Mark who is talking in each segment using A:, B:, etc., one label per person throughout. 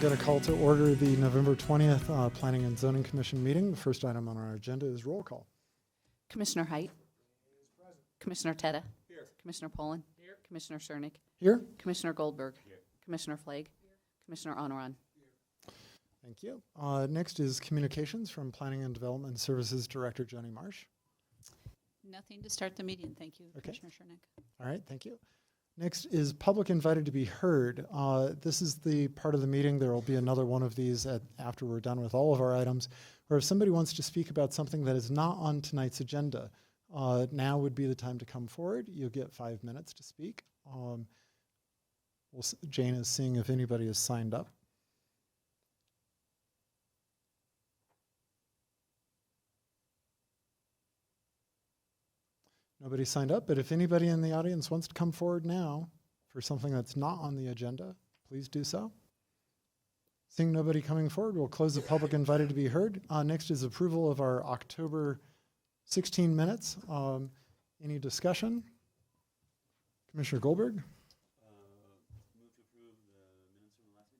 A: going to call to order the November 20th Planning and Zoning Commission meeting. The first item on our agenda is roll call.
B: Commissioner Height. Commissioner Tedda. Here. Commissioner Poland. Here. Commissioner Shernick.
A: Here.
B: Commissioner Goldberg. Here. Commissioner Flagg. Here. Commissioner Honoran.
A: Thank you. Next is communications from Planning and Development Services Director Jenny Marsh.
C: Nothing to start the meeting. Thank you,
A: Okay.
C: Commissioner Shernick.
A: All right, thank you. Next is public invited to be heard. This is the part of the meeting. There will be another one of these after we're done with all of our items, or if somebody wants to speak about something that is not on tonight's agenda, now would be the time to come forward. You'll get 5 minutes to speak. Jane is seeing if anybody is signed up. Nobody signed up, but if anybody in the audience wants to come forward now for something that's not on the agenda, please do so. Seeing nobody coming forward, we'll close the public invited to be heard. Next is approval of our October 16 minutes. Any discussion? Commissioner Goldberg?
D: Move to approve the minutes from the last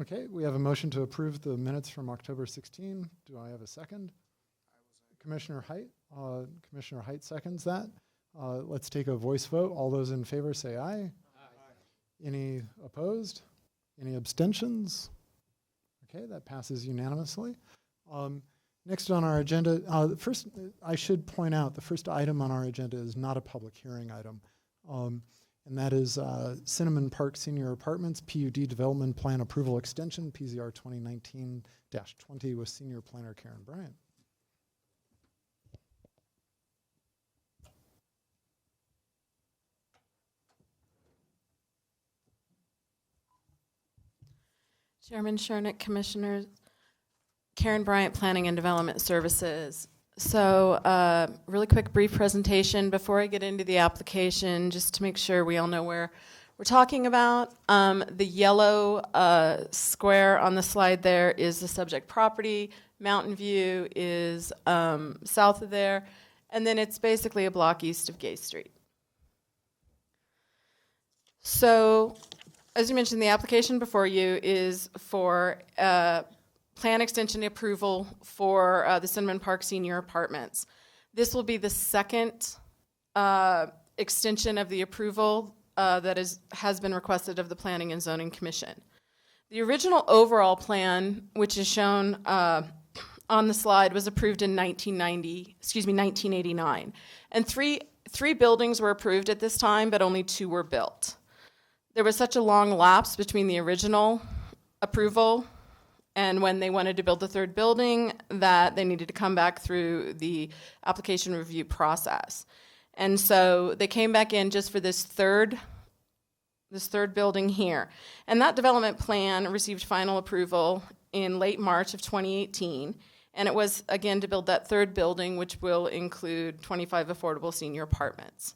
D: meeting.
A: Okay, we have a motion to approve the minutes from October 16. Do I have a second? Commissioner Height. Commissioner Height seconds that. Let's take a voice vote. All those in favor say aye. Aye. Any opposed? Any abstentions? Okay, that passes unanimously. Next on our agenda, first, I should point out the first item on our agenda is not a public hearing item, and that is Cinnamon Park Senior Apartments PUD Development Plan Approval Extension, PZR 2019-20 with Senior Planner Karen Bryant.
E: Chairman Shernick, Commissioners, Karen Bryant, Planning and Development Services. So really quick brief presentation before I get into the application, just to make sure we all know where we're talking about. The yellow square on the slide there is the subject property. Mountain View is south of there, and then it's basically a block east of Gay Street. So, as you mentioned, the application before you is for plan extension approval for the Cinnamon Park Senior Apartments. This will be the second extension of the approval that has been requested of the Planning and Zoning Commission. The original overall plan, which is shown on the slide, was approved in 1989. And three buildings were approved at this time, but only 2 were built. There was such a long lapse between the original approval and when they wanted to build the 3rd building that they needed to come back through the application review process. And so they came back in just for this third building here. And that development plan received final approval in late March of 2018. And it was, again, to build that 3rd building, which will include 25 affordable senior apartments.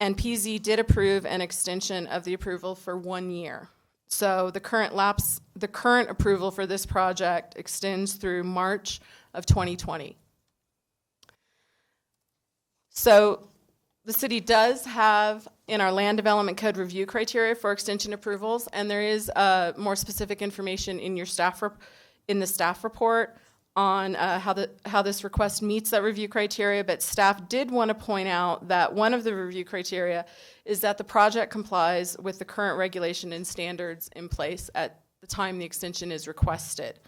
E: And PZ did approve an extension of the approval for 1 year. So the current approval for this project extends through March of 2020. So the city does have in our land development code review criteria for extension approvals, and there is more specific information in your in the staff report on how this request meets that review criteria, but staff did want to point out that one of the review criteria is that the project complies with the current regulation and standards in place at the time the extension is requested.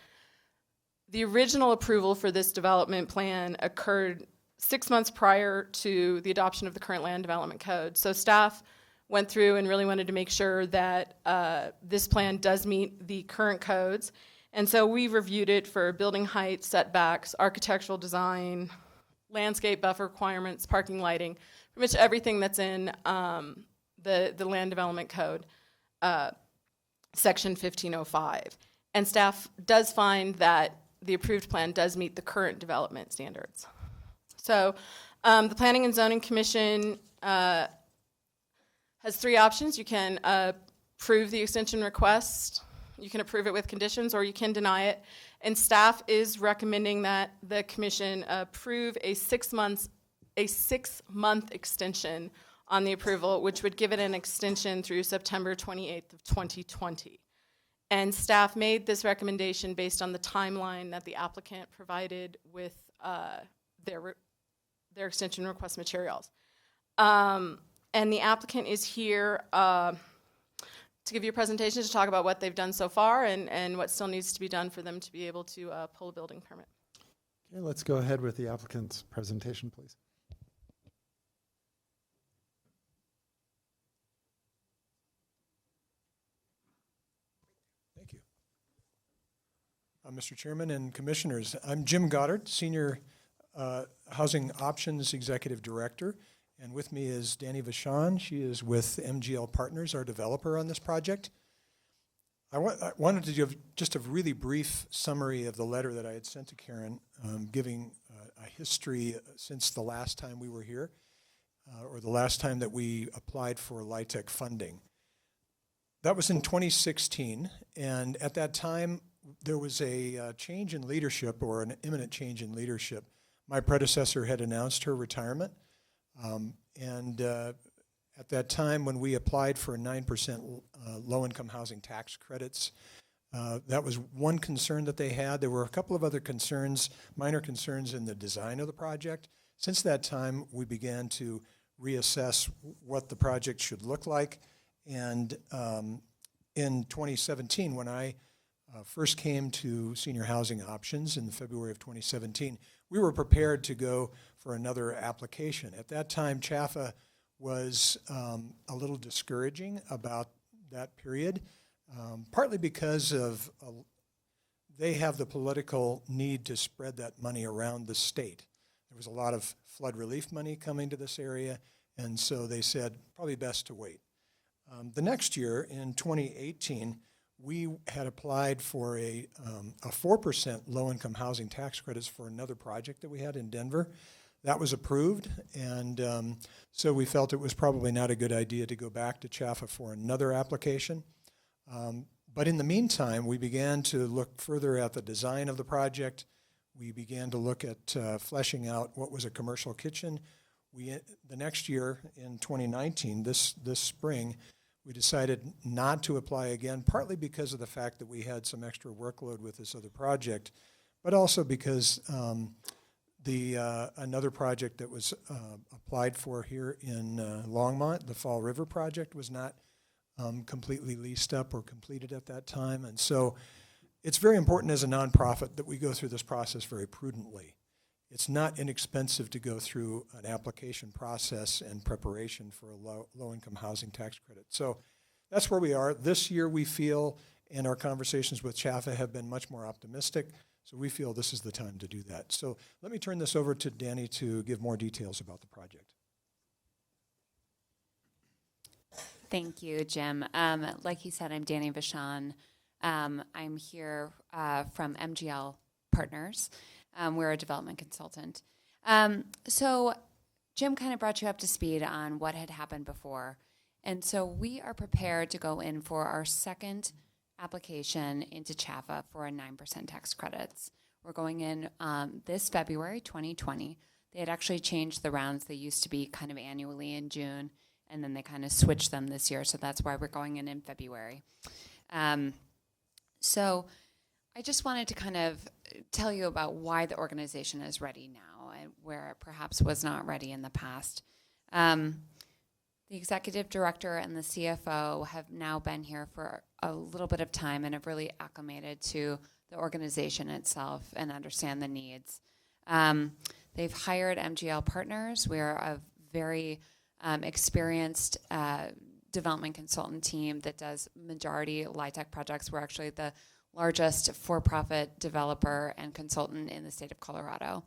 E: The original approval for this development plan occurred 6 months prior to the adoption of the current land development code. So staff went through and really wanted to make sure that this plan does meet the current codes. And so we reviewed it for building height, setbacks, architectural design, landscape buffer requirements, parking, lighting, pretty much everything that's in the land development code, section 1505. And staff does find that the approved plan does meet the current development standards. So the Planning and Zoning Commission has 3 options. You can approve the extension request, you can approve it with conditions, or you can deny it. And staff is recommending that the commission approve a 6-month extension on the approval, which would give it an extension through September 28th of 2020. And staff made this recommendation based on the timeline that the applicant provided with their extension request materials. And the applicant is here to give you a presentation to talk about what they've done so far and what still needs to be done for them to be able to pull a building permit.
A: Okay, let's go ahead with the applicant's presentation, please.
F: Thank you. Mr. Chairman and Commissioners, I'm Jim Goddard, Senior Housing Options Executive Director, and with me is Danny Vachon. She is with MGL Partners, our developer on this project. I wanted to give just a really brief summary of the letter that I had sent to Karen, giving a history since the last time we were here, or the last time that we applied for LIHTC funding. That was in 2016, and at that time, there was a change in leadership, or an imminent change in leadership. My predecessor had announced her retirement, and at that time, when we applied for 9% low-income housing tax credits, that was one concern that they had. There were a couple of other concerns, minor concerns in the design of the project. Since that time, we began to reassess what the project should look like. And in 2017, when I first came to Senior Housing Options in February of 2017, we were prepared to go for another application. At that time, CHAFA was a little discouraging about that period, partly because of they have the political need to spread that money around the state. There was a lot of flood relief money coming to this area, and so they said probably best to wait. The next year, in 2018, we had applied for a 4% low-income housing tax credits for another project that we had in Denver. That was approved, and so we felt it was probably not a good idea to go back to CHAFA for another application. But in the meantime, we began to look further at the design of the project. We began to look at fleshing out what was a commercial kitchen. The next year, in 2019, this spring, we decided not to apply again, partly because of the fact that we had some extra workload with this other project, but also because another project that was applied for here in Longmont, the Fall River project, was not completely leased up or completed at that time. And so it's very important as a nonprofit that we go through this process very prudently. It's not inexpensive to go through an application process and preparation for a low-income housing tax credit. So that's where we are. This year we feel, and our conversations with CHAFA have been much more optimistic, so we feel this is the time to do that. So let me turn this over to Danny to give more details about the project.
G: Thank you, Jim. Like he said, I'm Danny Vachon. I'm here from MGL Partners. We're a development consultant. So Jim kind of brought you up to speed on what had happened before. And so we are prepared to go in for our second application into CHAFA for a 9% tax credits. We're going in this February 2020. They had actually changed the rounds. They used to be kind of annually in June, and then they kind of switched them this year. So that's why we're going in February. So I just wanted to kind of tell you about why the organization is ready now and where it perhaps was not ready in the past. The executive director and the CFO have now been here for a little bit of time and have really acclimated to the organization itself and understand the needs. They've hired MGL Partners. We're a very experienced development consultant team that does majority LIHTC projects. We're actually the largest for-profit developer and consultant in the state of Colorado.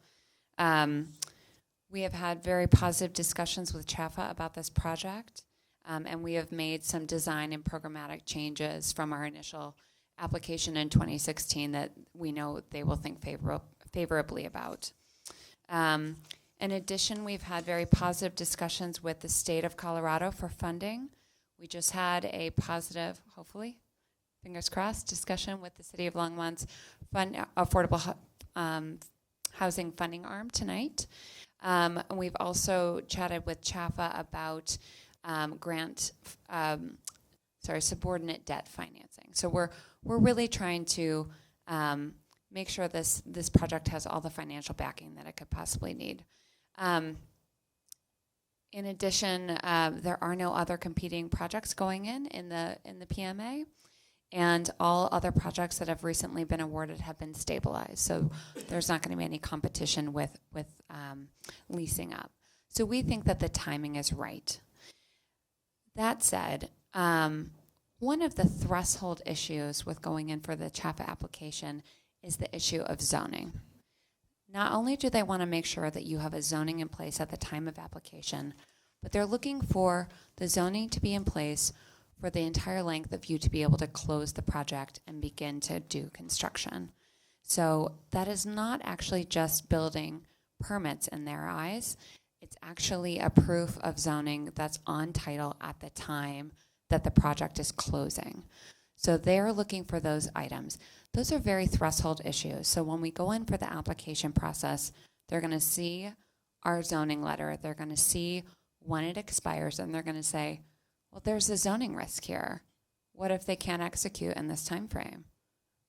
G: We have had very positive discussions with CHAFA about this project, and we have made some design and programmatic changes from our initial application in 2016 that we know they will think favorably about. In addition, we've had very positive discussions with the state of Colorado for funding. We just had a positive, hopefully, fingers crossed, discussion with the city of Longmont's affordable housing funding arm tonight. And we've also chatted with CHAFA about grant subordinate debt financing. So we're really trying to make sure this project has all the financial backing that it could possibly need. In addition, there are no other competing projects going in the PMA, and all other projects that have recently been awarded have been stabilized. So there's not going to be any competition with leasing up. So we think that the timing is right. That said, one of the threshold issues with going in for the CHAPA application is the issue of zoning. Not only do they want to make sure that you have a zoning in place at the time of application, but they're looking for the zoning to be in place for the entire length of you to be able to close the project and begin to do construction. So that is not actually just building permits in their eyes. It's actually a proof of zoning that's on title at the time that the project is closing. So they're looking for those items. Those are very threshold issues. So when we go in for the application process, they're going to see our zoning letter. They're going to see when it expires, and they're going to say, well, there's a zoning risk here. What if they can't execute in this time frame?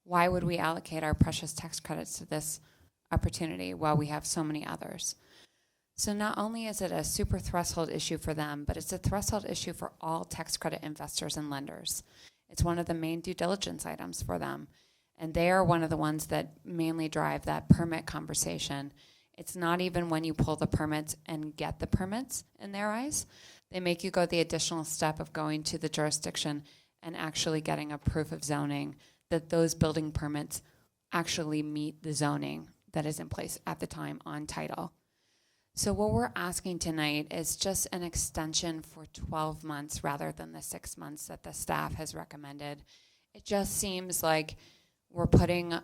G: Why would we allocate our precious tax credits to this opportunity while we have so many others? So not only is it a super threshold issue for them, but it's a threshold issue for all tax credit investors and lenders. It's one of the main due diligence items for them. And they are one of the ones that mainly drive that permit conversation. It's not even when you pull the permits and get the permits in their eyes. They make you go the additional step of going to the jurisdiction and actually getting a proof of zoning that those building permits actually meet the zoning that is in place at the time on title. So what we're asking tonight is just an extension for 12 months rather than the 6 months that the staff has recommended. It just seems like we're putting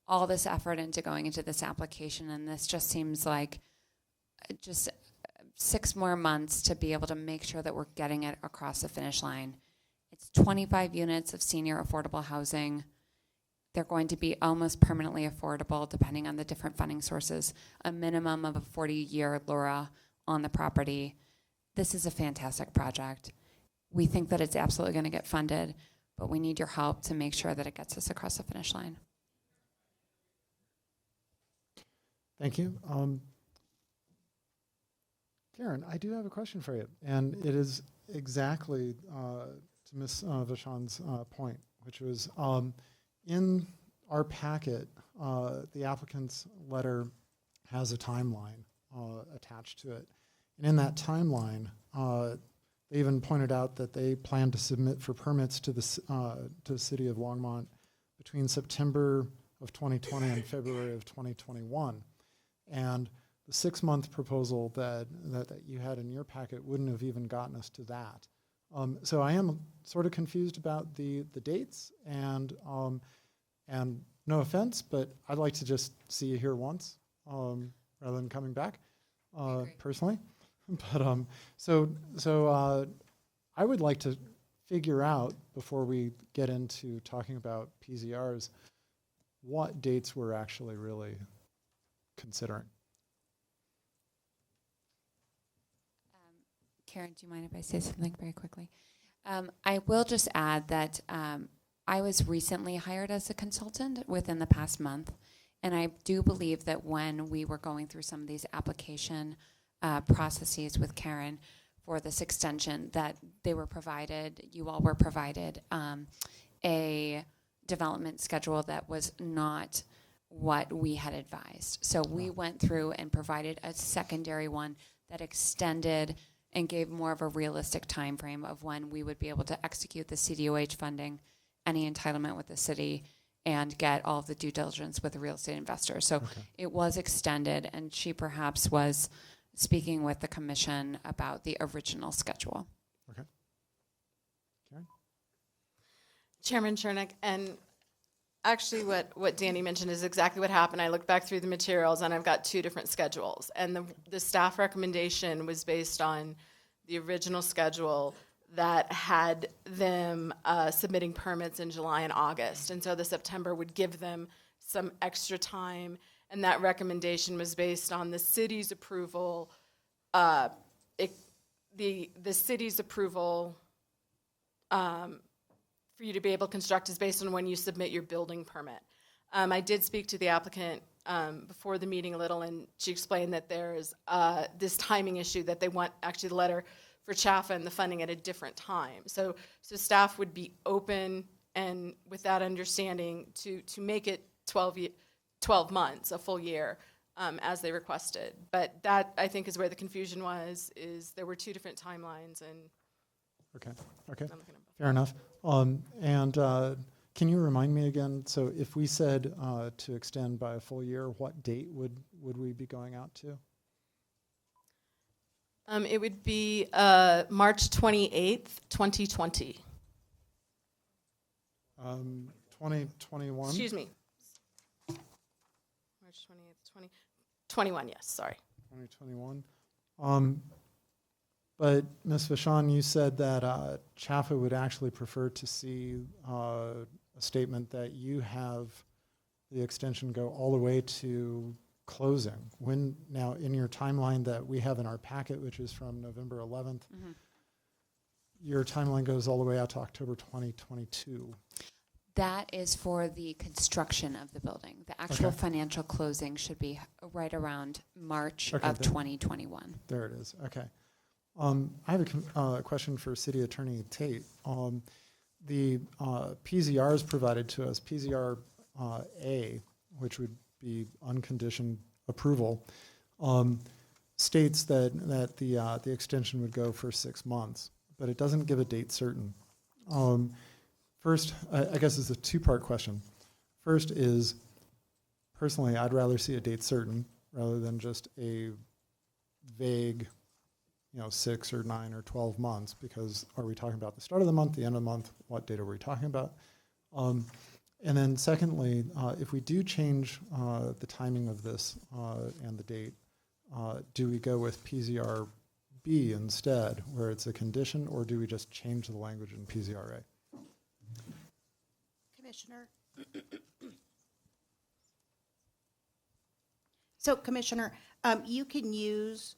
G: all this effort into going into this application, and this just seems like just 6 more months to be able to make sure that we're getting it across the finish line. It's 25 units of senior affordable housing. They're going to be almost permanently affordable depending on the different funding sources, a minimum of a 40-year LURA on the property. This is a fantastic project. We think that it's absolutely going to get funded, but we need your help to make sure that it gets us across the finish line.
A: Thank you. Karen, I do have a question for you, and it is exactly to Ms. Vachon's point, which was in our packet, the applicant's letter has a timeline attached to it. And in that timeline, they even pointed out that they plan to submit for permits to the city of Longmont between September of 2020 and February of 2021. And the 6-month proposal that you had in your packet wouldn't have even gotten us to that. So I am sort of confused about the dates, and no offense, but I'd like to just see you here once rather than coming back personally. But so I would like to figure out, before we get into talking about PZRs, what dates we're actually really considering.
G: Karen, do you mind if I say something very quickly? I will just add that I was recently hired as a consultant within the past month, and I do believe that when we were going through some of these application processes with Karen for this extension, that they were provided, you all were provided a development schedule that was not what we had advised. So we went through and provided a secondary one that extended and gave more of a realistic time frame of when we would be able to execute the CDOH funding, any entitlement with the city, and get all of the due diligence with the real estate investors. So it was extended, and she perhaps was speaking with the commission about the original schedule.
A: Okay. Karen?
E: Chairman Chernick, and actually what Danny mentioned is exactly what happened. I looked back through the materials, and I've got 2 different schedules. And the staff recommendation was based on the original schedule that had them submitting permits in July and August. And so the September would give them some extra time. And that recommendation was based on the city's approval. The city's approval for you to be able to construct is based on when you submit your building permit. I did speak to the applicant before the meeting a little, and she explained that there's this timing issue, that they want actually the letter for CHAFA and the funding at a different time. So staff would be open and with that understanding to make it 12 months, a full year, as they requested. But that, I think, is where the confusion was, is there were two different timelines, and
A: Okay,
E: I'm gonna-
A: fair enough. And can you remind me again, so if we said to extend by a full year, what date would we be going out to?
E: It would be March 28th, 2020.
A: 2021?
E: Excuse me. March 28th, 2021, yes, sorry.
A: 2021. But Ms. Vachon, you said that CHAFA would actually prefer to see a statement that you have the extension go all the way to closing. When, now in your timeline that we have in our packet, which is from November 11th, your timeline goes all the way out to October 2022.
G: That is for the construction of the building. The actual
A: Okay.
G: financial closing should be right around March
A: Okay,
G: of
A: then-
G: 2021.
A: There it is, okay. I have a question for City Attorney Tate. The PZRs provided to us, PZR A, which would be unconditioned approval, states that the extension would go for 6 months, but it doesn't give a date certain. First, I guess it's a two-part question. First is, personally, I'd rather see a date certain rather than just a vague, 6 or 9 or 12 months, because are we talking about the start of the month, the end of the month, what date are we talking about? And then secondly, if we do change the timing of this and the date, do we go with PZR B instead, where it's a condition, or do we just change the language in PZRA?
H: Commissioner. So Commissioner, you can use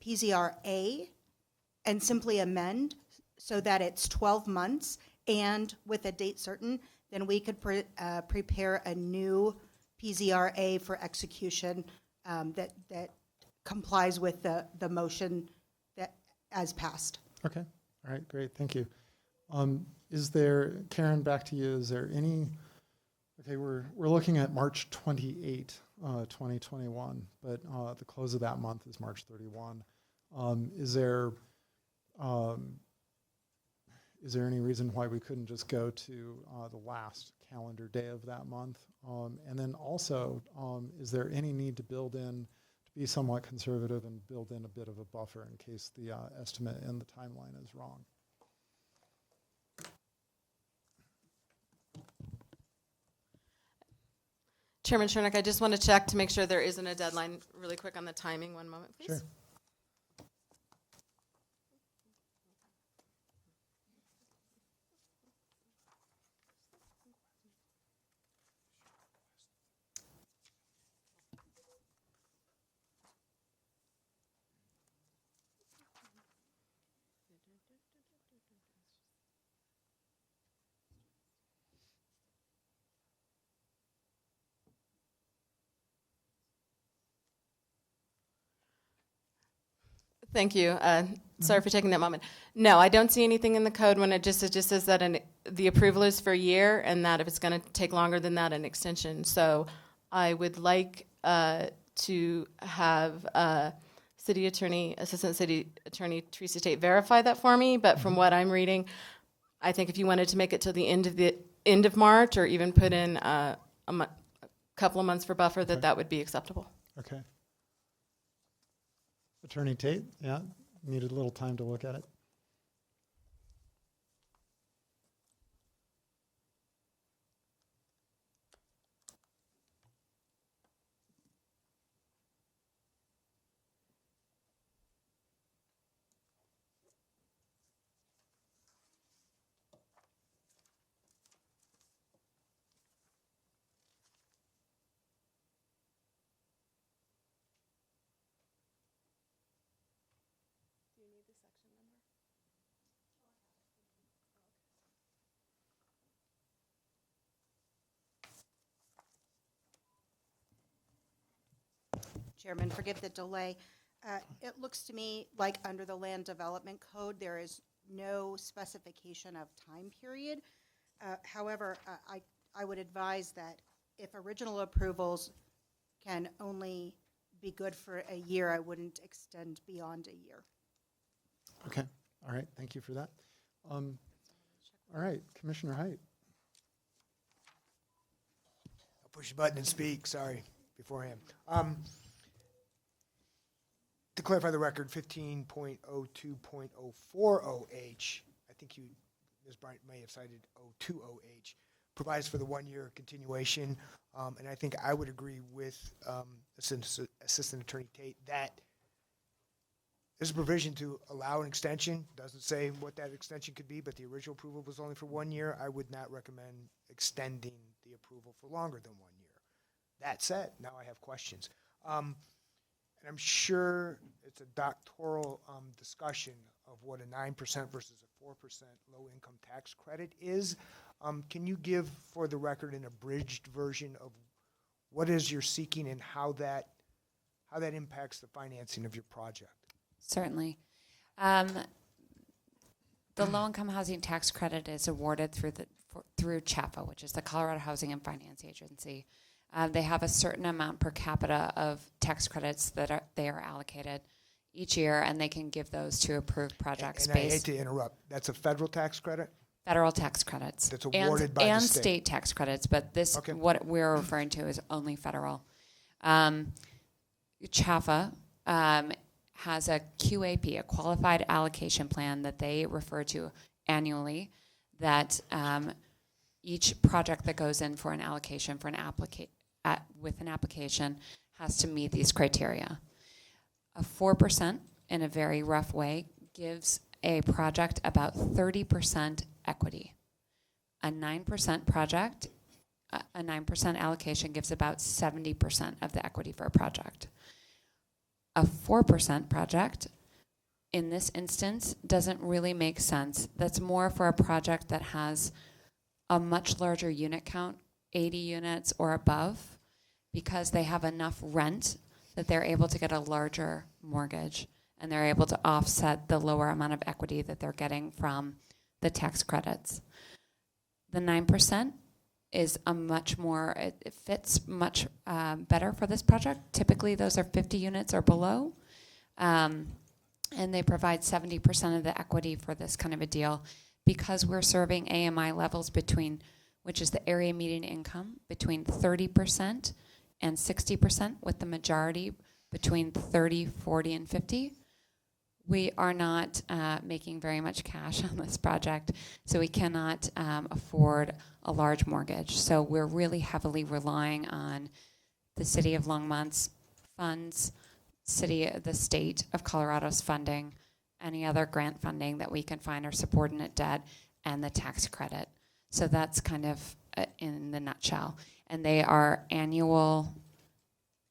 H: PZRA and simply amend so that it's 12 months and with a date certain, then we could prepare a new PZRA for execution that complies with the motion that as passed.
A: Okay, all right, great, thank you. Is there, Karen, back to you, is there any, okay, we're looking at March 28, 2021, but the close of that month is March 31. Is there any reason why we couldn't just go to the last calendar day of that month? And then also, is there any need to build in, to be somewhat conservative and build in a bit of a buffer in case the estimate in the timeline is wrong?
E: Chairman Chernick, I just want to check to make sure there isn't a deadline really quick on the timing. One moment, please.
A: Sure.
E: Thank you. Sorry for taking that moment. No, I don't see anything in the code when it just says that the approval is for a year, and that if it's going to take longer than that, an extension. So I would like to have Assistant City Attorney Teresa Tate verify that for me. But from what I'm reading, I think if you wanted to make it till the end of March, or even put in a couple of months for buffer,
A: Okay.
E: that would be acceptable.
A: Okay. Attorney Tate, yeah, needed a little time to look at it.
H: Chairman. Forgive the delay. It looks to me like under the Land Development Code, there is no specification of time period. However, I would advise that if original approvals can only be good for a year, I wouldn't extend beyond a year.
A: Okay, all right, thank you for that. All right, Commissioner Height.
I: I'll push the button and speak, sorry, beforehand. To clarify the record, 15.02.040H, I think Ms. Bryant may have cited 020H, provides for the 1-year continuation. And I think I would agree with Assistant Attorney Tate that there's a provision to allow an extension. Doesn't say what that extension could be, but the original approval was only for 1 year. I would not recommend extending the approval for longer than 1 year. That said, now I have questions. And I'm sure it's a doctoral discussion of what a 9% versus a 4% low-income tax credit is. Can you give, for the record, an abridged version of what is you're seeking and how that impacts the financing of your project?
G: Certainly. The low-income housing tax credit is awarded through CHAFA, which is the Colorado Housing and Finance Agency. They have a certain amount per capita of tax credits that they are allocated each year, and they can give those to approved projects.
I: And I hate to interrupt. That's a federal tax credit?
G: Federal tax credits.
I: That's awarded by the
G: and
I: state.
G: State tax credits, but this,
I: Okay.
G: what we're referring to is only federal. CHAFA has a QAP, a Qualified Allocation Plan, that they refer to annually, that each project that goes in for an allocation with an application has to meet these criteria. A 4%, in a very rough way, gives a project about 30% equity. A 9% project, a 9% allocation gives about 70% of the equity for a project. A 4% project, in this instance, doesn't really make sense. That's more for a project that has a much larger unit count, 80 units or above, because they have enough rent that they're able to get a larger mortgage and they're able to offset the lower amount of equity that they're getting from the tax credits. The 9% is a much more, it fits much better for this project. Typically those are 50 units or below, and they provide 70% of the equity for this kind of a deal because we're serving AMI levels between, which is the area median income, between 30% and 60%, with the majority between 30, 40, and 50. We are not making very much cash on this project, so we cannot afford a large mortgage. So we're really heavily relying on the City of Longmont's funds, the State of Colorado's funding, any other grant funding that we can find, or subordinate debt, and the tax credit. So that's kind of in the nutshell. And they are annual,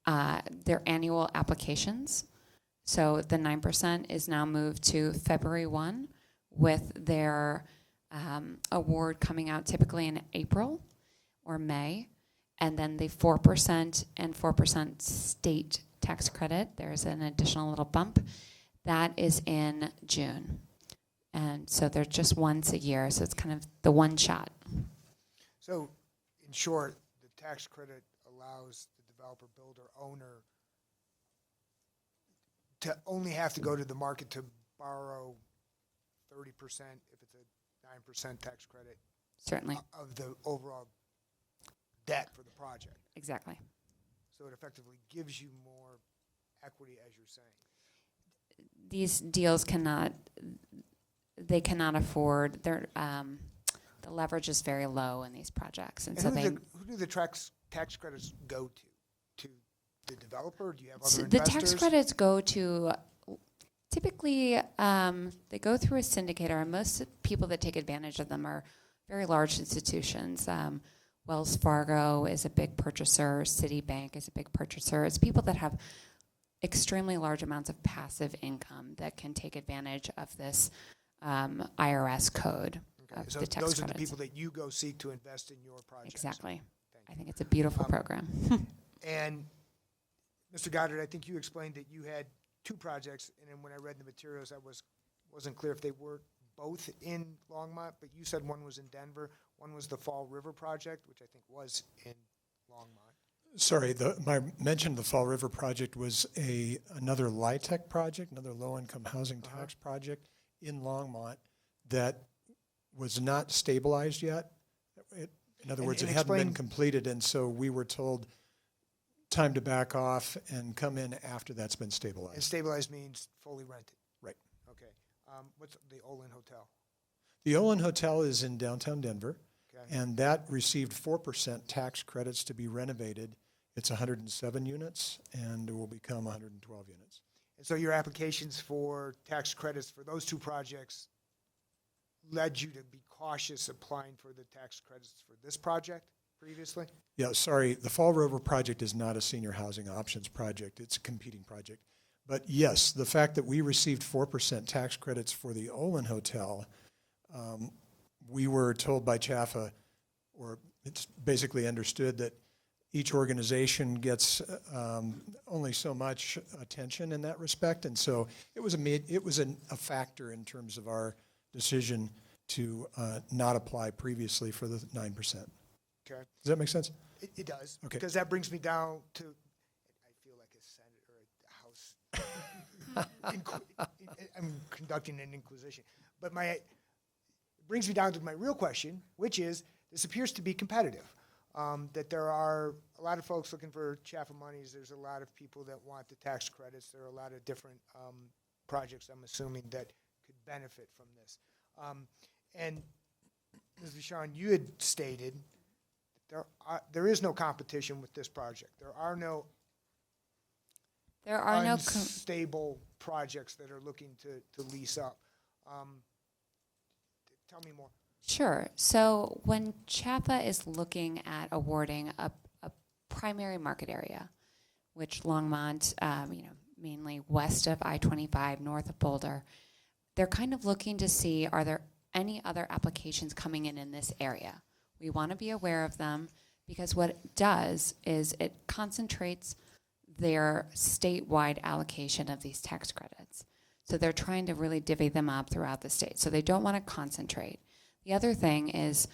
G: they're annual applications. So the 9% is now moved to February 1, with their award coming out typically in April or May. And then the 4% and 4% state tax credit, there's an additional little bump, that is in June. And so they're just once a year, so it's kind of the one shot.
I: So, in short, the tax credit allows the developer, builder, owner to only have to go to the market to borrow 30% if it's a 9% tax credit
G: Certainly.
I: Of the overall debt for the project.
G: Exactly.
I: So it effectively gives you more equity, as you're saying.
G: These deals cannot afford, the leverage is very low in these projects. And so
I: who do the tax credits go to? To the developer? Do you have other
G: the
I: investors?
G: tax credits go to, typically, they go through a syndicator, and most people that take advantage of them are very large institutions. Wells Fargo is a big purchaser. Citibank is a big purchaser. It's people that have extremely large amounts of passive income that can take advantage of this IRS code of
I: So
G: the tax
I: those
G: credits.
I: are the people that you go seek to invest in your project.
G: Exactly. I think it's a beautiful program.
I: And Mr. Goddard, I think you explained that you had two projects, and then when I read the materials, I wasn't clear if they were both in Longmont, but you said one was in Denver, one was the Fall River project, which I think was in Longmont.
F: Sorry, my mention of the Fall River project was another LIHTC project, another low-income housing tax project in Longmont that was not stabilized yet. In other words, it hadn't been completed, and so we were told time to back off and come in after that's been
I: And
F: stabilized.
I: stabilized means fully rented.
F: Right.
I: Okay. What's the Olin Hotel?
F: The Olin Hotel is in downtown Denver,
I: Okay.
F: and that received 4% tax credits to be renovated. It's 107 units, and it will become 112 units.
I: And so your applications for tax credits for those two projects led you to be cautious applying for the tax credits for this project previously?
F: Yeah, sorry, the Fall River project is not a senior housing options project. It's a competing project. But yes, the fact that we received 4% tax credits for the Olin Hotel, we were told by CHAFA, or it's basically understood that each organization gets only so much attention in that respect. And so it was a factor in terms of our decision to not apply previously for the 9%.
I: Okay.
F: Does that make sense?
I: It does.
F: Okay.
I: Because that brings me down to, I feel like a Senate or a House. I'm conducting an inquisition. But it brings me down to my real question, which is, this appears to be competitive. That there are a lot of folks looking for CHAFA monies. There's a lot of people that want the tax credits. There are a lot of different projects, I'm assuming, that could benefit from this. And Ms. Vachon, you had stated there is no competition with this project. There are no unstable projects that are looking to lease up. Tell me more.
G: Sure. So when CHAPA is looking at awarding a primary market area, which Longmont, mainly west of I-25, north of Boulder, they're kind of looking to see, are there any other applications coming in this area? We want to be aware of them because what it does is it concentrates their statewide allocation of these tax credits. So they're trying to really divvy them up throughout the state. So they don't want to concentrate. The other thing is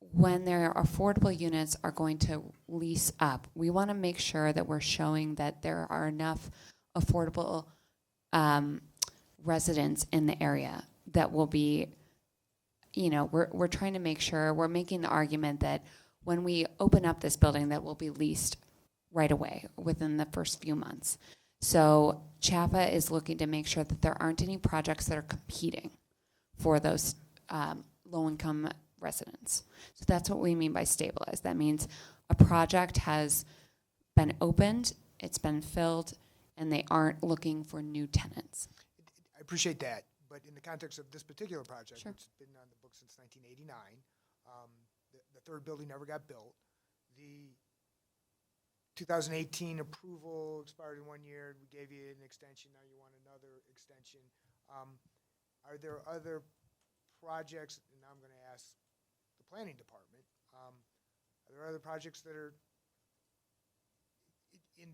G: when their affordable units are going to lease up, we want to make sure that we're showing that there are enough affordable residents in the area that will be, we're trying to make sure, we're making the argument that when we open up this building that will be leased right away within the first few months. So CHAPA is looking to make sure that there aren't any projects that are competing for those low-income residents. So that's what we mean by stabilized. That means a project has been opened, it's been filled, and they aren't looking for new tenants.
I: I appreciate that, but in the context of this particular project,
G: Sure.
I: which has been on the books since 1989, the third building never got built. The 2018 approval expired in 1 year. We gave you an extension. Now you want another extension. Are there other projects, and now I'm going to ask the planning department, are there other projects that are in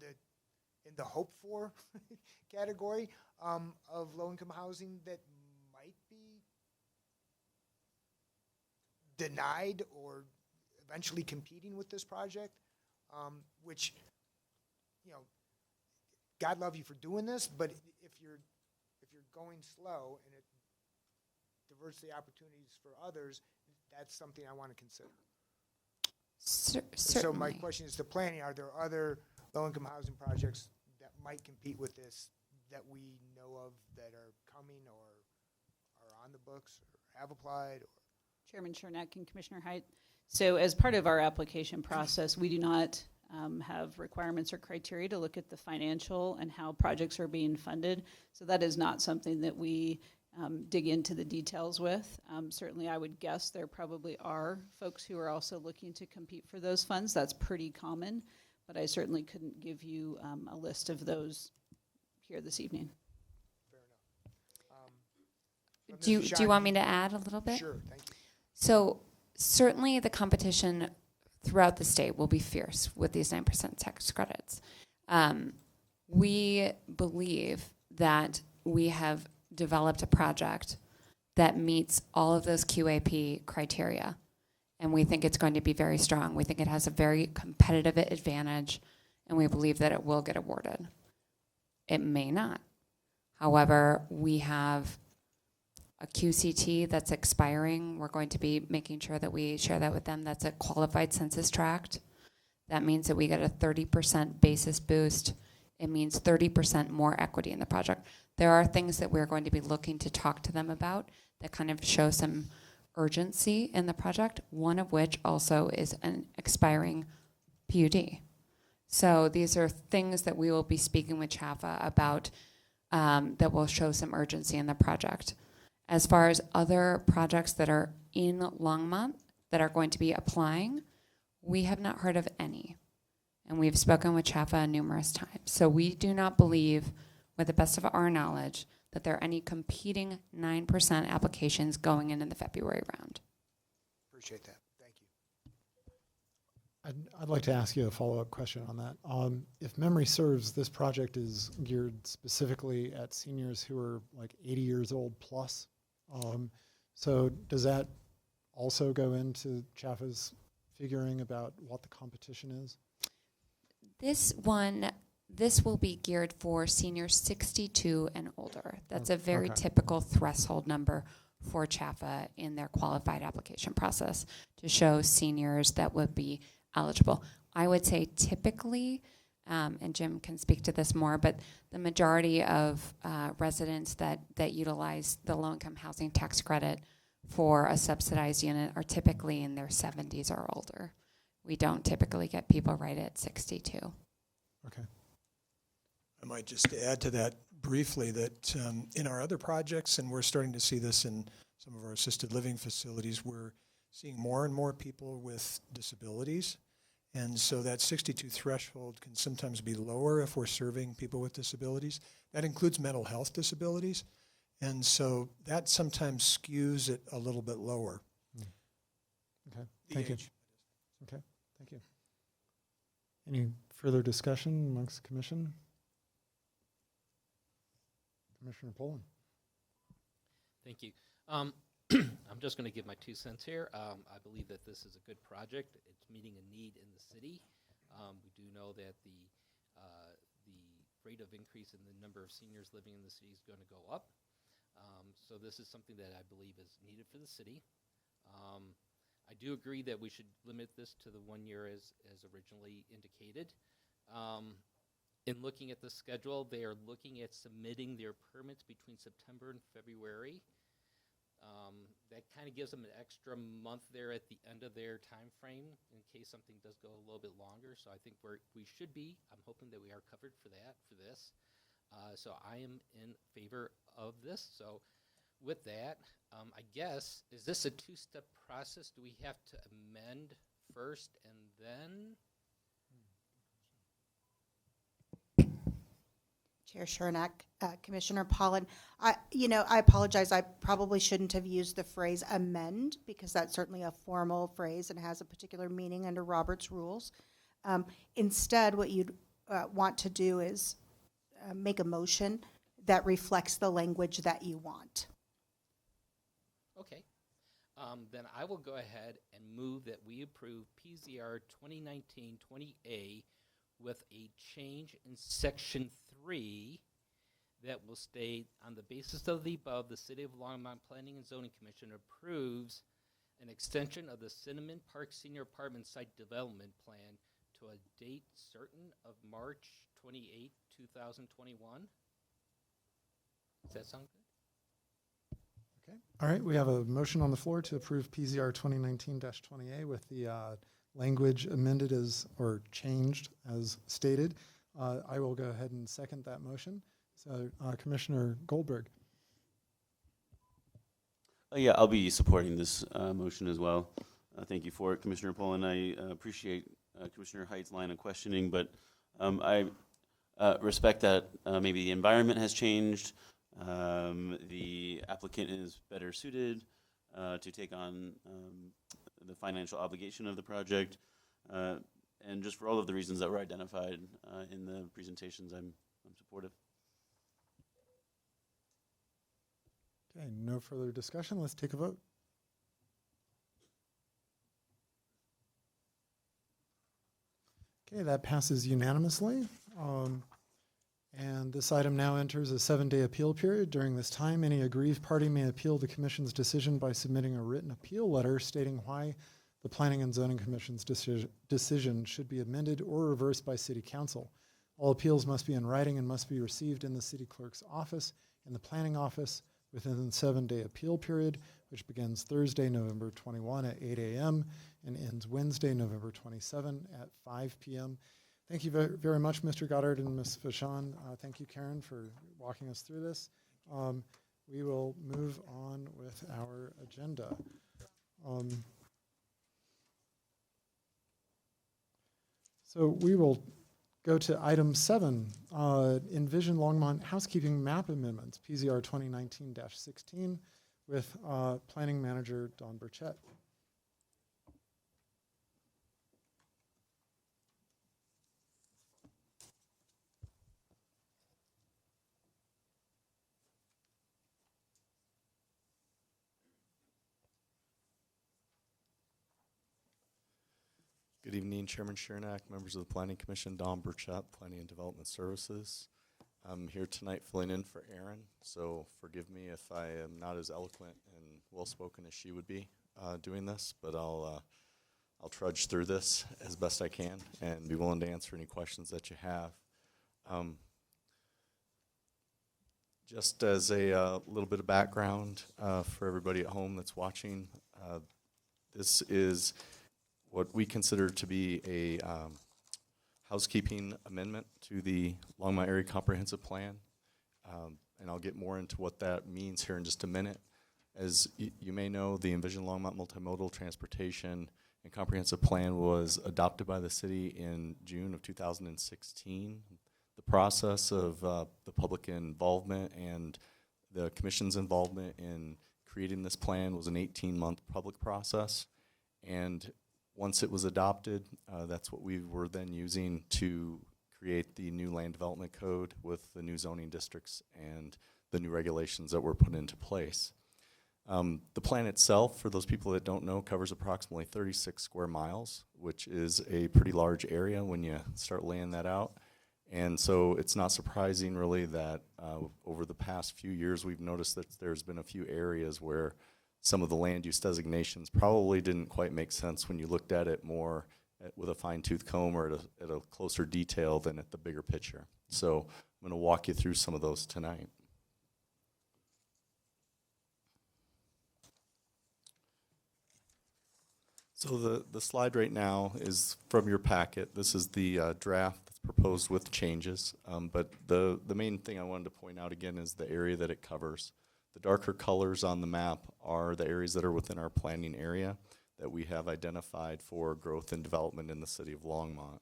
I: the hope for category of low-income housing that might be denied or eventually competing with this project, which, God love you for doing this, but if you're going slow and it diverts the opportunities for others, that's something I want to consider. So my
G: Certainly.
I: question is to planning, are there other low-income housing projects that might compete with this that we know of that are coming or are on the books or have applied? Or
C: Chairman Chernak and Commissioner Height. So as part of our application process, we do not have requirements or criteria to look at the financial and how projects are being funded. So that is not something that we dig into the details with. Certainly I would guess there probably are folks who are also looking to compete for those funds. That's pretty common, but I certainly couldn't give you a list of those here this evening.
I: fair enough.
G: Do
I: Ms.
G: you
I: Vachon,
G: want me to add a little bit?
I: Sure, thank you.
G: So certainly the competition throughout the state will be fierce with these 9% tax credits. We believe that we have developed a project that meets all of those QAP criteria, and we think it's going to be very strong. We think it has a very competitive advantage, and we believe that it will get awarded. It may not. However, we have a QCT that's expiring. We're going to be making sure that we share that with them. That's a qualified census tract. That means that we get a 30% basis boost. It means 30% more equity in the project. There are things that we're going to be looking to talk to them about that kind of show some urgency in the project, one of which also is an expiring PUD. So these are things that we will be speaking with CHAFA about that will show some urgency in the project. As far as other projects that are in Longmont that are going to be applying, we have not heard of any. And we've spoken with CHAFA numerous times. So we do not believe, with the best of our knowledge, that there are any competing 9% applications going into the February round.
I: Appreciate that. Thank you.
A: I'd like to ask you a follow-up question on that. If memory serves, this project is geared specifically at seniors who are like 80 years old plus. So does that also go into CHAFA's figuring about what the competition is?
G: This will be geared for seniors 62 and older. That's a very
A: Okay.
G: typical threshold number for CHAFA in their qualified application process to show seniors that would be eligible. I would say typically, and Jim can speak to this more, but the majority of residents that utilize the low-income housing tax credit for a subsidized unit are typically in their 70s or older. We don't typically get people right at 62.
A: Okay.
F: I might just add to that briefly that in our other projects, and we're starting to see this in some of our assisted living facilities, we're seeing more and more people with disabilities. And so that 62 threshold can sometimes be lower if we're serving people with disabilities. That includes mental health disabilities. And so that sometimes skews it a little bit lower.
A: Okay.
F: The
A: Thank you.
F: age.
A: Okay. Thank you. Any further discussion amongst the commission? Commissioner Poland.
J: Thank you. I'm just going to give my 2 cents here. I believe that this is a good project. It's meeting a need in the city. We do know that the rate of increase in the number of seniors living in the city is going to go up. So this is something that I believe is needed for the city. I do agree that we should limit this to the 1 year as originally indicated. In looking at the schedule, they are looking at submitting their permits between September and February. That kind of gives them an extra month there at the end of their time frame in case something does go a little bit longer. So I think we should be. I'm hoping that we are covered for this. So I am in favor of this. So with that, I guess, is this a 2-step process? Do we have to amend first and then?
H: Chair Shernack, Commissioner Pollan, I apologize. I probably shouldn't have used the phrase amend because that's certainly a formal phrase and has a particular meaning under Robert's rules. Instead, what you'd want to do is make a motion that reflects the language that you want.
J: Okay. Then I will go ahead and move that we approve PZR 2019-20A with a change in Section 3 that will state, on the basis of the above, the City of Longmont Planning and Zoning Commission approves an extension of the Cinnamon Park Senior Apartment Site Development Plan to a date certain of March 28, 2021. Does that sound good?
A: Okay. All right. We have a motion on the floor to approve PZR 2019-20A with the language amended or changed as stated. I will go ahead and second that motion. So Commissioner Goldberg.
D: Yeah, I'll be supporting this motion as well. Thank you for it, Commissioner Poland. I appreciate Commissioner Height's line of questioning, but I respect that maybe the environment has changed. The applicant is better suited to take on the financial obligation of the project. and just for all of the reasons that were identified in the presentations, I'm supportive.
A: Okay, no further discussion. Let's take a vote. Okay, that passes unanimously. And this item now enters a 7-day appeal period. During this time, any aggrieved party may appeal the commission's decision by submitting a written appeal letter stating why the Planning and Zoning Commission's decision should be amended or reversed by City Council. All appeals must be in writing and must be received in the City Clerk's office and the Planning Office within the 7-day appeal period, which begins Thursday, November 21 at 8 a.m. and ends Wednesday, November 27 at 5 p.m. Thank you very much, Mr. Goddard and Ms. Vachon. Thank you, Karen, for walking us through this. We will move on with our agenda. So we will go to item 7, Envision Longmont Housekeeping Map Amendments, PZR 2019-16, with Planning Manager Don Burchett.
K: Good evening, Chairman Shurnak, members of the Planning Commission, Don Burchett, Planning and Development Services. I'm here tonight filling in for Erin, so forgive me if I am not as eloquent and well-spoken as she would be doing this, but I'll trudge through this as best I can and be willing to answer any questions that you have. Just as a little bit of background for everybody at home that's watching, this is what we consider to be a housekeeping amendment to the Longmont Area Comprehensive Plan. And I'll get more into what that means here in just a minute. As you may know, the Envision Longmont Multimodal Transportation and Comprehensive Plan was adopted by the city in June of 2016. The process of the public involvement and the commission's involvement in creating this plan was an 18-month public process. And once it was adopted, that's what we were then using to create the new land development code with the new zoning districts and the new regulations that were put into place. The plan itself, for those people that don't know, covers approximately 36 square miles, which is a pretty large area when you start laying that out. And so it's not surprising really that over the past few years we've noticed that there's been a few areas where some of the land use designations probably didn't quite make sense when you looked at it more with a fine-tooth comb or at a closer detail than at the bigger picture. So I'm going to walk you through some of those tonight. So the slide right now is from your packet. This is the draft that's proposed with changes. But the main thing I wanted to point out again is the area that it covers. The darker colors on the map are the areas that are within our planning area that we have identified for growth and development in the city of Longmont.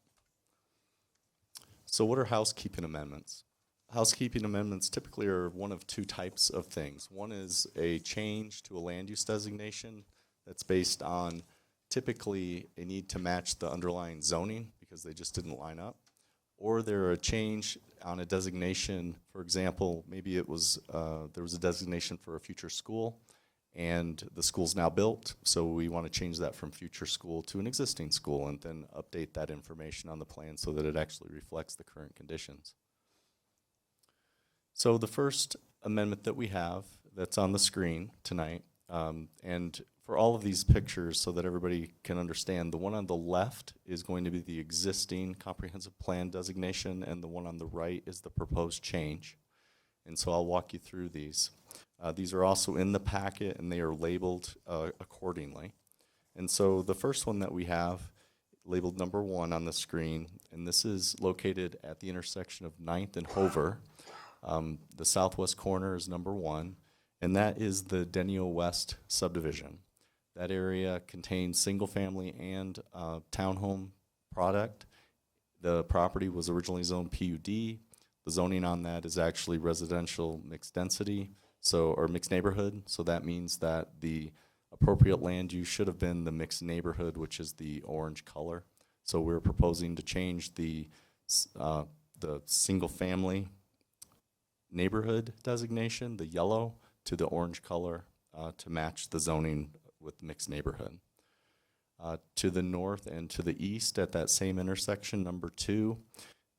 K: So what are housekeeping amendments? Housekeeping amendments typically are one of two types of things. One is a change to a land use designation that's based on typically a need to match the underlying zoning because they just didn't line up. Or they're a change on a designation. For example, maybe it was there was a designation for a future school and the school's now built, so we want to change that from future school to an existing school and then update that information on the plan so that it actually reflects the current conditions. So the first amendment that we have that's on the screen tonight, and for all of these pictures so that everybody can understand, the one on the left is going to be the existing comprehensive plan designation and the one on the right is the proposed change. And so I'll walk you through these. These are also in the packet and they are labeled accordingly. And so the first one that we have labeled number 1 on the screen, and this is located at the intersection of 9th and Hover. The southwest corner is number 1, and that is the Denio West subdivision. That area contains single-family and townhome product. The property was originally zoned PUD. The zoning on that is actually residential mixed density, or mixed neighborhood. So that means that the appropriate land use should have been the mixed neighborhood, which is the orange color. So we're proposing to change the single-family neighborhood designation, the yellow, to the orange color to match the zoning with mixed neighborhood. To the north and to the east at that same intersection, number 2,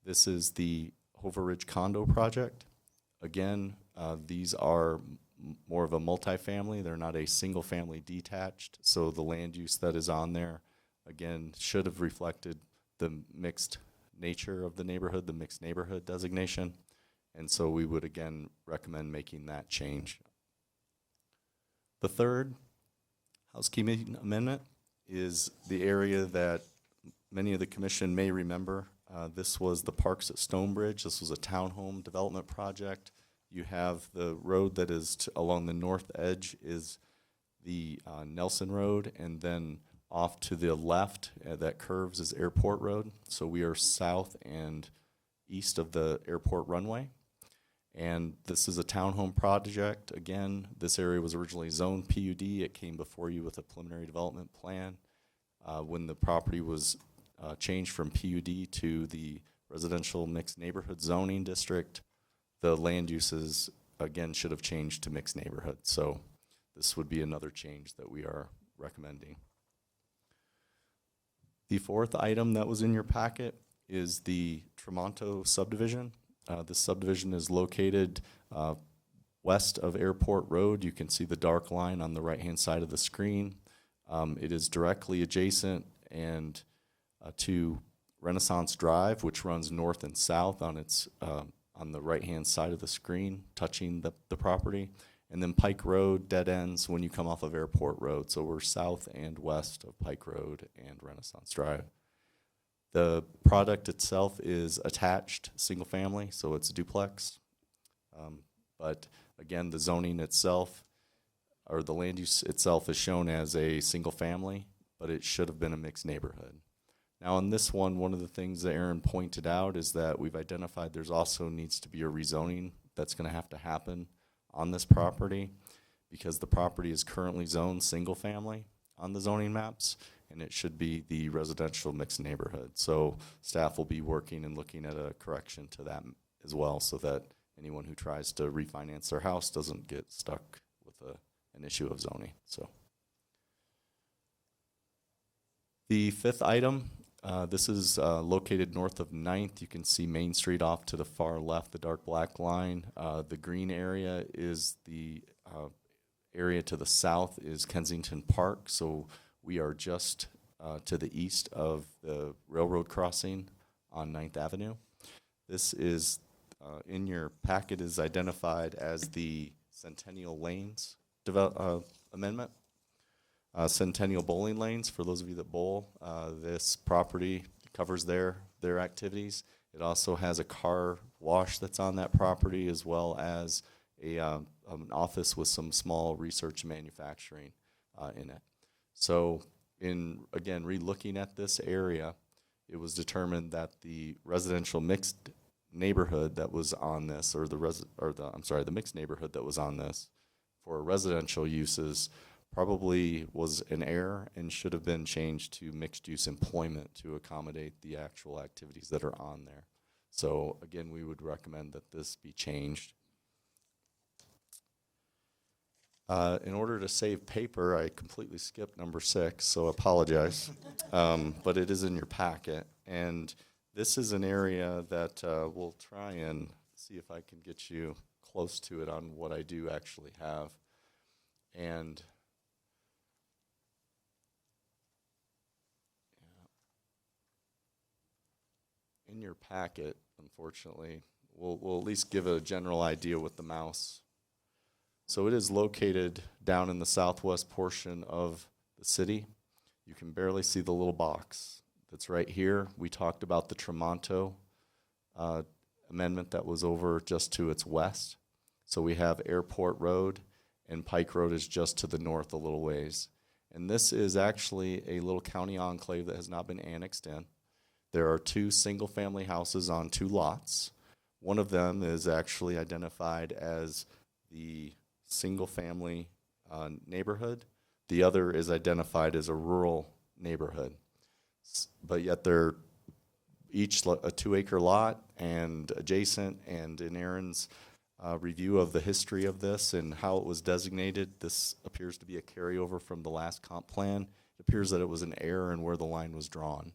K: this is the Hover Ridge condo project. Again, these are more of a multifamily. They're not a single family detached. So the land use that is on there, again, should have reflected the mixed nature of the neighborhood, the mixed neighborhood designation. And so we would again recommend making that change. The third housekeeping amendment is the area that many of the commission may remember. This was the Parks at Stonebridge. This was a townhome development project. You have the road that is along the north edge is the Nelson Road, and then off to the left that curves is Airport Road. So we are south and east of the airport runway. And this is a townhome project. Again, this area was originally zoned PUD. It came before you with a preliminary development plan. When the property was changed from PUD to the residential mixed neighborhood zoning district, the land uses, again, should have changed to mixed neighborhood. So this would be another change that we are recommending. The fourth item that was in your packet is the Tremonto subdivision. This subdivision is located west of Airport Road. You can see the dark line on the right-hand side of the screen. It is directly adjacent and to Renaissance Drive, which runs north and south on its on the right-hand side of the screen, touching the property. And then Pike Road dead ends when you come off of Airport Road. So we're south and west of Pike Road and Renaissance Drive. The product itself is attached, single family, so it's a duplex. But again, the zoning itself, or the land use itself, is shown as a single family, but it should have been a mixed neighborhood. Now on this one of the things that Aaron pointed out is that we've identified there's also needs to be a rezoning that's gonna have to happen on this property because the property is currently zoned single family on the zoning maps, and it should be the residential mixed neighborhood. So staff will be working and looking at a correction to that as well so that anyone who tries to refinance their house doesn't get stuck with an issue of zoning. So the fifth item, this is located north of 9th. You can see Main Street off to the far left, the dark black line. The green area is the area to the south is Kensington Park. So we are just to the east of the railroad crossing on 9th Avenue. This is, in your packet, is identified as the Centennial Lanes amendment. Centennial Bowling Lanes, for those of you that bowl, this property covers their activities. It also has a car wash that's on that property, as well as an office with some small research and manufacturing in it. So again, re-looking at this area, it was determined that the residential mixed neighborhood that was on this, the mixed neighborhood that was on this for residential uses probably was an error and should have been changed to mixed use employment to accommodate the actual activities that are on there. So again, we would recommend that this be changed. In order to save paper, I completely skipped number 6, so apologize. But it is in your packet. And this is an area that we'll try and see if I can get you close to it on what I do actually have. And in your packet, unfortunately, we'll at least give a general idea with the mouse. So it is located down in the southwest portion of the city. You can barely see the little box that's right here. We talked about the Tremonto amendment that was over just to its west. So we have Airport Road, and Pike Road is just to the north a little ways. And this is actually a little county enclave that has not been annexed in. There are 2 single-family houses on 2 lots. One of them is actually identified as the single-family neighborhood. The other is identified as a rural neighborhood. but yet they're each a 2-acre lot and adjacent, and in Aaron's review of the history of this and how it was designated, this appears to be a carryover from the last comp plan. It appears that it was an error in where the line was drawn.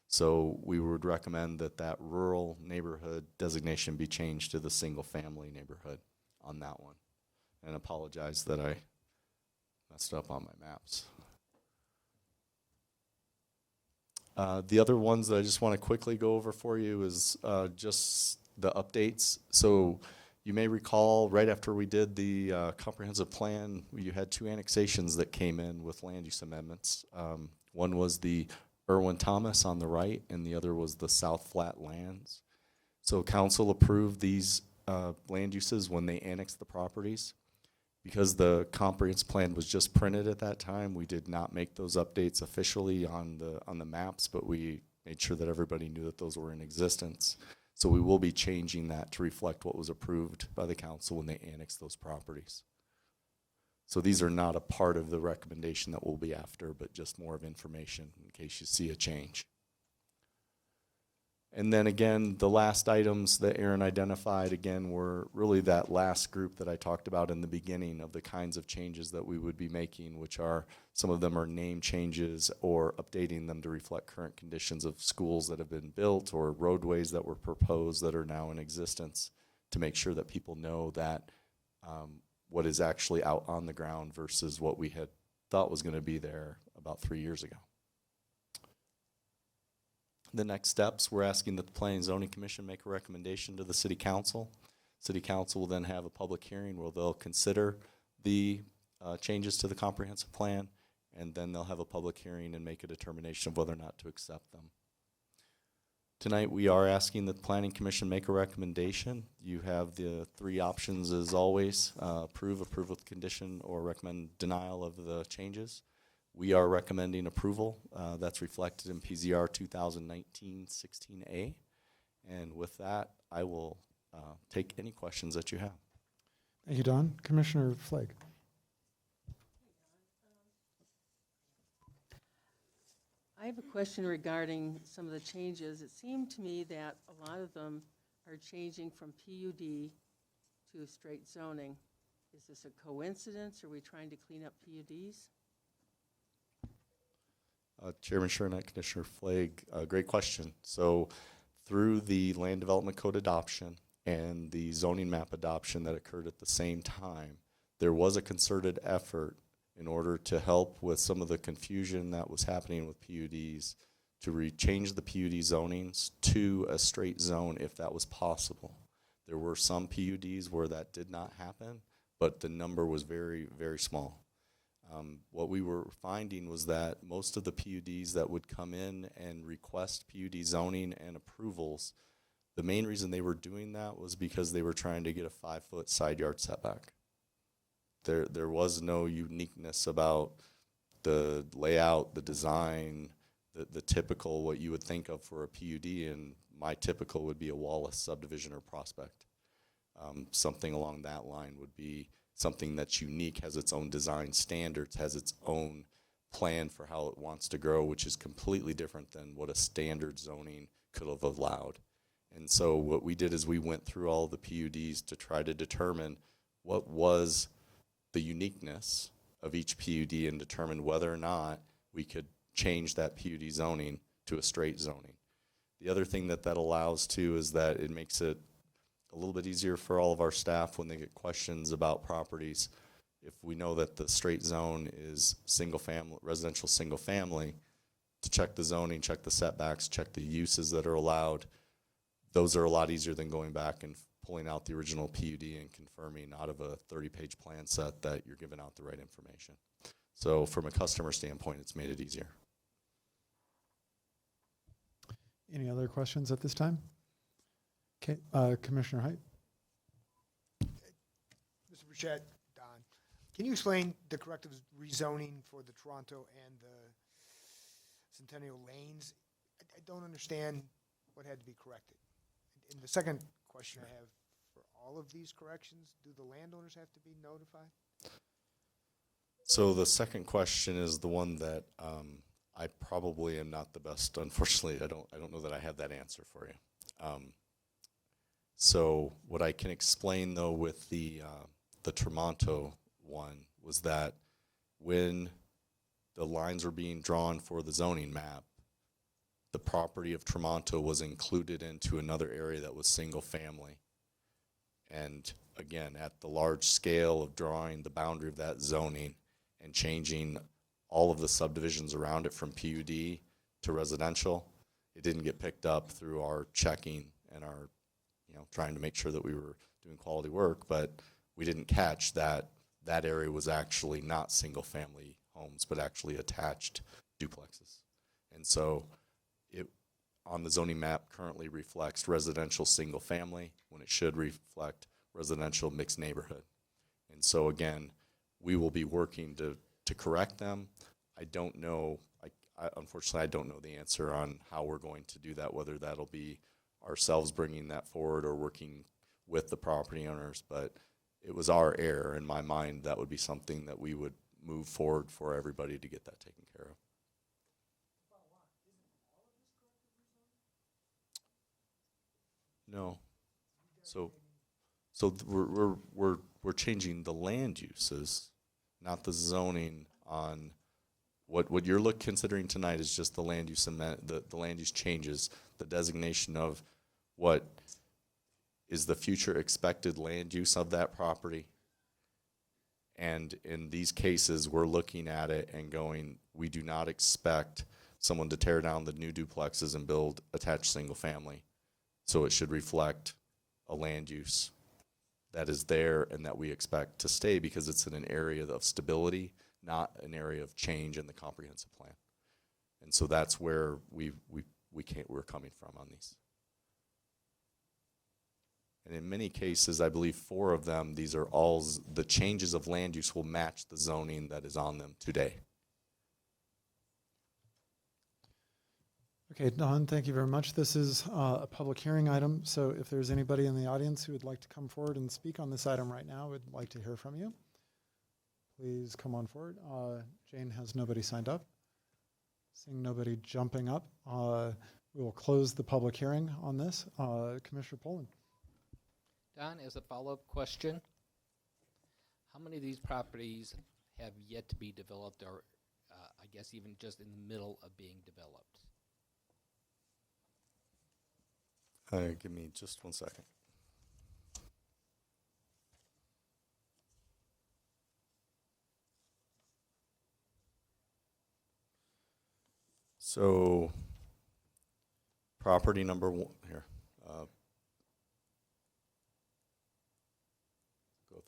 K: So we would recommend that that rural neighborhood designation be changed to the single-family neighborhood on that one. And apologize that I messed up on my maps. The other ones that I just want to quickly go over for you is just the updates. So you may recall right after we did the comprehensive plan, you had 2 annexations that came in with land use amendments. One was the Irwin Thomas on the right, and the other was the South Flat lands. So council approved these land uses when they annexed the properties. Because the comprehensive plan was just printed at that time, we did not make those updates officially on the maps, but we made sure that everybody knew that those were in existence. So we will be changing that to reflect what was approved by the council when they annexed those properties. So these are not a part of the recommendation that we'll be after, but just more of information in case you see a change. And then again, the last items that Aaron identified again were really that last group that I talked about in the beginning of the kinds of changes that we would be making, which are, some of them are name changes or updating them to reflect current conditions of schools that have been built or roadways that were proposed that are now in existence, to make sure that people know that what is actually out on the ground versus what we had thought was going to be there about 3 years ago. The next steps, we're asking that the Planning and Zoning Commission make a recommendation to the City Council. City Council will then have a public hearing where they'll consider the changes to the comprehensive plan, and then they'll have a public hearing and make a determination of whether or not to accept them. Tonight we are asking that the Planning Commission make a recommendation. You have the 3 options as always: approve with condition, or recommend denial of the changes. We are recommending approval. That's reflected in PZR 2019-16A. And with that, I will take any questions that you have.
A: Thank you, Don. Commissioner Flake.
L: I have a question regarding some of the changes. It seemed to me that a lot of them are changing from PUD to a straight zoning. Is this a coincidence? Are we trying to clean up PUDs?
K: Chairman Shernack, Commissioner Flake, great question. So through the Land Development Code adoption and the zoning map adoption that occurred at the same time, there was a concerted effort in order to help with some of the confusion that was happening with PUDs to change the PUD zonings to a straight zone if that was possible. There were some PUDs where that did not happen, but the number was very, very small. What we were finding was that most of the PUDs that would come in and request PUD zoning and approvals, the main reason they were doing that was because they were trying to get a 5-foot side yard setback. There was no uniqueness about the layout, the design, the typical what you would think of for a PUD, and my typical would be a Wallace subdivision or prospect. Something along that line would be something that's unique, has its own design standards, has its own plan for how it wants to grow, which is completely different than what a standard zoning could have allowed. And so what we did is we went through all the PUDs to try to determine what was the uniqueness of each PUD and determine whether or not we could change that PUD zoning to a straight zoning. The other thing that allows too is that it makes it a little bit easier for all of our staff when they get questions about properties. If we know that the straight zone is single family, residential single family, to check the zoning, check the setbacks, check the uses that are allowed, those are a lot easier than going back and pulling out the original PUD and confirming out of a 30-page plan set that you're giving out the right information. So from a customer standpoint, it's made it easier.
A: Any other questions at this time? Okay, Commissioner Height.
I: Mr. Burchett, Don, can you explain the corrective rezoning for the Toronto and the Centennial Lanes? I don't understand what had to be corrected. And the second question I have, for all of these corrections, do the landowners have to be notified?
K: So the second question is the one that I probably am not the best. Unfortunately, I don't know that I have that answer for you. So what I can explain though with the Tremonto one was that when the lines were being drawn for the zoning map, the property of Tremonto was included into another area that was single family. And again, at the large scale of drawing the boundary of that zoning and changing all of the subdivisions around it from PUD to residential, it didn't get picked up through our checking and our, trying to make sure that we were doing quality work, but we didn't catch that that area was actually not single family homes, but actually attached duplexes. And so it, on the zoning map, currently reflects residential single family when it should reflect residential mixed neighborhood. And so again, we will be working to correct them. I don't know, unfortunately, I don't know the answer on how we're going to do that, whether that'll be ourselves bringing that forward or working with the property owners, but it was our error. In my mind, that would be something that we would move forward for everybody to get that taken care of. No. So we're changing the land uses, not the zoning on what you're considering tonight is just the land use the land use changes, the designation of what is the future expected land use of that property. And in these cases, we're looking at it and going, we do not expect someone to tear down the new duplexes and build attached single family. So it should reflect a land use that is there and that we expect to stay because it's in an area of stability, not an area of change in the comprehensive plan. And so that's where we're coming from on these. And in many cases, I believe 4 of them, these are all, the changes of land use will match the zoning that is on them today.
A: Okay, Don, thank you very much. This is a public hearing item, so if there's anybody in the audience who would like to come forward and speak on this item right now, we'd like to hear from you. Please come on forward. Jane has nobody signed up. Seeing nobody jumping up, we will close the public hearing on this. Commissioner Poland.
J: Don, as a follow-up question, how many of these properties have yet to be developed or I guess even just in the middle of being developed?
K: Give me just 1 second. So, property number 1 here. Go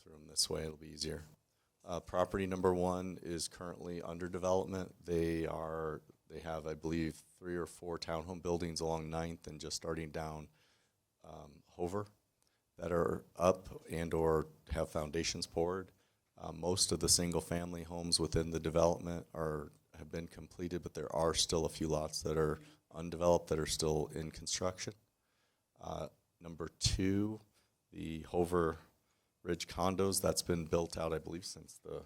K: through them this way; it'll be easier. Property number 1 is currently under development. They have, I believe, 3 or 4 townhome buildings along 9th and just starting down Hover that are up and or have foundations poured. Most of the single-family homes within the development have been completed, but there are still a few lots that are undeveloped that are still in construction. Number 2, the Hover Ridge condos, that's been built out, I believe, since the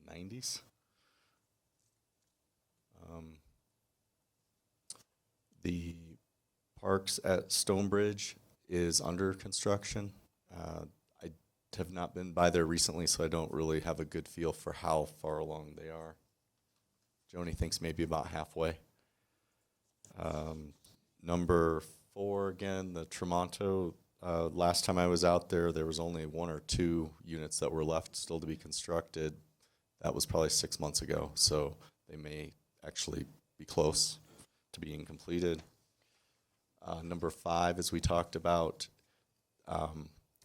K: 90s. The Parks at Stonebridge is under construction. I have not been by there recently, so I don't really have a good feel for how far along they are. Joni thinks maybe about halfway. Number 4, again, the Tremonto. Last time I was out there, there was only 1 or 2 units that were left still to be constructed. That was probably 6 months ago, so they may actually be close to being completed. Number 5, as we talked about,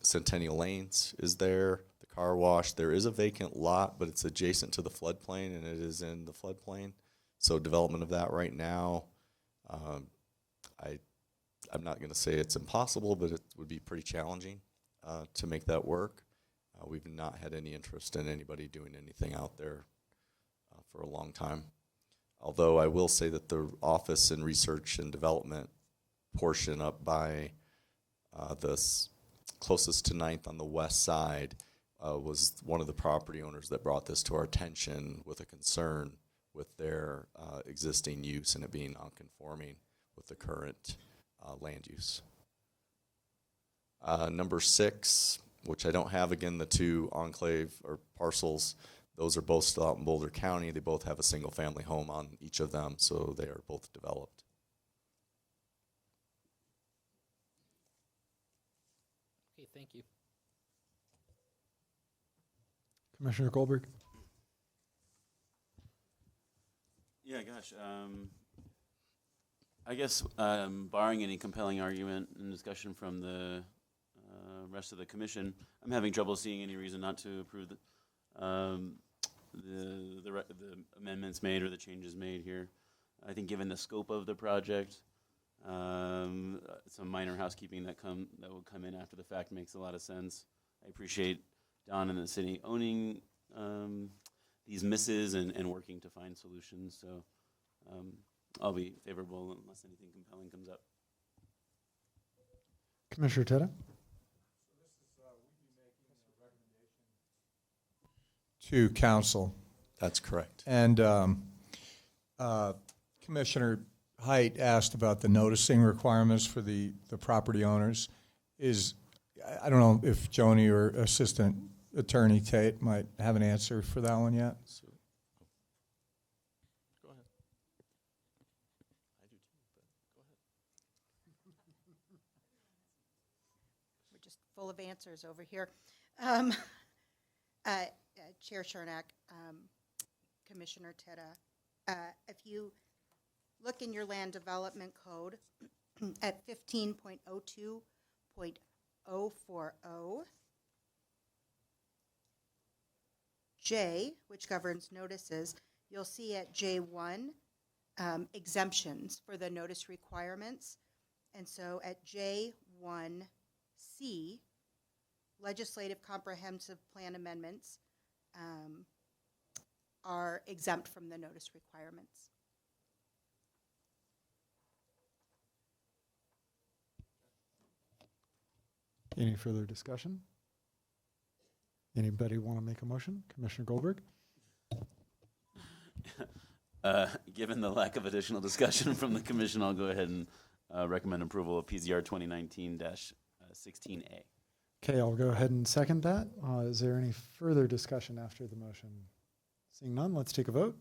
K: Centennial Lanes is there, the car wash. There is a vacant lot, but it's adjacent to the floodplain, and it is in the floodplain. So development of that right now, I'm not going to say it's impossible, but it would be pretty challenging to make that work. We've not had any interest in anybody doing anything out there for a long time. Although I will say that the office and research and development portion up by the closest to 9th on the west side was one of the property owners that brought this to our attention with a concern with their existing use and it being non-conforming with the current land use. Number 6, which I don't have, again, the 2 enclave or parcels, those are both still out in Boulder County. They both have a single-family home on each of them, so they are both developed.
J: Okay, thank you.
A: Commissioner Goldberg.
D: Yeah, gosh. I guess barring any compelling argument and discussion from the rest of the commission, I'm having trouble seeing any reason not to approve the amendments made or the changes made here. I think given the scope of the project, some minor housekeeping that will come in after the fact makes a lot of sense. I appreciate Don and the city owning these misses and working to find solutions. So I'll be favorable unless anything compelling comes up.
A: Commissioner Teta.
F: To council.
K: That's correct.
F: And Commissioner Height asked about the noticing requirements for the property owners. I don't know if Joni or Assistant Attorney Tate might have an answer for that one yet.
K: Go ahead. I do too, but go ahead.
H: We're just full of answers over here. Chair Chernak, Commissioner Teta, if you look in your land development code at 15.02.040, J, which governs notices, you'll see at J1 exemptions for the notice requirements. And so at J1C, legislative comprehensive plan amendments are exempt from the notice requirements.
A: Any further discussion? Anybody want to make a motion? Commissioner Goldberg?
D: Given the lack of additional discussion from the commission, I'll go ahead and recommend approval of PZR 2019-16A.
A: Okay, I'll go ahead and second that. Is there any further discussion after the motion? Seeing none, let's take a vote.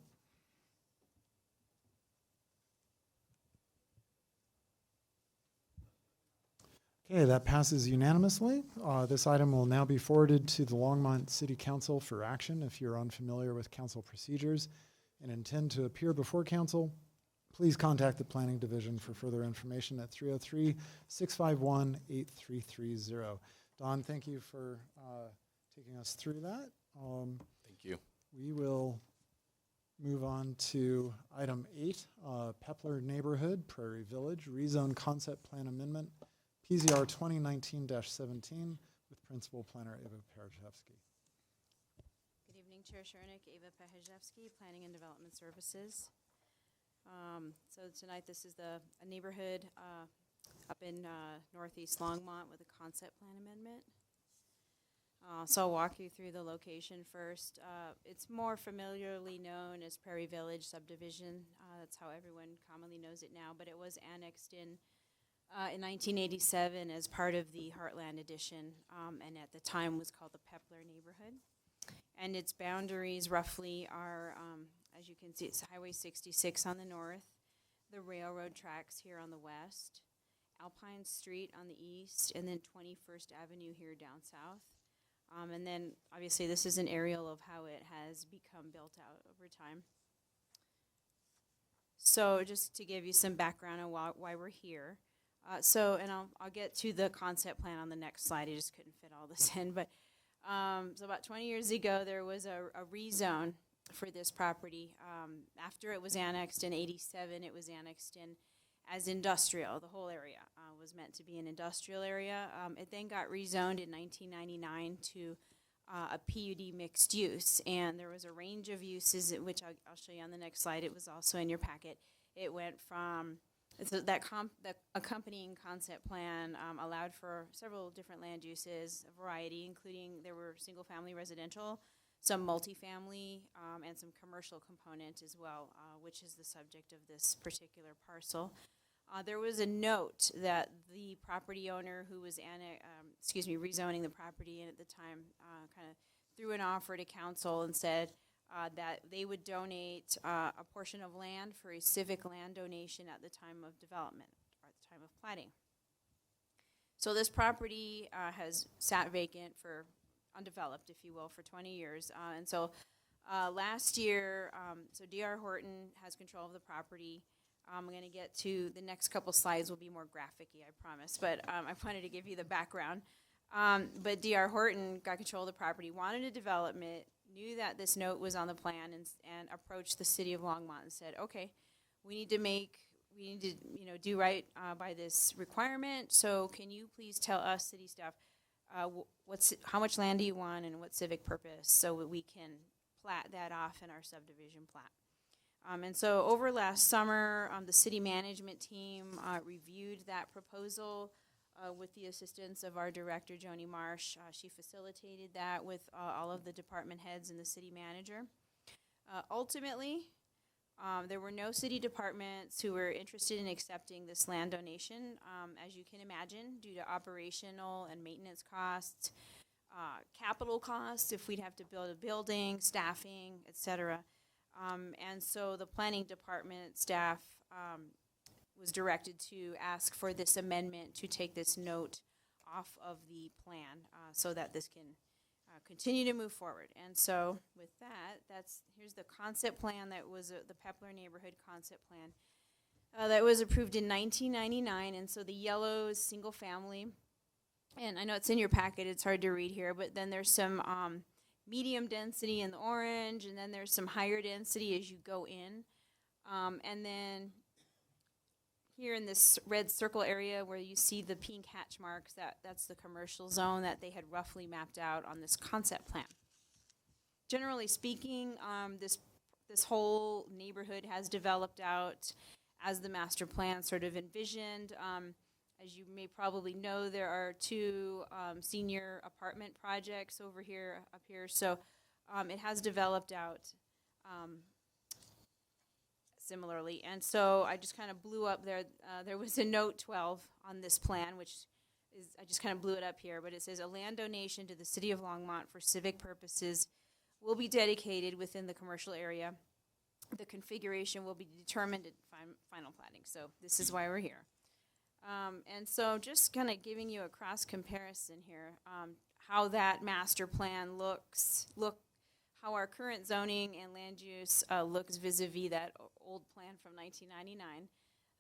A: Okay, that passes unanimously. This item will now be forwarded to the Longmont City Council for action. If you're unfamiliar with council procedures and intend to appear before council, please contact the Planning Division for further information at 303-651-8330. Don, thank you for taking us through that.
K: Thank you.
A: We will move on to item 8, Pepler Neighborhood, Prairie Village, Rezone Concept Plan Amendment, PZR 2019-17, with Principal Planner Eva Perzhevsky.
M: Good evening, Chair Shernick, Eva Perzhevsky, Planning and Development Services. So tonight this is a neighborhood up in northeast Longmont with a concept plan amendment. So I'll walk you through the location first. It's more familiarly known as Prairie Village subdivision. That's how everyone commonly knows it now, but it was annexed in 1987 as part of the Heartland Edition, and at the time was called the Pepler neighborhood. And its boundaries roughly are, as you can see, it's Highway 66 on the north, the railroad tracks here on the west, Alpine Street on the east, and then 21st Avenue here down south. And then obviously this is an aerial of how it has become built out over time. So just to give you some background on why we're here. And I'll get to the concept plan on the next slide. I just couldn't fit all this in. But so about 20 years ago, there was a rezone for this property. After it was annexed in 87, it was annexed in as industrial. The whole area was meant to be an industrial area. It then got rezoned in 1999 to a PUD mixed use. And there was a range of uses, which I'll show you on the next slide. It was also in your packet. It went from... So the accompanying concept plan allowed for several different land uses, a variety, including there were single-family residential some multifamily and some commercial component as well, which is the subject of this particular parcel. There was a note that the property owner who was rezoning the property and at the time kind of threw an offer to council and said that they would donate a portion of land for a civic land donation at the time of development or at the time of platting. So this property has sat vacant for undeveloped, if you will, for 20 years. And so last year, so D.R. Horton has control of the property. I'm going to get to the next couple slides will be more graphic-y, I promise. But I wanted to give you the background. But D.R. Horton got control of the property, wanted a development, knew that this note was on the plan, and approached the city of Longmont and said, okay, we need to do right by this requirement. So can you please tell us, city staff, how much land do you want and what civic purpose, so that we can plat that off in our subdivision plat. And so over last summer, the city management team reviewed that proposal with the assistance of our director, Joni Marsh. She facilitated that with all of the department heads and the city manager. Ultimately, there were no city departments who were interested in accepting this land donation, as you can imagine, due to operational and maintenance costs, capital costs, if we'd have to build a building, staffing, etc. And so the planning department staff was directed to ask for this amendment to take this note off of the plan so that this can continue to move forward. And so with that, here's the concept plan that was the Pepler Neighborhood Concept Plan that was approved in 1999. And so the yellow is single family. And I know it's in your packet, it's hard to read here, but then there's some medium density in the orange, and then there's some higher density as you go in. And then here in this red circle area where you see the pink hatch marks, that's the commercial zone that they had roughly mapped out on this concept plan. Generally speaking, this whole neighborhood has developed out as the master plan sort of envisioned. As you may probably know, there are two senior apartment projects up here. So it has developed out similarly. And so I just kind of blew up there. There was a note 12 on this plan, which is, I just kind of blew it up here, but it says a land donation to the city of Longmont for civic purposes will be dedicated within the commercial area. The configuration will be determined at final planning. So this is why we're here. And so just kind of giving you a cross comparison here, how that master plan how our current zoning and land use looks vis-a-vis that old plan from 1999.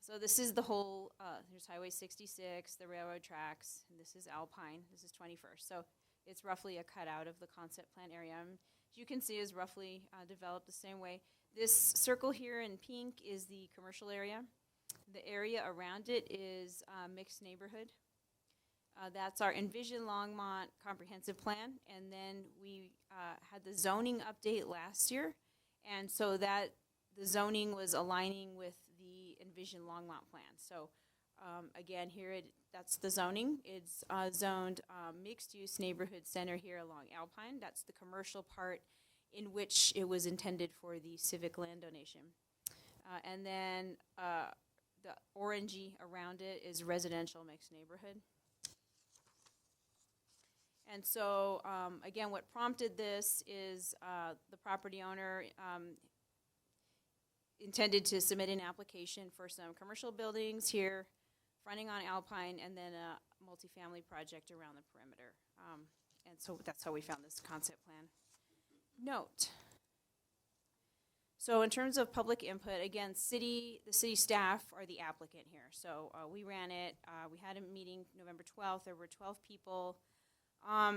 M: So this is the whole, here's Highway 66, the railroad tracks, and this is Alpine, this is 21st. So it's roughly a cutout of the concept plan area. As you can see, is roughly developed the same way. This circle here in pink is the commercial area. The area around it is mixed neighborhood. That's our Envision Longmont comprehensive plan. And then we had the zoning update last year. And so that the zoning was aligning with the Envision Longmont plan. So again, here that's the zoning. It's zoned mixed use neighborhood center here along Alpine. That's the commercial part in which it was intended for the civic land donation. And then the orangey around it is residential mixed neighborhood. And so, again, what prompted this is the property owner intended to submit an application for some commercial buildings here, fronting on Alpine, and then a multifamily project around the perimeter. And so that's how we found this concept plan. Note. So in terms of public input, again, the city staff are the applicant here. So we ran it. We had a meeting November 12th. There were 12 people.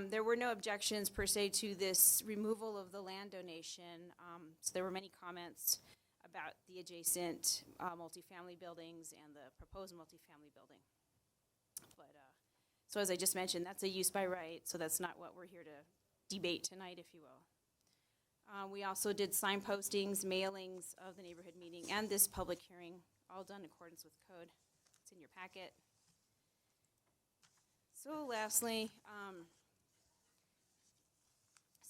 M: There were no objections per se to this removal of the land donation. So there were many comments about the adjacent multifamily buildings and the proposed multifamily building. But so as I just mentioned, that's a use by right. So that's not what we're here to debate tonight, if you will. We also did sign postings, mailings of the neighborhood meeting, and this public hearing, all done in accordance with code. It's in your packet. So lastly,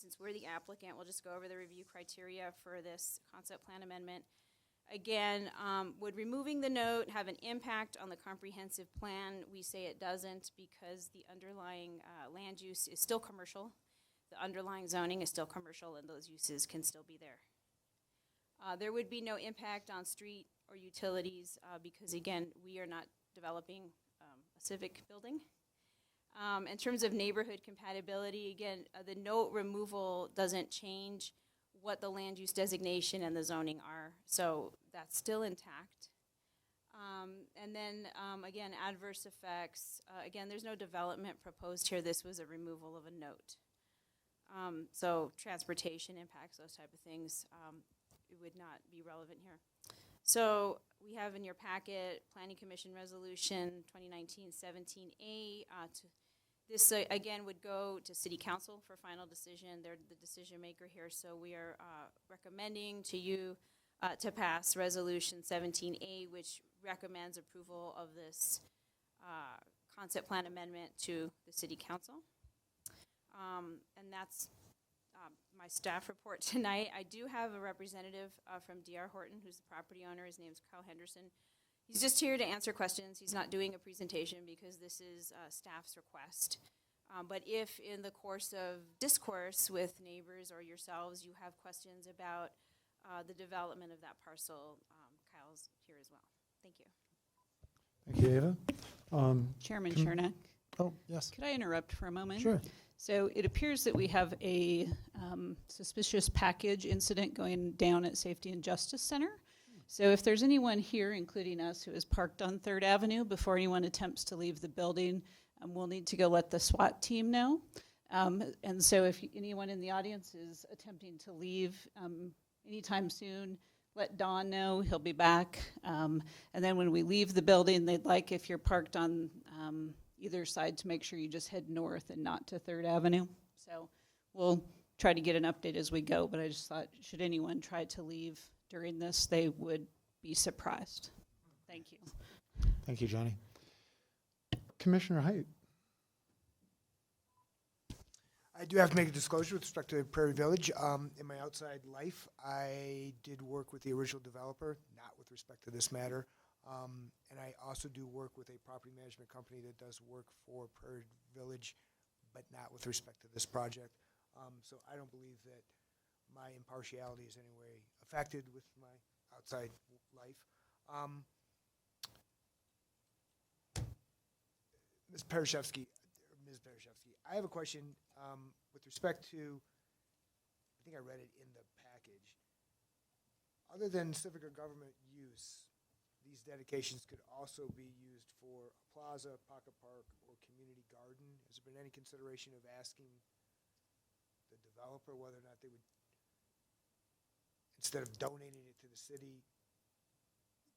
M: since we're the applicant, we'll just go over the review criteria for this concept plan amendment. Again, would removing the note have an impact on the comprehensive plan? We say it doesn't because the underlying land use is still commercial. The underlying zoning is still commercial and those uses can still be there. There would be no impact on street or utilities because again, we are not developing a civic building. In terms of neighborhood compatibility, again, the note removal doesn't change what the land use designation and the zoning are, so that's still intact. And then, again, adverse effects. Again, there's no development proposed here. This was a removal of a note. So transportation impacts, those type of things, it would not be relevant here. So we have in your packet Planning Commission Resolution 2019-17A. This, again, would go to City Council for final decision. They're the decision maker here, so we are recommending to you to pass Resolution 17A, which recommends approval of this concept plan amendment to the City Council. And that's my staff report tonight. I do have a representative from D.R. Horton, who's the property owner. His name's Kyle Henderson. He's just here to answer questions. He's not doing a presentation because this is staff's request. But if in the course of discourse with neighbors or yourselves you have questions about the development of that parcel, Kyle's here as well. Thank you.
A: Thank you, Ava.
C: Chairman Chernak,
A: Oh, yes.
C: could I interrupt for a moment?
A: Sure.
C: So it appears that we have a suspicious package incident going down at Safety and Justice Center. So if there's anyone here, including us, who is parked on 3rd Avenue before anyone attempts to leave the building, we'll need to go let the SWAT team know. And so if anyone in the audience is attempting to leave anytime soon, let Don know. He'll be back. And then when we leave the building, they'd like, if you're parked on either side, to make sure you just head north and not to 3rd Avenue. So we'll try to get an update as we go, but I just thought, should anyone try to leave during this, they would be surprised. Thank you.
A: Thank you, Johnny. Commissioner Height.
I: I do have to make a disclosure with respect to Prairie Village. In my outside life, I did work with the original developer, not with respect to this matter. And I also do work with a property management company that does work for Prairie Village, but not with respect to this project. So I don't believe that my impartiality is in any way affected with my outside life. Ms. Parashevsky, I have a question with respect to, I think I read it in the package. Other than civic or government use, these dedications could also be used for a plaza, pocket park, or community garden. Has there been any consideration of asking the developer whether or not they would, instead of donating it to the city,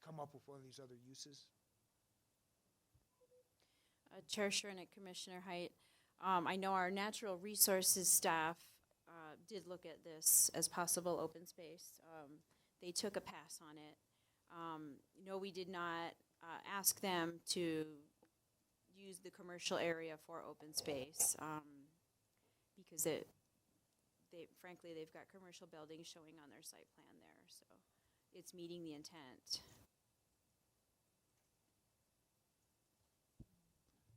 I: come up with one of these other uses?
M: Chair Shernick, Commissioner Height. I know our natural resources staff did look at this as possible open space. They took a pass on it. No, we did not ask them to use the commercial area for open space because frankly, they've got commercial buildings showing on their site plan there, so it's meeting the intent.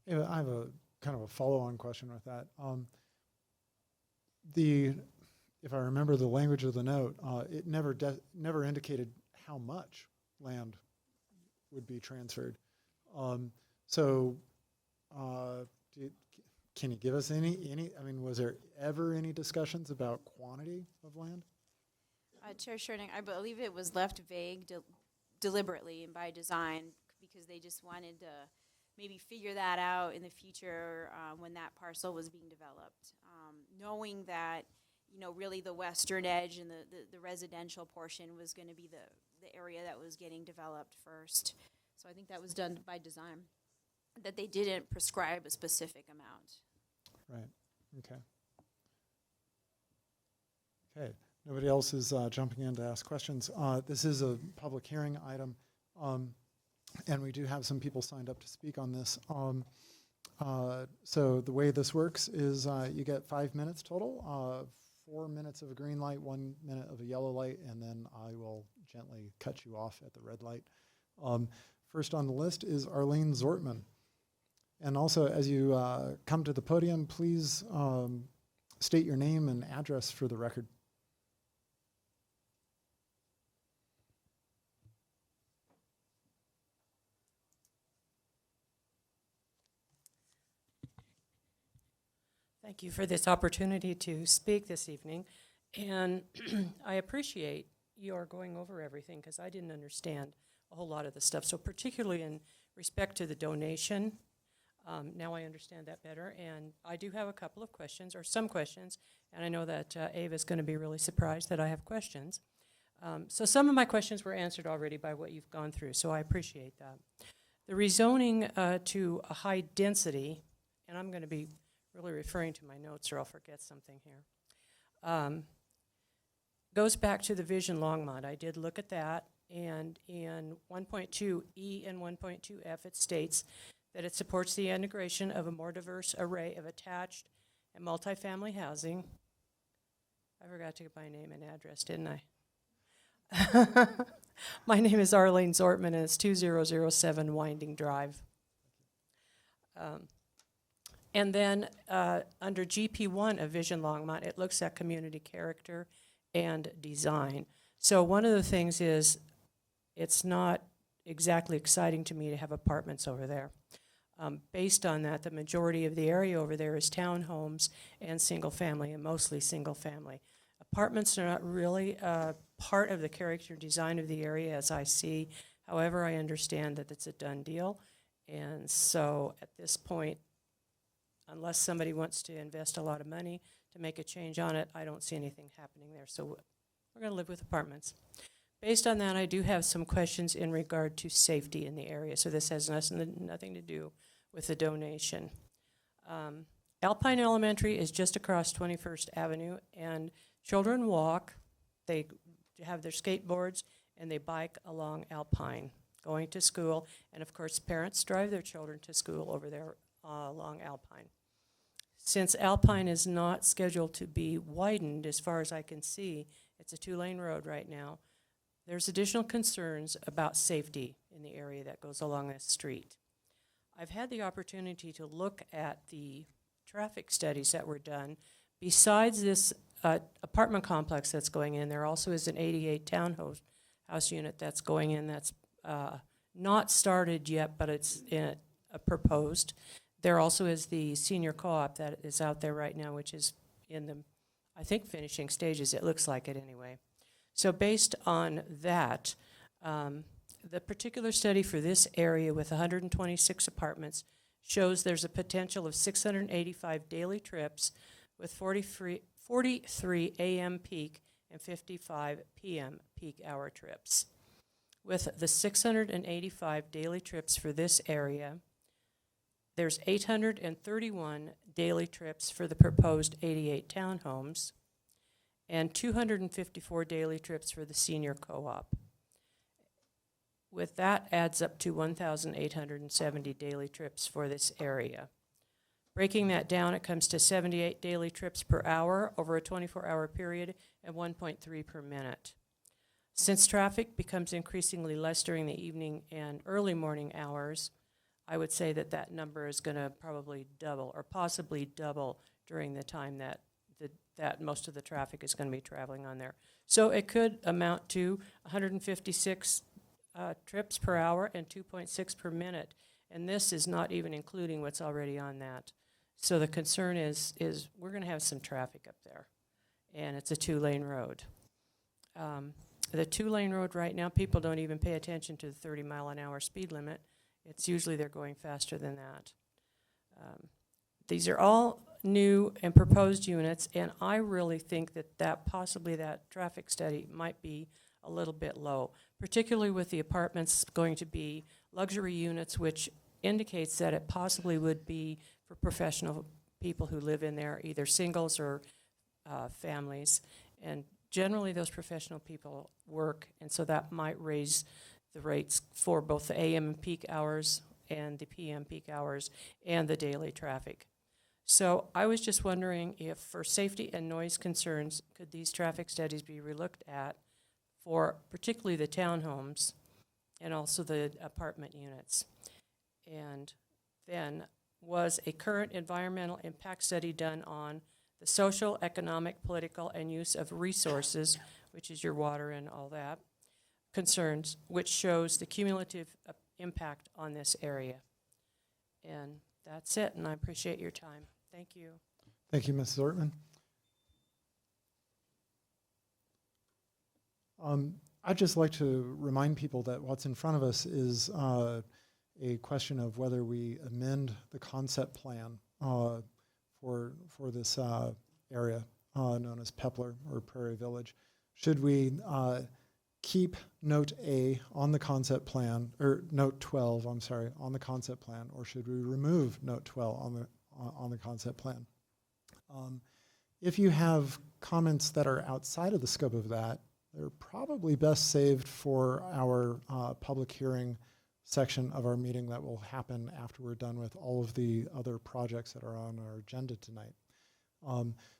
A: Yeah, I have a kind of a follow-on question with that. If I remember the language of the note, it never indicated how much land would be transferred. Can you give us any? I mean, was there ever any discussions about quantity of land?
M: Chair Shernick, I believe it was left vague deliberately and by design because they just wanted to maybe figure that out in the future when that parcel was being developed. Knowing that, you know, really the western edge and the residential portion was going to be the area that was getting developed first. So I think that was done by design, that they didn't prescribe a specific amount.
A: Right, okay. Okay, nobody else is jumping in to ask questions. This is a public hearing item. And we do have some people signed up to speak on this. So the way this works is you get 5 minutes total 4 minutes of a green light, 1 minute of a yellow light, and then I will gently cut you off at the red light. First on the list is Arlene Zortman. And also, as you come to the podium, please state your name and address for the record.
N: Thank you for this opportunity to speak this evening. And I appreciate your going over everything because I didn't understand a whole lot of the stuff. So particularly in respect to the donation, now I understand that better. And I do have a couple of questions, or some questions, and I know that Ava's going to be really surprised that I have questions. So some of my questions were answered already by what you've gone through, so I appreciate that. The rezoning to a high density, and I'm going to be really referring to my notes or I'll forget something here, goes back to the Vision Longmont. I did look at that, and in 1.2E and 1.2F it states that it supports the integration of a more diverse array of attached and multifamily housing. I forgot to get my name and address, didn't I? My name is Arlene Zortman, and it's 2007 Winding Drive. And then under GP1 of Vision Longmont, it looks at community character and design. So one of the things is it's not exactly exciting to me to have apartments over there. Based on that, the majority of the area over there is townhomes and single family, and mostly single family. Apartments are not really part of the character design of the area as I see. However, I understand that it's a done deal. And so at this point, unless somebody wants to invest a lot of money to make a change on it, I don't see anything happening there. So we're going to live with apartments. Based on that, I do have some questions in regard to safety in the area. So this has nothing to do with the donation. Alpine Elementary is just across 21st Avenue, and children walk, they have their skateboards, and they bike along Alpine, going to school. And of course, parents drive their children to school over there along Alpine. Since Alpine is not scheduled to be widened, as far as I can see, it's a 2-lane road right now, there's additional concerns about safety in the area that goes along this street. I've had the opportunity to look at the traffic studies that were done. Besides this apartment complex that's going in, there also is an 88 townhouse unit that's going in that's not started yet, but it's proposed. There also is the senior co-op that is out there right now, which is in the, I think, finishing stages. It looks like it anyway. So based on that, the particular study for this area with 126 apartments shows there's a potential of 685 daily trips with 43 a.m. peak and 55 p.m. peak hour trips. With the 685 daily trips for this area, there's 831 daily trips for the proposed 88 townhomes and 254 daily trips for the senior co-op. With that adds up to 1,870 daily trips for this area. Breaking that down, it comes to 78 daily trips per hour over a 24-hour period and 1.3 per minute. Since traffic becomes increasingly less during the evening and early morning hours, I would say that that number is going to probably double or possibly double during the time that that most of the traffic is going to be traveling on there. So it could amount to 156 trips per hour and 2.6 per minute. And this is not even including what's already on that. So the concern is we're going to have some traffic up there. And it's a 2-lane road. The 2-lane road right now, people don't even pay attention to the 30-mile-an-hour speed limit. It's usually they're going faster than that. These are all new and proposed units, and I really think that possibly that traffic study might be a little bit low, particularly with the apartments going to be luxury units, which indicates that it possibly would be for professional people who live in there, either singles or families. And generally those professional people work, and so that might raise the rates for both the AM peak hours and the PM peak hours and the daily traffic. So I was just wondering if, for safety and noise concerns, could these traffic studies be relooked at for particularly the townhomes and also the apartment units? And then, was a current environmental impact study done on the social, economic, political, and use of resources, which is your water and all that, concerns, which shows the cumulative impact on this area? And that's it, and I appreciate your time. Thank you.
A: Thank you, Mrs. Ortman. I'd just like to remind people that what's in front of us is a question of whether we amend the concept plan for this area known as Pepler or Prairie Village. Should we keep Note A on the concept plan, or Note 12, I'm sorry, on the concept plan, or should we remove Note 12 on the concept plan? If you have comments that are outside of the scope of that, they're probably best saved for our public hearing section of our meeting that will happen after we're done with all of the other projects that are on our agenda tonight.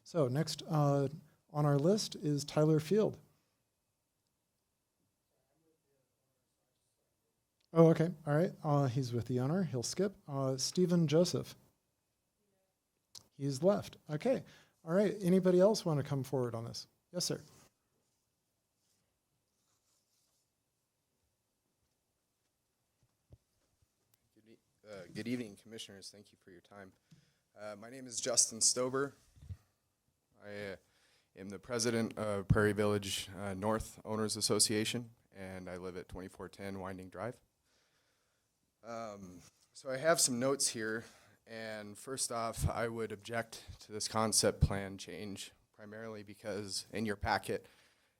A: So next on our list is Tyler Field. Oh, okay, all right. He's with the owner. He'll skip. Stephen Joseph. He's left. Okay, all right. Anybody else want to come forward on this? Yes, sir.
O: Good evening, Commissioners. Thank you for your time. My name is Justin Stober. I am the president of Prairie Village North Owners Association, and I live at 2410 Winding Drive. So I have some notes here, and first off, I would object to this concept plan change, primarily because in your packet,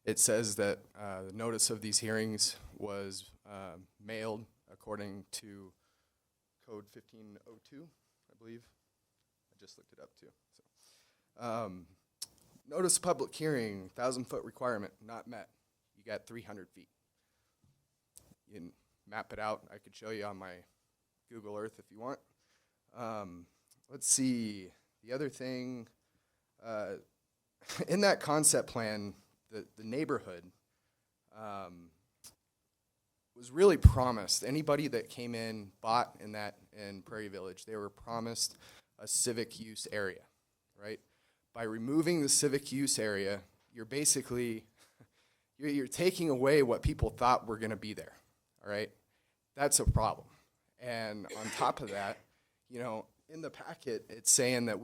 O: it says that the notice of these hearings was mailed according to Code 1502, I believe. I just looked it up too. So, notice of public hearing, 1,000-foot requirement, not met. You got 300 feet. You can map it out. I could show you on my Google Earth if you want. Let's see. The other thing, in that concept plan, the neighborhood was really promised. Anybody that came in, bought in Prairie Village, they were promised a civic use area, right? By removing the civic use area, you're basically, you're taking away what people thought were gonna be there, all right? That's a problem. And on top of that, you know, in the packet, it's saying that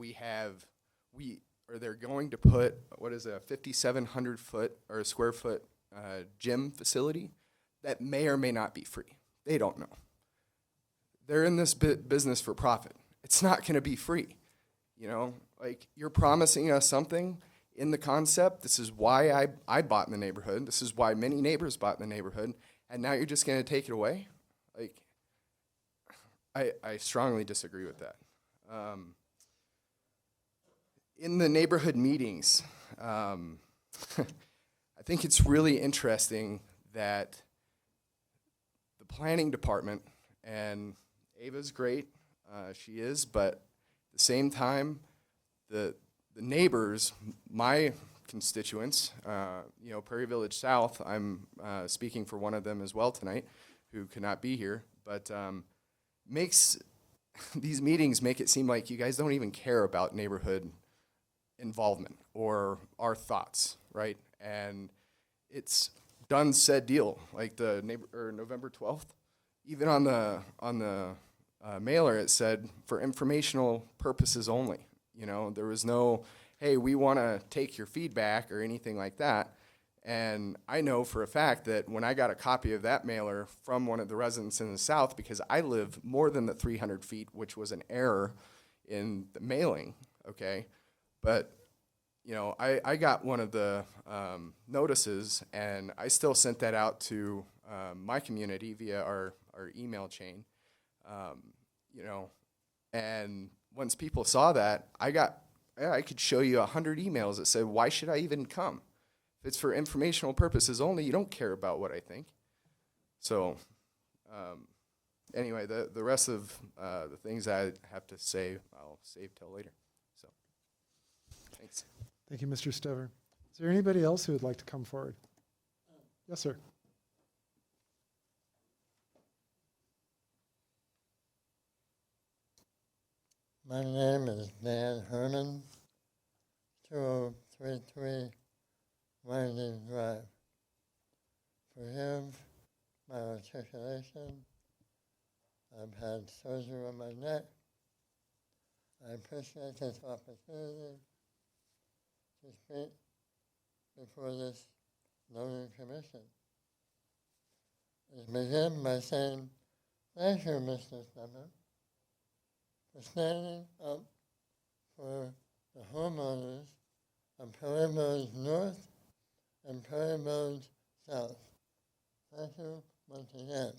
O: they're going to put, what is it, a 5,700 foot or a square foot gym facility that may or may not be free. They don't know. They're in this business for profit. It's not going to be free. You know, like, you're promising us something in the concept. This is why I bought in the neighborhood. This is why many neighbors bought in the neighborhood. And now you're just going to take it away? Like, I strongly disagree with that. In the neighborhood meetings, I think it's really interesting that the planning department, and Ava's great, she is, but at the same time, the neighbors, my constituents, you know, Prairie Village South, I'm speaking for one of them as well tonight, who could not be here, but makes these meetings make it seem like you guys don't even care about neighborhood involvement or our thoughts, right? And it's done said deal, like the November 12th, even on the mailer it said for informational purposes only. You know, there was no, hey, we want to take your feedback or anything like that. And I know for a fact that when I got a copy of that mailer from one of the residents in the South, because I live more than the 300 feet, which was an error in the mailing, okay? But, you know, I got one of the notices, and I still sent that out to my community via our email chain, you know, and once people saw that, I could show you 100 emails that said, why should I even come? If it's for informational purposes only, you don't care about what I think. So anyway, the rest of the things I have to say, I'll save till later. So, thanks.
A: Thank you, Mr. Stover. Is there anybody else who would like to come forward? Yes, sir.
P: My name is Dan Herman, 2033 Winding Drive. Forgive my articulation. I've had surgery on my neck. I appreciate this opportunity to speak before this zoning commission. I begin by saying thank you, Mr. Summer, for standing up for the homeowners of Perry Village North and Perry Village South. Thank you once again.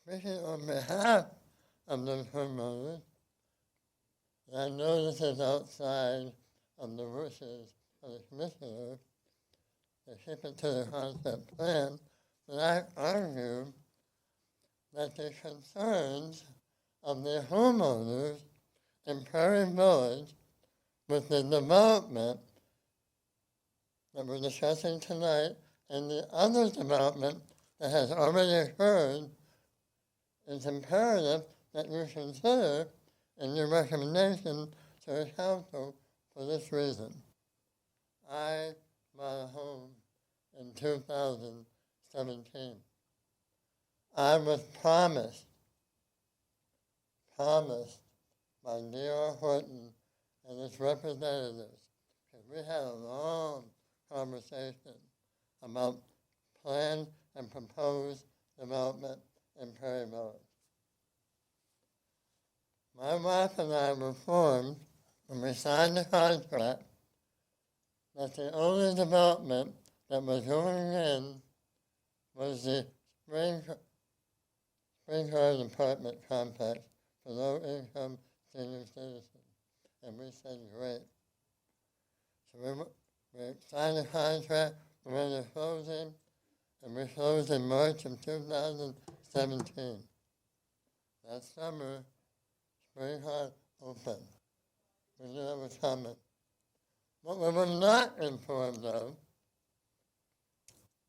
P: Speaking on behalf of the homeowners, I know this is outside of the wishes of the commissioner to keep it to the concept plan, but I argue that the concerns of the homeowners in Perry Village with the development that we're discussing tonight and the other development that has already occurred is imperative that you consider in your recommendation to the council for this reason. I bought a home in 2017. I was promised by D.R. Horton and its representatives, because we had a long conversation about planned and proposed development in Perry Village. My wife and I were informed when we signed the contract that the only development that was going in was the Spring Garden apartment complex for low-income senior citizens. And we said, great. So we signed the contract, we went to closing, and we closed in March of 2017. That summer, Spring Garden opened. We knew that was coming. What we were not informed of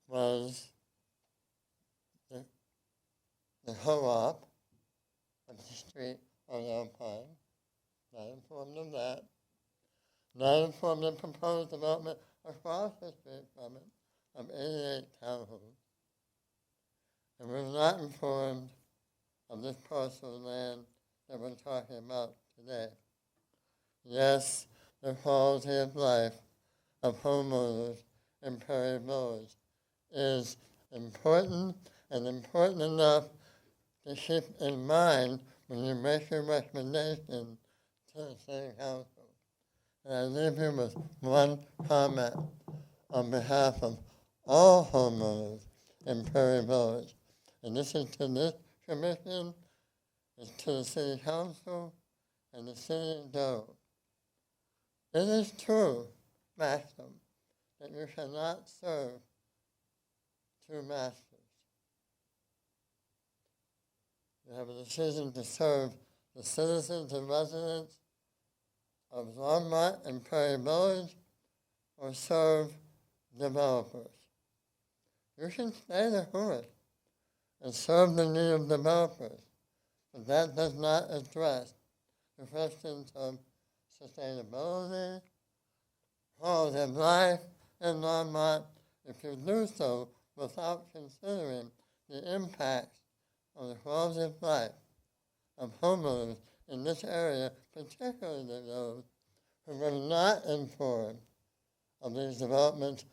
P: was the co-op of the street on Alpine. Not informed of that. Not informed of proposed development across the street from it of 88 townhomes. And we were not informed of this parcel of land that we're talking about today. Yes, the quality of life of homeowners in Perry Village is important and important enough to keep in mind when you make your recommendation to the city council. And I leave you with one comment on behalf of all homeowners in Perry Village. And this is to this commission, it's to the city council, and the city of Doe. It is true, Maxim, that you cannot serve two masters. You have a decision to serve the citizens and residents of Longmont and Perry Village or serve developers. You can stay the course and serve the need of developers, but that does not address the questions of sustainability, quality of life in Longmont if you do so without considering the impacts on the quality of life of homeowners in this area, particularly those who were not informed of these developments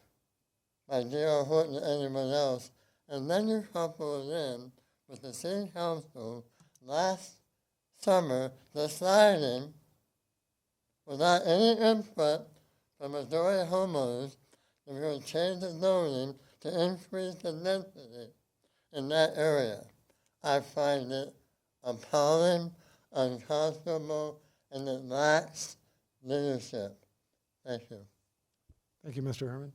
P: by D.R. Horton and anyone else, and then you couple it in with the city council last summer deciding, without any input from majority homeowners, that we're going to change the zoning to increase the density in that area. I find it appalling, unconscionable, and it lacks leadership. Thank you.
A: Thank you, Mr. Herman.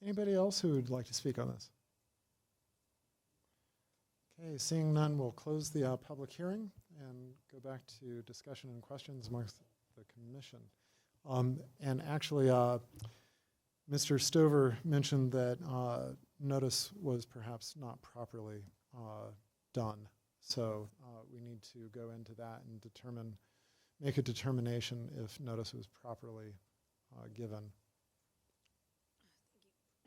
A: Anybody else who would like to speak on this? Okay, seeing none, we'll close the public hearing and go back to discussion and questions amongst the commission. And actually, Mr. Stover mentioned that notice was perhaps not properly done. So we need to go into that and make a determination if notice was properly given.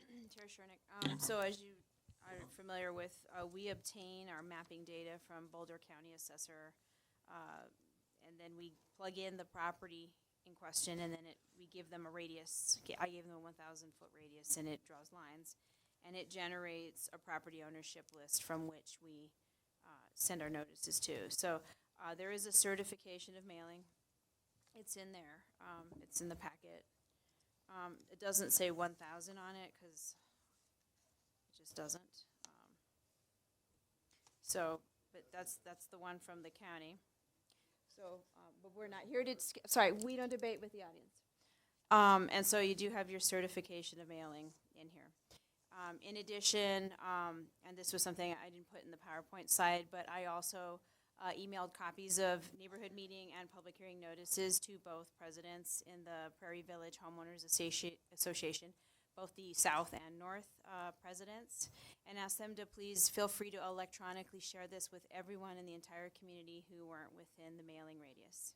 M: Thank you, Chair Shernick. So as you are familiar with, we obtain our mapping data from Boulder County Assessor, and then we plug in the property in question, and then we give them a radius. I gave them a 1,000-foot radius, and it draws lines, and it generates a property ownership list from which we send our notices to. So there is a certification of mailing. It's in there. It's in the packet. It doesn't say 1,000 on it because it just doesn't. But that's the one from the county. So, but we're not here to, sorry, we don't debate with the audience. And so you do have your certification of mailing in here. In addition, and this was something I didn't put in the PowerPoint slide, but I also emailed copies of neighborhood meeting and public hearing notices to both presidents in the Prairie Village Homeowners Association, both the South and North presidents, and asked them to please feel free to electronically share this with everyone in the entire community who weren't within the mailing radius.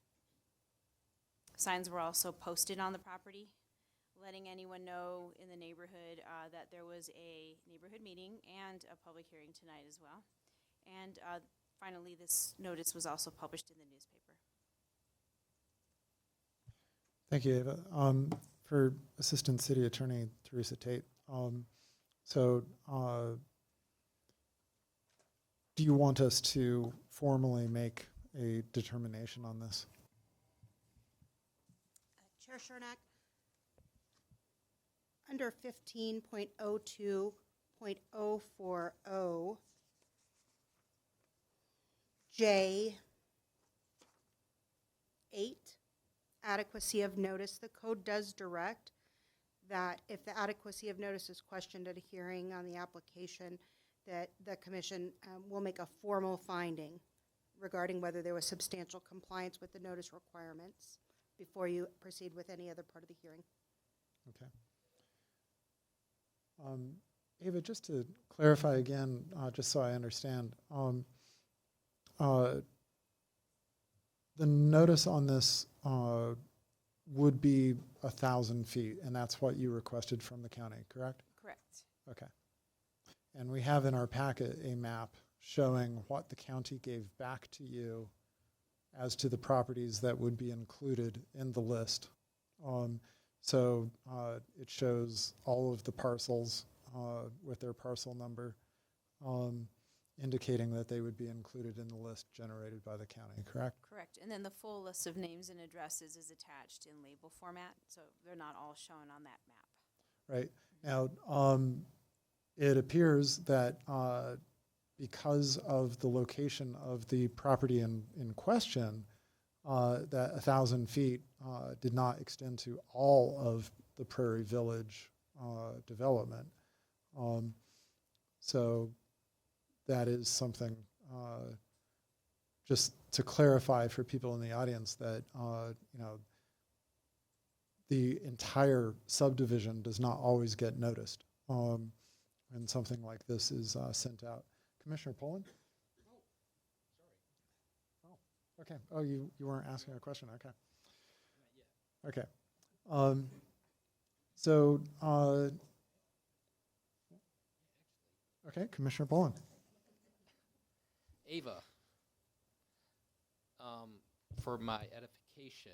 M: Signs were also posted on the property, letting anyone know in the neighborhood that there was a neighborhood meeting and a public hearing tonight as well. And finally, this notice was also published in the newspaper.
A: Thank you, Ava. For Assistant City Attorney Teresa Tate, do you want us to formally make a determination on this?
H: Chair Shernack, under 15.02.040, J8, adequacy of notice, the code does direct that if the adequacy of notice is questioned at a hearing on the application, that the commission will make a formal finding regarding whether there was substantial compliance with the notice requirements before you proceed with any other part of the hearing.
A: Okay. Ava, just to clarify again, just so I understand, the notice on this would be 1,000 feet, and that's what you requested from the county, correct?
M: Correct.
A: Okay. And we have in our packet a map showing what the county gave back to you as to the properties that would be included in the list. So it shows all of the parcels with their parcel number, indicating that they would be included in the list generated by the county, correct?
M: Correct. And then the full list of names and addresses is attached in label format, so they're not all shown on that map.
A: Right. Now, it appears that because of the location of the property in question, that 1,000 feet did not extend to all of the Prairie Village development. So that is something, just to clarify for people in the audience, that the entire subdivision does not always get noticed when something like this is sent out. Commissioner Poland? Okay. Oh, you weren't asking a question. Okay. Okay. Okay, Commissioner Poland.
J: Ava, for my edification,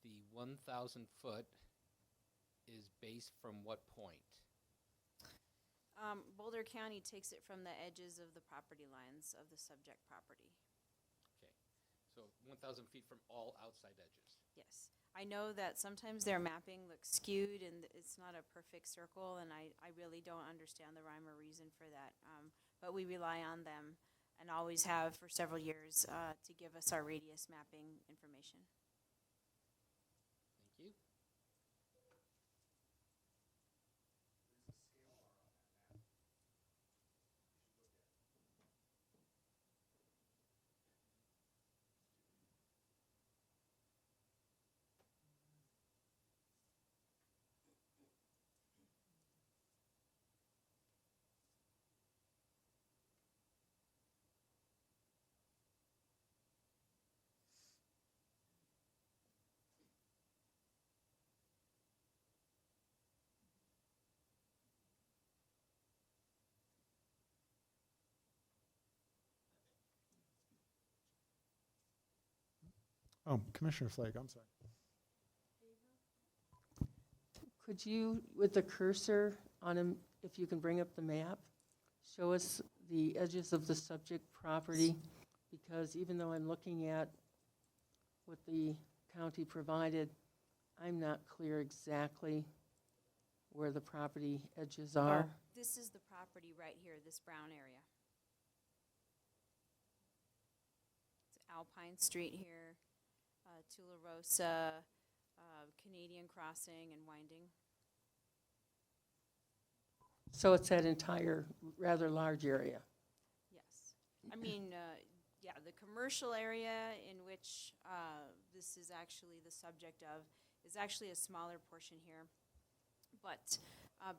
J: the 1,000 foot is based from what point?
M: Boulder County takes it from the edges of the property lines of the subject property.
J: Okay, so 1,000 feet from all outside edges.
M: Yes. I know that sometimes their mapping looks skewed and it's not a perfect circle, and I really don't understand the rhyme or reason for that. But we rely on them and always have for several years to give us our radius mapping information.
J: Thank you.
A: Oh, Commissioner Flake, I'm sorry.
L: Could you, with the cursor on him, if you can bring up the map, show us the edges of the subject property? Because even though I'm looking at what the county provided, I'm not clear exactly where the property edges are.
M: This is the property right here, this brown area. It's Alpine Street here, Tularosa, Canadian Crossing, and Winding.
L: So it's that entire rather large area.
M: Yes. I mean, yeah, the commercial area in which this is actually the subject of is actually a smaller portion here. But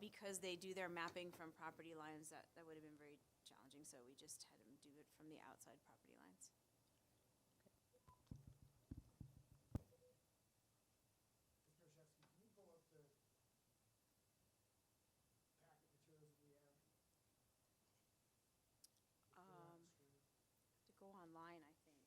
M: because they do their mapping from property lines, that would have been very challenging. So we just had them do it from the outside property lines. To go online, I think.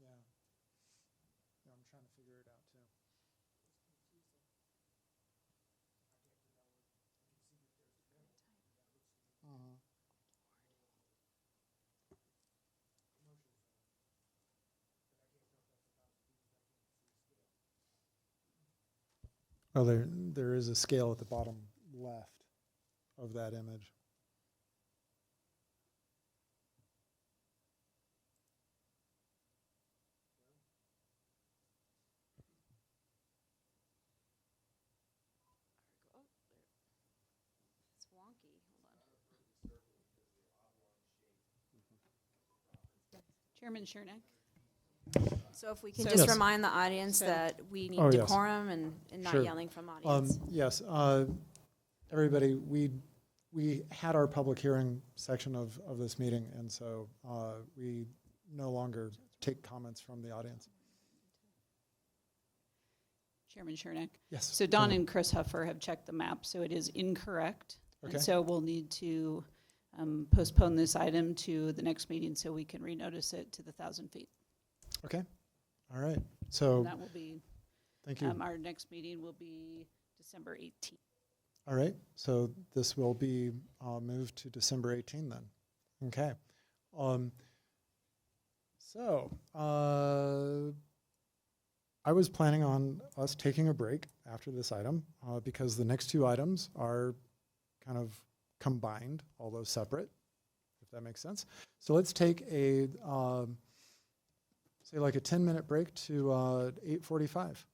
A: Yeah. Yeah, I'm trying to figure it out too. Uh-huh. Oh, there is a scale at the bottom left of that image.
M: Oh, there. It's wonky. Hold on.
C: Chairman Shernick?
M: So if we can
C: So-
M: just
A: Yes.
M: remind the audience
C: So-
M: that we need
A: Oh, yes.
M: decorum and not
A: Sure.
M: yelling from the audience.
A: Yes, everybody, we had our public hearing section of this meeting, and so we no longer take comments from the audience.
C: Chairman Shernick?
A: Yes.
C: So Don and Chris Huffer have checked the map, so it is incorrect.
A: Okay.
C: And so we'll need to postpone this item to the next meeting so we can renotice it to the 1,000 feet.
A: Okay, all right. So,
C: And that will be,
A: thank you.
C: our next meeting will be December 18th.
A: All right, so this will be moved to December 18 then. Okay. I was planning on us taking a break after this item because the next two items are kind of combined, although separate, if that makes sense. So let's take a, say like a 10-minute break to 8:45.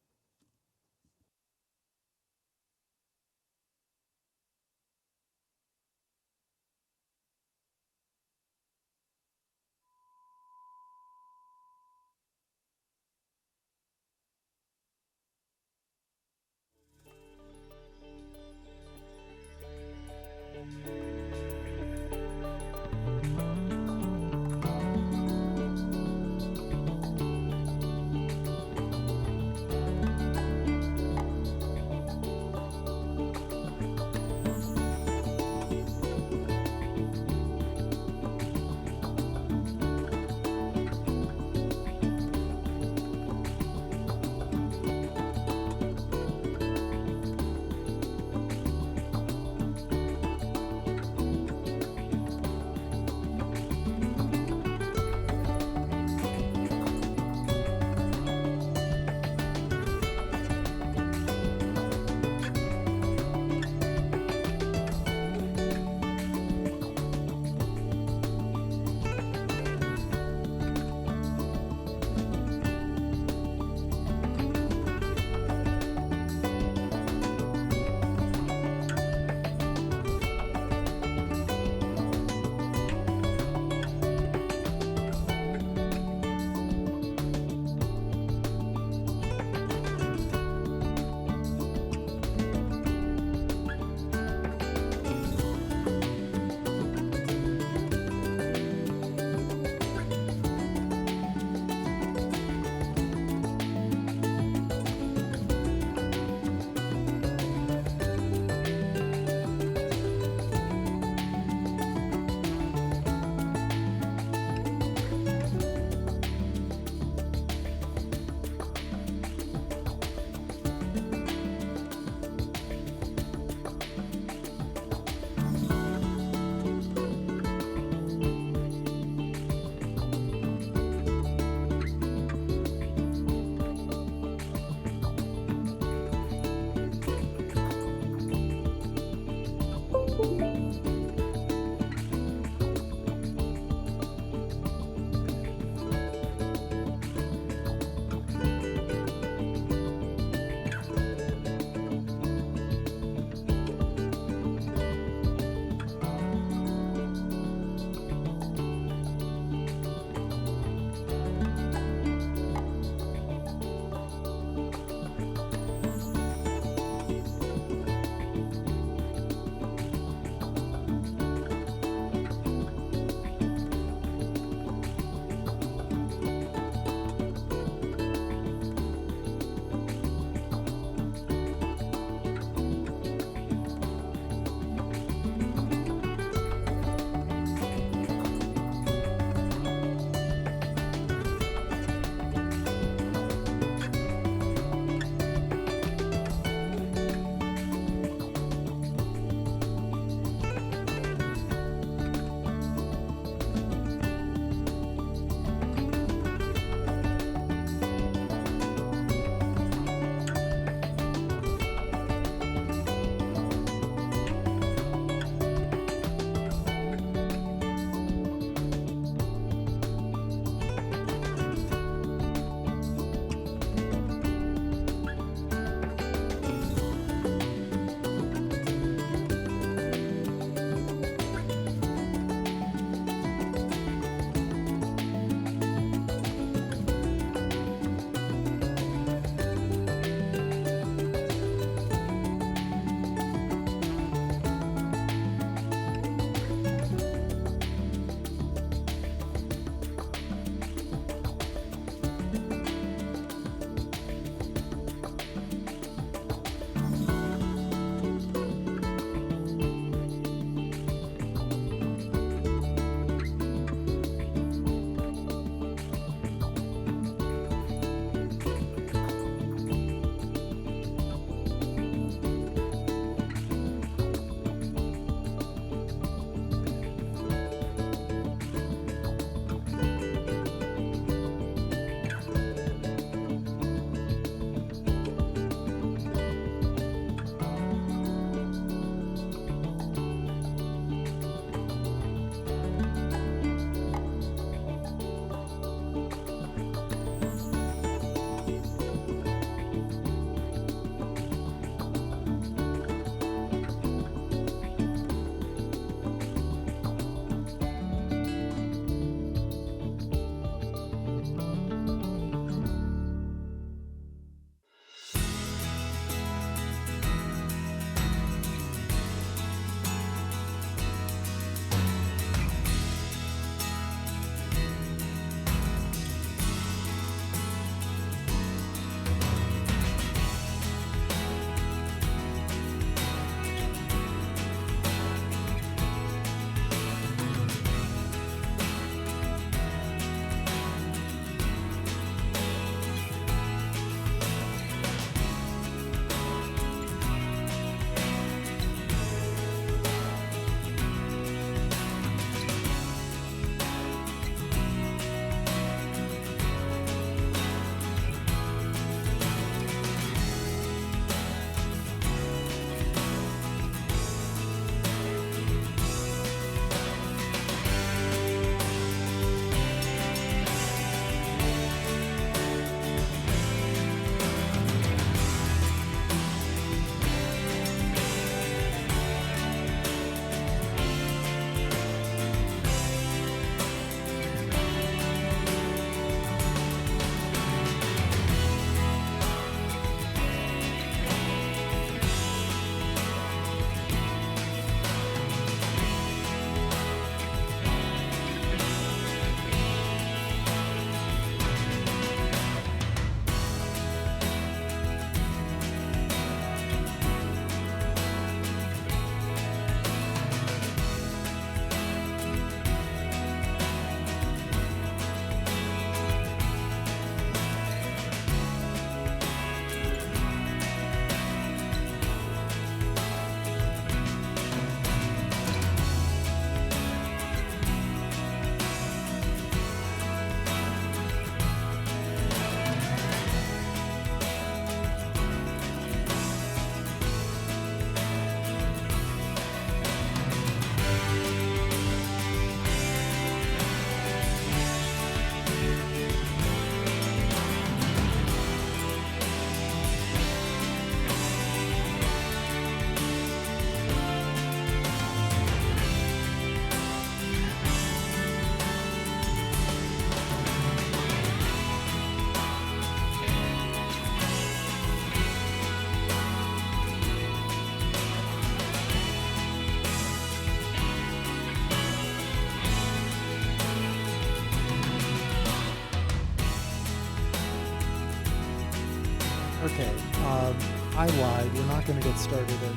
A: I lied. We're not going to get started at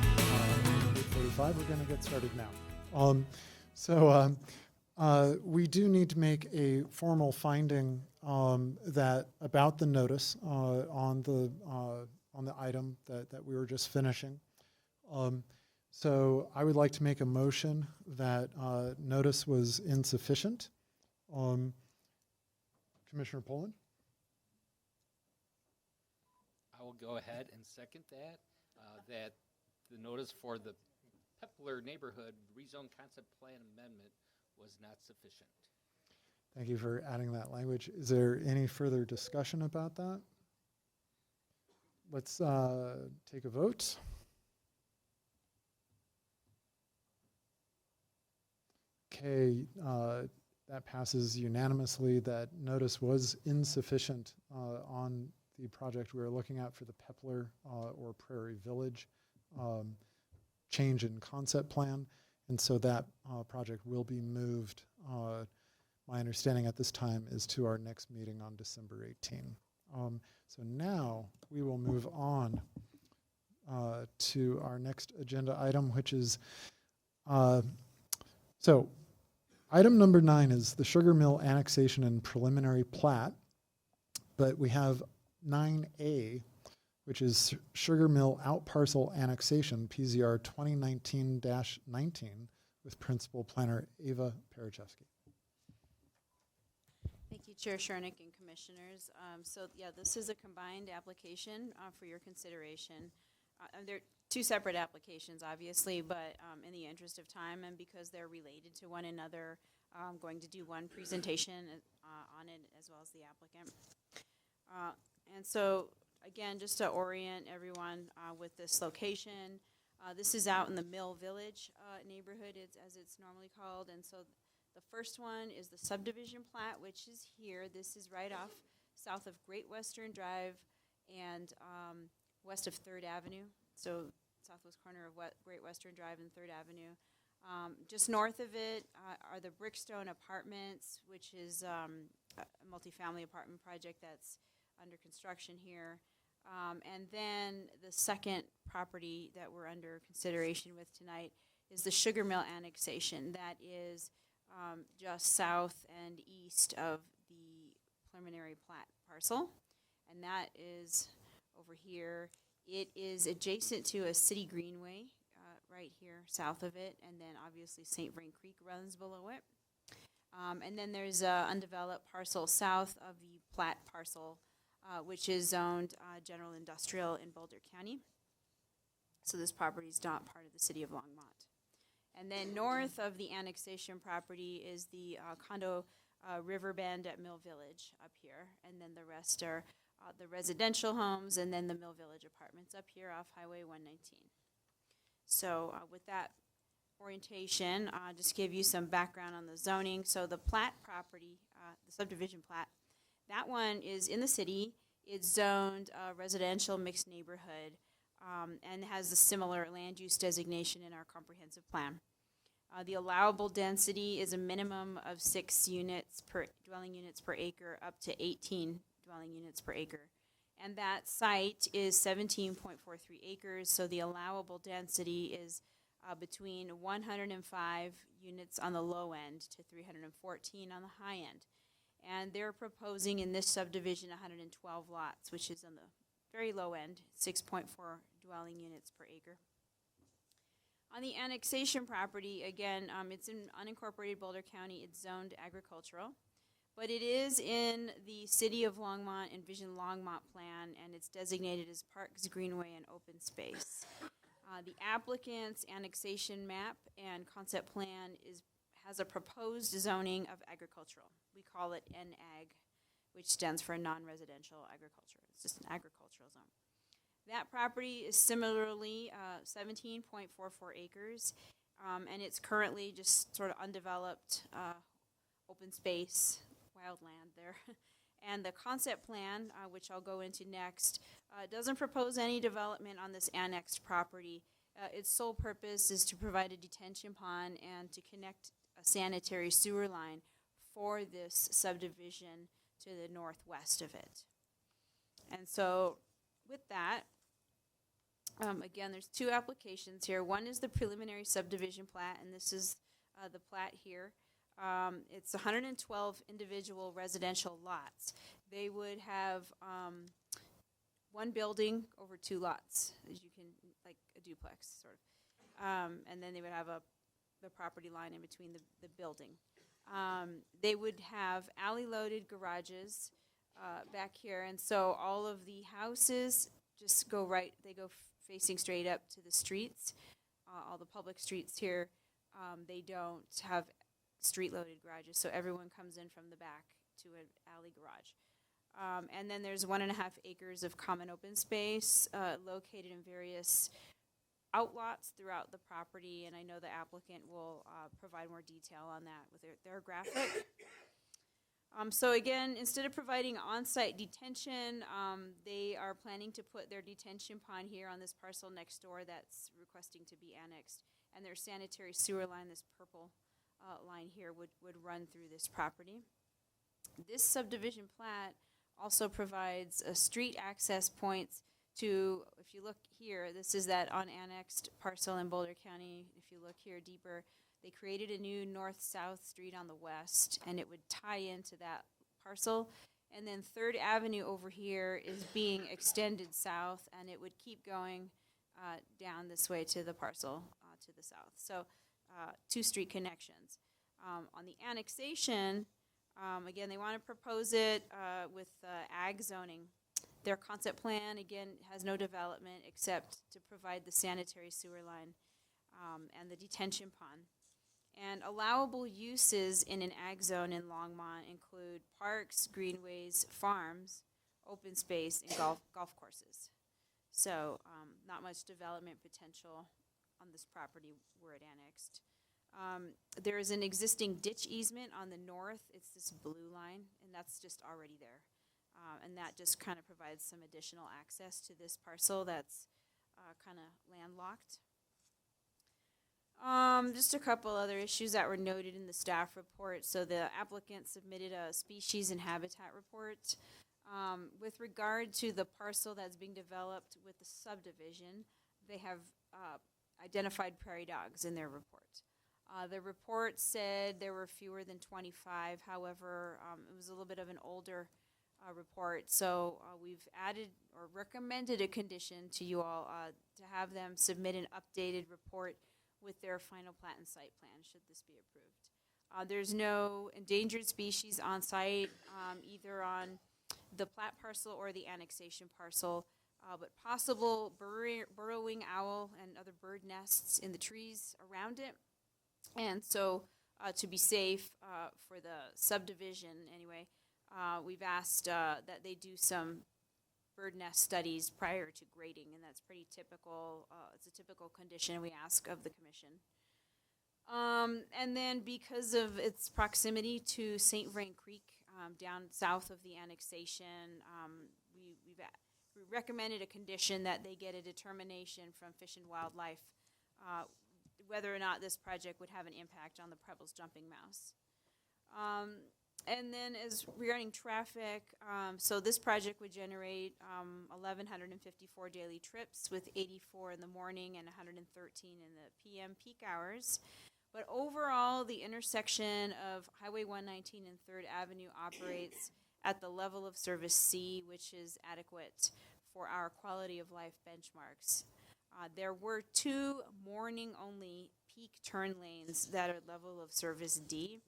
A: 8:45. We're going to get started now. We do need to make a formal finding that about the notice on the item that we were just finishing. So I would like to make a motion that notice was insufficient. Commissioner Poland?
J: I will go ahead and second that, that the notice for the Pepler neighborhood rezone concept plan amendment was not sufficient.
A: Thank you for adding that language. Is there any further discussion about that? Let's take a vote. Okay, that passes unanimously. That notice was insufficient on the project we were looking at for the Pepler or Prairie Village change in concept plan. And so that project will be moved. My understanding at this time is to our next meeting on December 18. So now we will move on to our next agenda item, which is, item number 9 is the Sugar Mill annexation and preliminary plat, but we have 9A, which is Sugar Mill Outparcel Annexation, PZR 2019-19, with Principal Planner Ava Parachevsky.
M: Thank you, Chair Shernick and Commissioners. This is a combined application for your consideration. There are two separate applications, obviously, but in the interest of time and because they're related to one another, I'm going to do one presentation on it as well as the applicant. Again, just to orient everyone with this location, this is out in the Mill Village neighborhood, as it's normally called. And so the first one is the subdivision plat, which is here. This is right off south of Great Western Drive and west of 3rd Avenue. So southwest corner of Great Western Drive and 3rd Avenue. Just north of it are the Brickstone Apartments, which is a multifamily apartment project that's under construction here. And then the second property that we're under consideration with tonight is the Sugar Mill annexation. That is just south and east of the preliminary plat parcel. And that is over here. It is adjacent to a city greenway right here south of it. And then obviously St. Vrain Creek runs below it. And then there's an undeveloped parcel south of the plat parcel, which is zoned general industrial in Boulder County. So this property is not part of the city of Longmont. And then north of the annexation property is the condo Riverbend at Mill Village up here. And then the rest are the residential homes and then the Mill Village apartments up here off Highway 119. So with that orientation, I'll just give you some background on the zoning. So the plat property, the subdivision plat, that one is in the city. It's zoned residential mixed neighborhood and has a similar land use designation in our comprehensive plan. The allowable density is a minimum of 6 dwelling units per acre up to 18 dwelling units per acre. And that site is 17.43 acres, so the allowable density is between 105 units on the low end to 314 on the high end. And they're proposing in this subdivision 112 lots, which is on the very low end, 6.4 dwelling units per acre. On the annexation property, again, it's in unincorporated Boulder County. It's zoned agricultural, but it is in the City of Longmont and Vision Longmont plan, and it's designated as Parks, Greenway, and Open Space. The applicant's annexation map and concept plan has a proposed zoning of agricultural. We call it NAG, which stands for non-residential agriculture. It's just an agricultural zone. That property is similarly 17.44 acres, and it's currently just sort of undeveloped open space, wildland there. And the concept plan, which I'll go into next, doesn't propose any development on this annexed property. Its sole purpose is to provide a detention pond and to connect a sanitary sewer line for this subdivision to the northwest of it. And so with that, Again, there's two applications here. One is the preliminary subdivision plat, and this is the plat here. It's 112 individual residential lots. They would have one building over 2 lots, as you can, like a duplex, sort of. And then they would have the property line in between the building. They would have alley-loaded garages back here, and so all of the houses just go right, they go facing straight up to the streets. All the public streets here, they don't have street-loaded garages, so everyone comes in from the back to an alley garage. And then there's 1.5 acres of common open space located in various outlots throughout the property, and I know the applicant will provide more detail on that with their graphic. So again, instead of providing on-site detention, they are planning to put their detention pond here on this parcel next door that's requesting to be annexed, and their sanitary sewer line, this purple line here, would run through this property. This subdivision plat also provides street access points to, if you look here, this is that unannexed parcel in Boulder County. If you look here deeper, they created a new north-south street on the west, and it would tie into that parcel. And then 3rd Avenue over here is being extended south, and it would keep going down this way to the parcel to the south. So 2 street connections. On the annexation, again, they want to propose it with ag zoning. Their concept plan, again, has no development except to provide the sanitary sewer line and the detention pond. And allowable uses in an ag zone in Longmont include parks, greenways, farms, open space, and golf courses. So not much development potential on this property were it annexed. There is an existing ditch easement on the north. It's this blue line, and that's just already there. And that just kind of provides some additional access to this parcel that's kind of landlocked. Just a couple other issues that were noted in the staff report. So the applicant submitted a species and habitat report. With regard to the parcel that's being developed with the subdivision, they have identified prairie dogs in their report. The report said there were fewer than 25. However, it was a little bit of an older report. So we've added or recommended a condition to you all to have them submit an updated report with their final plat and site plan, should this be approved. There's no endangered species on site, either on the plat parcel or the annexation parcel, but possible burrowing owl and other bird nests in the trees around it. And so to be safe for the subdivision anyway, we've asked that they do some bird nest studies prior to grading, and that's pretty typical. It's a typical condition we ask of the commission. And then because of its proximity to St. Vrain Creek, down south of the annexation, we recommended a condition that they get a determination from Fish and Wildlife whether or not this project would have an impact on the Preble's jumping mouse. And then as regarding traffic, so this project would generate 1,154 daily trips with 84 in the morning and 113 in the PM peak hours. But overall, the intersection of Highway 119 and 3rd Avenue operates at the level of service C, which is adequate for our quality of life benchmarks. There were 2 morning-only peak turn lanes that are level of service D,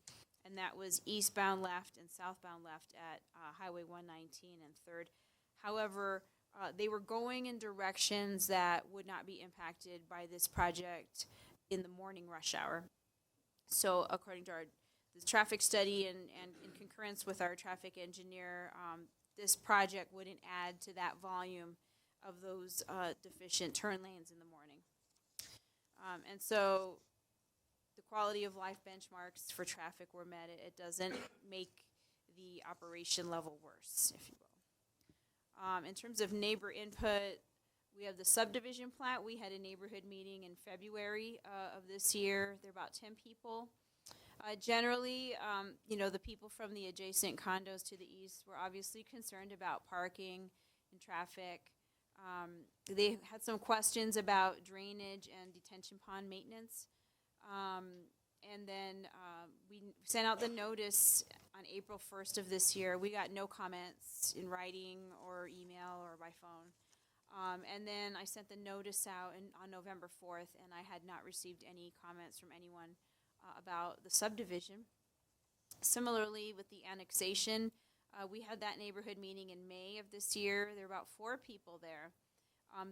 M: and that was eastbound left and southbound left at Highway 119 and 3rd. However, they were going in directions that would not be impacted by this project in the morning rush hour. So according to the traffic study and in concurrence with our traffic engineer, this project wouldn't add to that volume of those deficient turn lanes in the morning. And so the quality of life benchmarks for traffic were met. It doesn't make the operation level worse, if you will. In terms of neighbor input, we have the subdivision plat. We had a neighborhood meeting in February of this year. There are about 10 people. Generally, the people from the adjacent condos to the east were obviously concerned about parking and traffic. They had some questions about drainage and detention pond maintenance. And then we sent out the notice on April 1st of this year. We got no comments in writing or email or by phone. And then I sent the notice out on November 4th, and I had not received any comments from anyone about the subdivision. Similarly, with the annexation, we had that neighborhood meeting in May of this year. There were about 4 people there.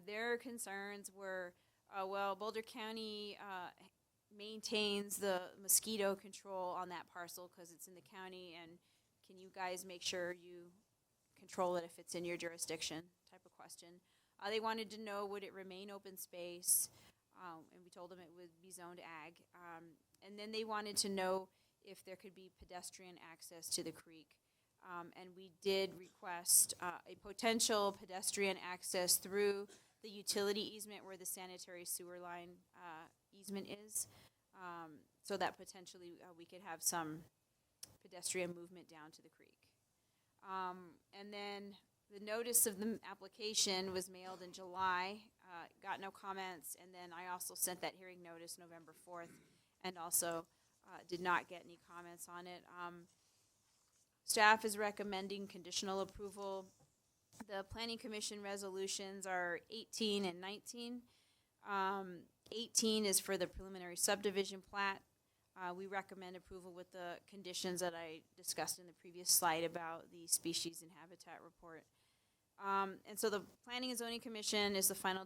M: Their concerns were, well, Boulder County maintains the mosquito control on that parcel because it's in the county, and can you guys make sure you control it if it's in your jurisdiction, type of question. They wanted to know, would it remain open space, and we told them it would be zoned ag. And then they wanted to know if there could be pedestrian access to the creek. And we did request a potential pedestrian access through the utility easement where the sanitary sewer line easement is, so that potentially we could have some pedestrian movement down to the creek. And then the notice of the application was mailed in July, got no comments, and then I also sent that hearing notice November 4th, and also did not get any comments on it. Staff is recommending conditional approval. The Planning Commission resolutions are 18 and 19. 18 is for the preliminary subdivision plat. We recommend approval with the conditions that I discussed in the previous slide about the species and habitat report. And so the Planning and Zoning Commission is the final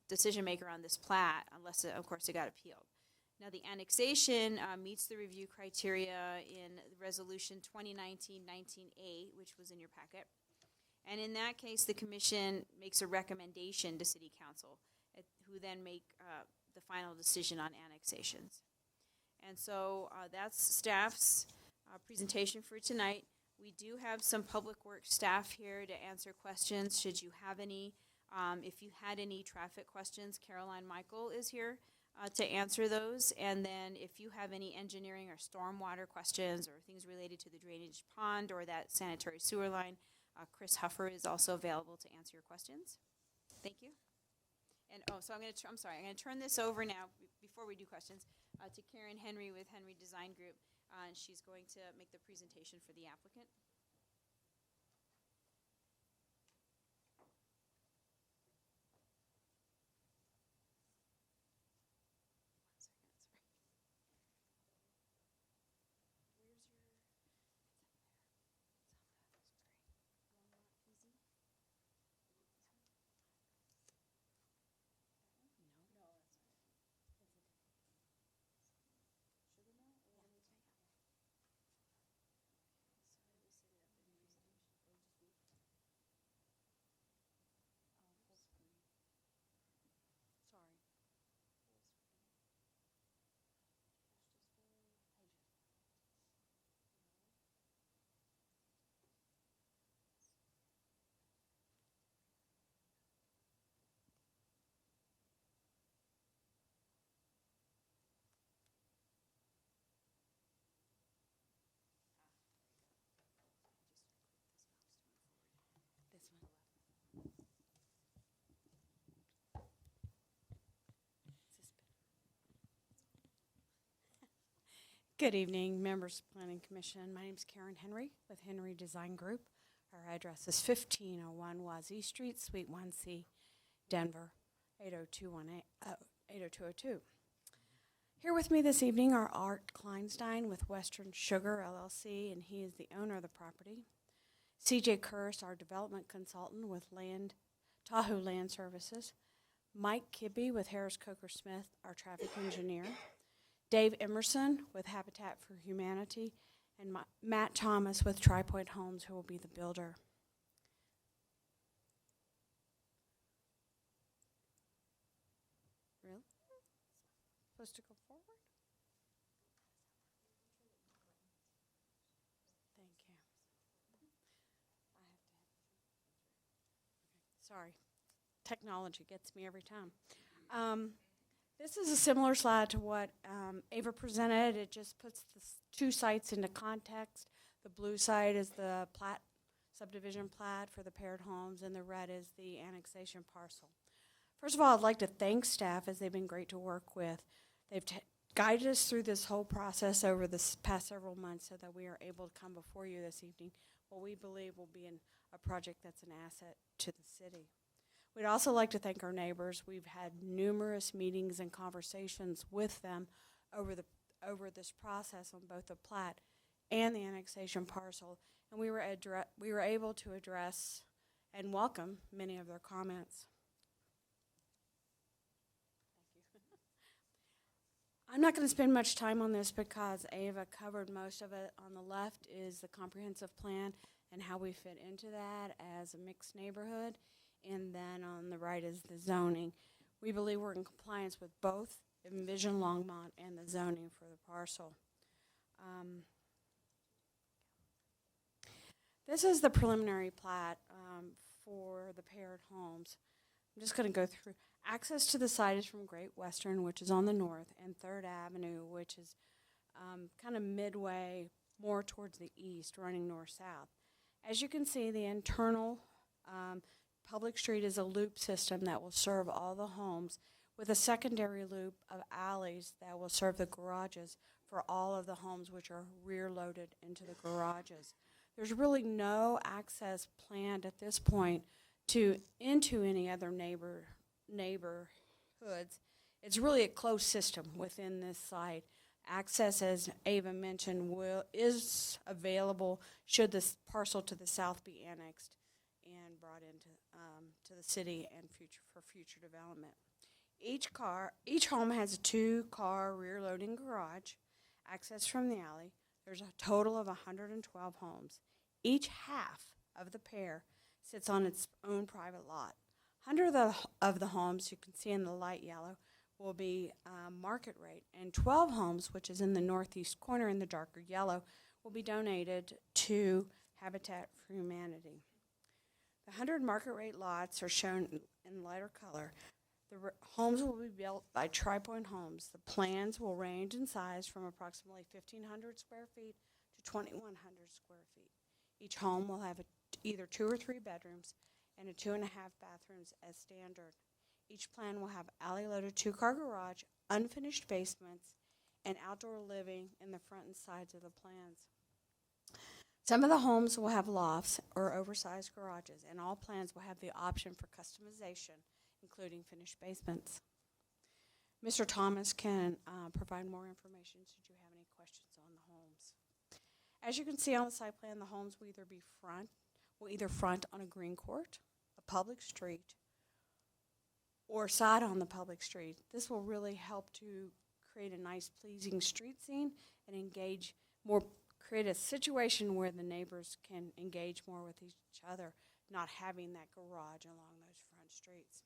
M: decision maker on this plat, unless, of course, it got appealed. Now, the annexation meets the review criteria in Resolution 2019-19A, which was in your packet. And in that case, the commission makes a recommendation to City Council, who then make the final decision on annexations. And so that's staff's presentation for tonight. We do have some public works staff here to answer questions, should you have any. If you had any traffic questions, Caroline Michael is here to answer those. And then if you have any engineering or stormwater questions or things related to the drainage pond or that sanitary sewer line, Chris Huffer is also available to answer your questions. Thank you. And so I'm going to turn this over now, before we do questions, to Karen Henry with Henry Design Group. And she's going to make the presentation for the applicant. Good evening, members of the Planning Commission. My name is Karen Henry with Henry Design Group. Our address is 1501 Wazee Street, Suite 1C, Denver, 80202. Here with me this evening are Art Kleinstein with Western Sugar LLC, and he is the owner of the property. CJ Kurse, our development consultant with Tahoe Land Services. Mike Kibbe with Harris Coker Smith, our traffic engineer. Dave Emerson with Habitat for Humanity, and Matt Thomas with Tri-Point Homes, who will be the builder. Really? Supposed to go forward? Thank you. Sorry. Technology gets me every time. This is a similar slide to what Ava presented. It just puts the 2 sites into context. The blue side is the plat subdivision plat for the paired homes, and the red is the annexation parcel. First of all, I'd like to thank staff, as they've been great to work with. They've guided us through this whole process over this past several months so that we are able to come before you this evening, what we believe will be a project that's an asset to the city. We'd also like to thank our neighbors. We've had numerous meetings and conversations with them over this process on both the plat and the annexation parcel, and we were able to address and welcome many of their comments. I'm not going to spend much time on this because Ava covered most of it. On the left is the comprehensive plan and how we fit into that as a mixed neighborhood. And then on the right is the zoning. We believe we're in compliance with both Envision Longmont and the zoning for the parcel. This is the preliminary plat for the paired homes. I'm just going to go through. Access to the site is from Great Western, which is on the north, and 3rd Avenue, which is kind of midway more towards the east, running north-south. As you can see, the internal public street is a loop system that will serve all the homes, with a secondary loop of alleys that will serve the garages for all of the homes which are rear-loaded into the garages. There's really no access planned at this point into any other neighborhoods. It's really a closed system within this site. Access, as Ava mentioned, is available should this parcel to the south be annexed and brought into to the city and for future development. Each home has a 2-car rear loading garage, access from the alley. There's a total of 112 homes. Each half of the pair sits on its own private lot. 100 of the homes you can see in the light yellow will be market rate, and 12 homes, which is in the northeast corner in the darker yellow, will be donated to Habitat for Humanity. The 100 market rate lots are shown in lighter color. The homes will be built by Tri-Point Homes. The plans will range in size from approximately 1,500 square feet to 2,100 square feet. Each home will have either 2 or 3 bedrooms and a 2.5 bathrooms as standard. Each plan will have alley-loaded 2-car garage, unfinished basements, and outdoor living in the front and sides of the plans. Some of the homes will have lofts or oversized garages, and all plans will have the option for customization, including finished basements. Mr. Thomas can provide more information should you have any questions on the homes. As you can see on the site plan, the homes will either front on a green court, a public street, or side on the public street. This will really help to create a nice, pleasing street scene and create a situation where the neighbors can engage more with each other, not having that garage along those front streets.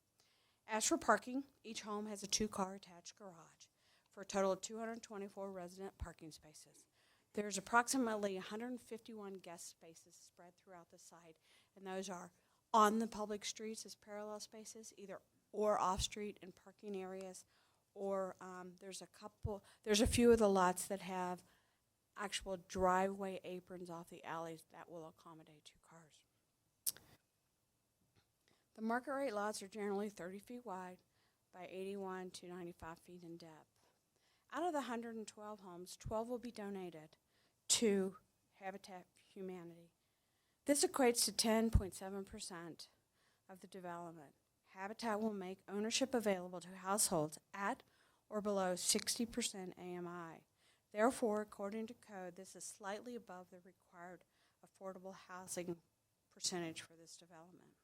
M: As for parking, each home has a 2-car attached garage for a total of 224 resident parking spaces. There's approximately 151 guest spaces spread throughout the site, and those are on the public streets as parallel spaces, or off-street in parking areas, or there's a few of the lots that have actual driveway aprons off the alleys that will accommodate 2 cars. The market rate lots are generally 30 feet wide by 81 to 95 feet in depth. Out of the 112 homes, 12 will be donated to Habitat for Humanity. This equates to 10.7% of the development. Habitat will make ownership available to households at or below 60% AMI. Therefore, according to code, this is slightly above the required affordable housing percentage for this development.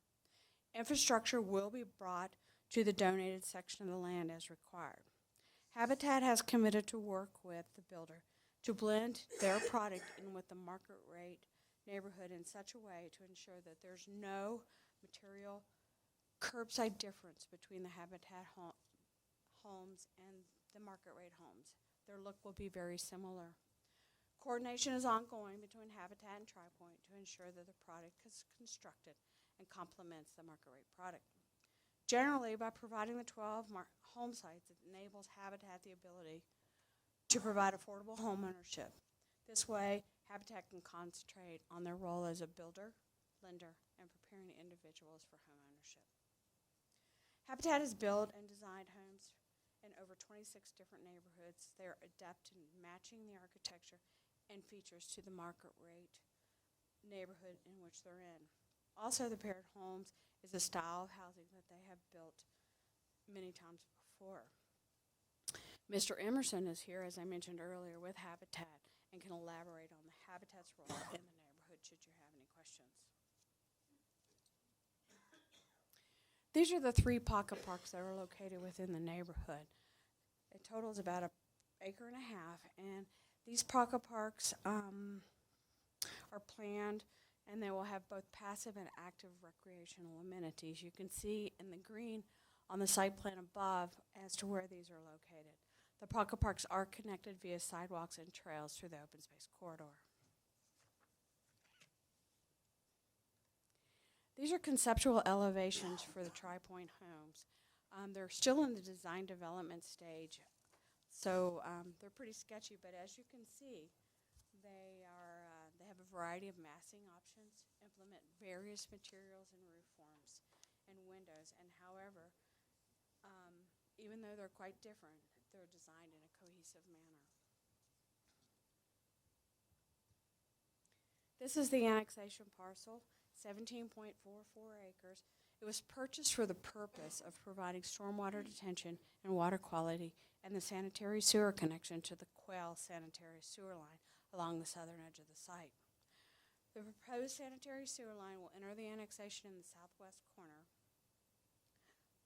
M: Infrastructure will be brought to the donated section of the land as required. Habitat has committed to work with the builder to blend their product in with the market rate neighborhood in such a way to ensure that there's no material curbside difference between the Habitat homes and the market rate homes. Their look will be very similar. Coordination is ongoing between Habitat and Tri-Point to ensure that the product is constructed and complements the market rate product. Generally, by providing the 12 home sites, it enables Habitat the ability to provide affordable home ownership. This way, Habitat can concentrate on their role as a builder, lender and preparing individuals for home ownership. Habitat has built and designed homes in over 26 different neighborhoods. They are adept in matching the architecture and features to the market rate neighborhood in which they're in. Also, the paired homes is a style of housing that they have built many times before. Mr. Emerson is here, as I mentioned earlier, with Habitat and can elaborate on the Habitat's role in the neighborhood should you have any questions. These are the 3 pocket parks that are located within the neighborhood. It totals about an acre and a half, and these pocket parks are planned, and they will have both passive and active recreational amenities. You can see in the green on the site plan above as to where these are located. The pocket parks are connected via sidewalks and trails through the open space corridor. These are conceptual elevations for the Tri-Point homes. They're still in the design development stage, so they're pretty sketchy, but as you can see, they have a variety of massing options, implement various materials and roof forms and windows, and however, even though they're quite different, they're designed in a cohesive manner. This is the annexation parcel, 17.44 acres. It was purchased for the purpose of providing stormwater detention and water quality and the sanitary sewer connection to the Quail sanitary sewer line along the southern edge of the site. The proposed sanitary sewer line will enter the annexation in the southwest corner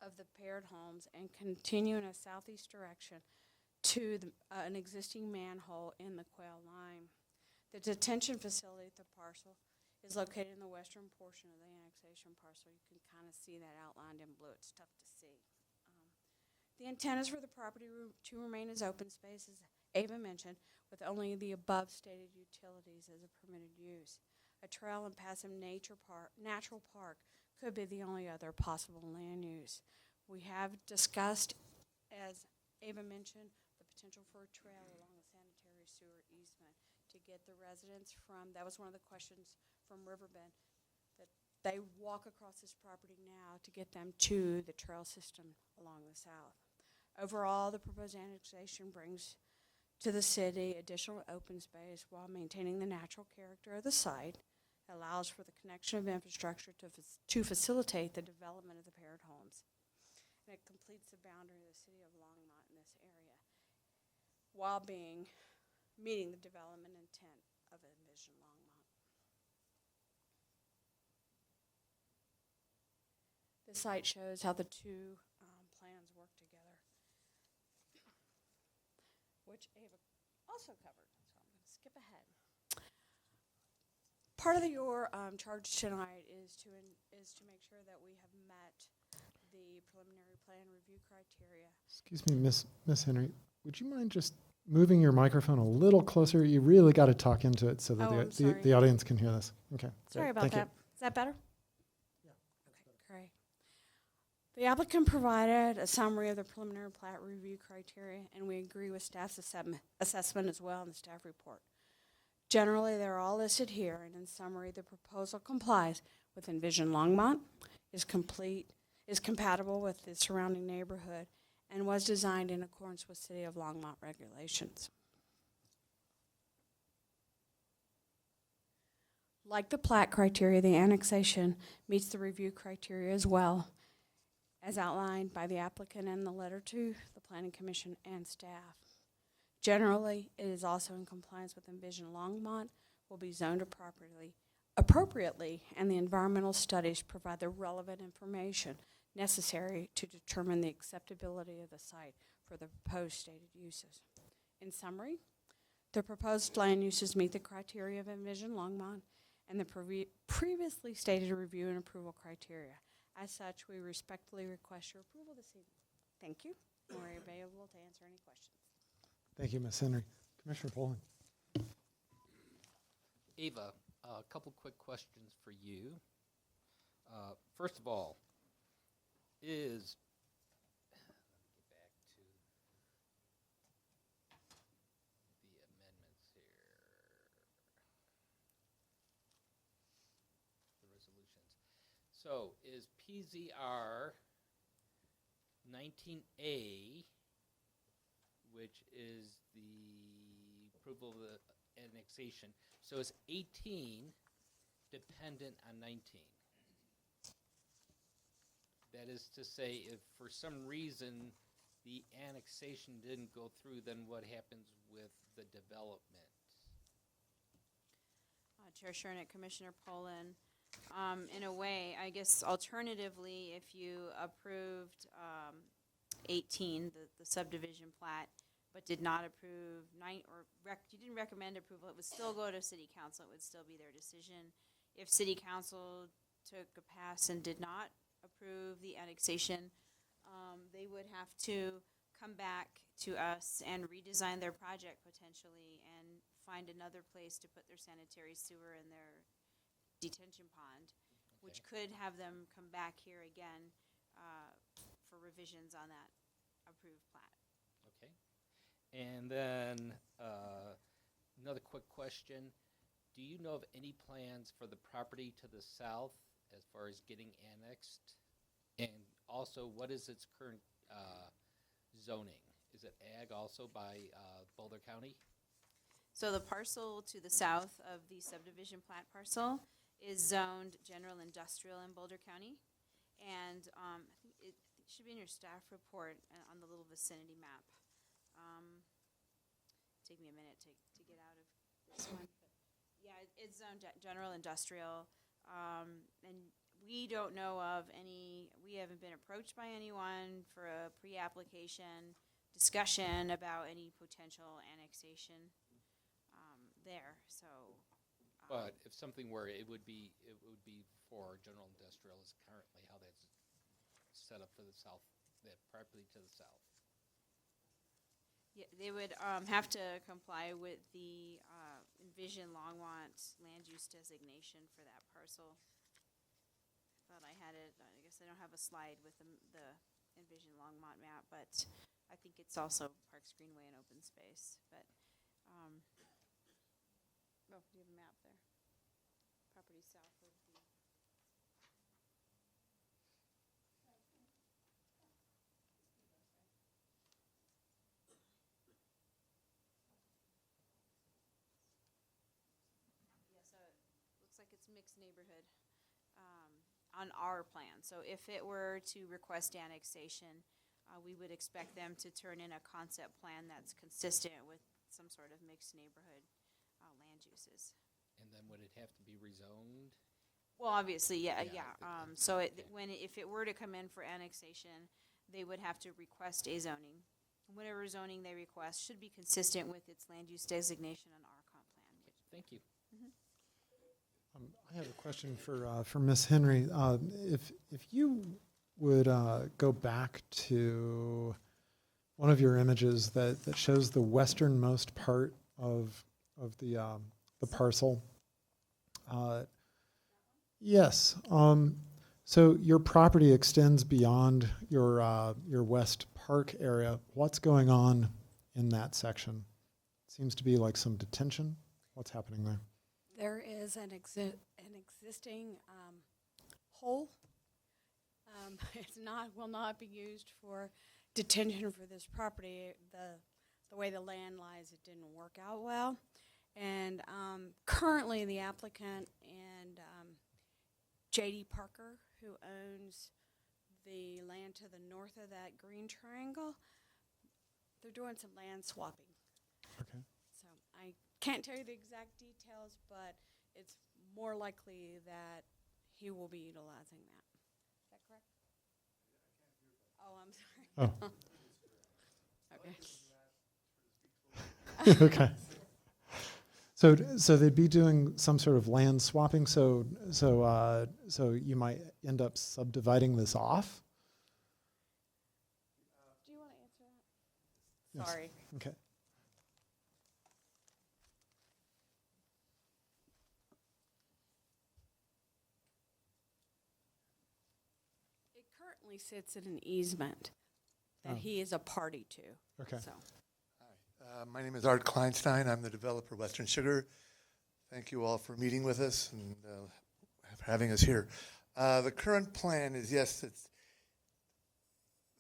M: of the paired homes and continue in a southeast direction to an existing manhole in the Quail line. The detention facility at the parcel is located in the western portion of the annexation parcel. You can kind of see that outlined in blue. It's tough to see. The intent is for the property to remain as open space, as Ava mentioned, with only the above stated utilities as a permitted use. A trail and passive natural park could be the only other possible land use. We have discussed, as Ava mentioned, the potential for a trail along the sanitary sewer easement to get the residents from, that was one of the questions from Riverbend, that they walk across this property now to get them to the trail system along the south. Overall, the proposed annexation brings to the city additional open space while maintaining the natural character of the site. It allows for the connection of infrastructure to facilitate the development of the paired homes. And it completes the boundary of the city of Longmont in this area while meeting the development intent of Envision Longmont. The site shows how the two plans work together, which Ava also covered, so I'm going to skip ahead. Part of your charge tonight is to make sure that we have met the preliminary plan review criteria.
A: Excuse me, Miss Henry, would you mind just moving your microphone a little closer? You really got to talk into it so that the audience can hear this. Okay.
M: Sorry
A: great.
M: about
A: Thank
M: that.
A: you.
M: Is that better? Yeah. Okay, great. The applicant provided a summary of the preliminary plat review criteria, and we agree with staff's assessment as well in the staff report. Generally, they're all listed here, and in summary, the proposal complies with Envision Longmont, is compatible with the surrounding neighborhood, and was designed in accordance with City of Longmont regulations. Like the plat criteria, the annexation meets the review criteria as well, as outlined by the applicant in the letter to the Planning Commission and staff. Generally, it is also in compliance with Envision Longmont, will be zoned appropriately, and the environmental studies provide the relevant information necessary to determine the acceptability of the site for the proposed stated uses. In summary, the proposed land uses meet the criteria of Envision Longmont and the previously stated review and approval criteria. As such, we respectfully request your approval this evening. Thank you. We're available to answer any questions.
A: Thank you, Ms. Henry. Commissioner Poland.
J: Ava, a couple quick questions for you. First of all, let me get back to the amendments here. The resolution. So is PZR 19A, which is the approval of the annexation, so is 18 dependent on 19? That is to say, if for some reason the annexation didn't go through, then what happens with the development?
M: Chair Shernick, Commissioner Poland. In a way, I guess alternatively, if you approved 18, the subdivision plat, but did not approve you didn't recommend approval, it would still go to City Council. It would still be their decision. If City Council took a pass and did not approve the annexation, they would have to come back to us and redesign their project potentially and find another place to put their sanitary sewer and their detention pond, which could have them come back here again for revisions on that approved plat.
J: Okay. And then another quick question. Do you know of any plans for the property to the south as far as getting annexed? And also, what is its current zoning? Is it ag also by Boulder County?
M: So the parcel to the south of the subdivision plat parcel is zoned general industrial in Boulder County. And I think it should be in your staff report on the little vicinity map. Take me a minute to get out of this one. But yeah, it's zoned general industrial. And we don't know of any, we haven't been approached by anyone for a pre-application discussion about any potential annexation there. So,
J: But if something were, it would be for general industrial is currently how that's set up for the south, that property to the south.
M: yeah, they would have to comply with the Envision Longmont land use designation for that parcel. Thought I had it. I guess I don't have a slide with the Envision Longmont map, but I think it's also Parks Greenway and open space. But oh, do you have a map there? Property south of the. Yeah, so it looks like it's mixed neighborhood. On our plan. So if it were to request annexation, we would expect them to turn in a concept plan that's consistent with some sort of mixed neighborhood land uses.
J: And then would it have to be rezoned?
M: Well, obviously, yeah.
J: Yeah,
M: So if it were to come in for annexation, they would have to request a zoning. Whatever zoning they request should be consistent with its land use designation on our comp plan.
J: Okay, thank you.
A: I have a question for Ms. Henry. If you would go back to one of your images that shows the westernmost part of the parcel. Yes. So your property extends beyond your West Park area. What's going on in that section? Seems to be like some detention. What's happening there?
Q: There is an existing hole. Will not be used for detention for this property. The way the land lies, it didn't work out well. And currently the applicant and J.D. Parker, who owns the land to the north of that green triangle, they're doing some land swapping.
A: Okay.
Q: So I can't tell you the exact details, but it's more likely that he will be utilizing that. Is that correct? Oh, I'm sorry.
A: Oh. Okay. Okay. So they'd be doing some sort of land swapping. So you might end up subdividing this off.
Q: Do you want to answer that?
A: Yes.
Q: Sorry.
A: Okay.
Q: It currently sits in an easement that he is a party to.
A: Okay.
Q: So.
R: My name is Art Kleinstein. I'm the developer, Western Sugar. Thank you all for meeting with us and for having us here. The current plan is, yes, it's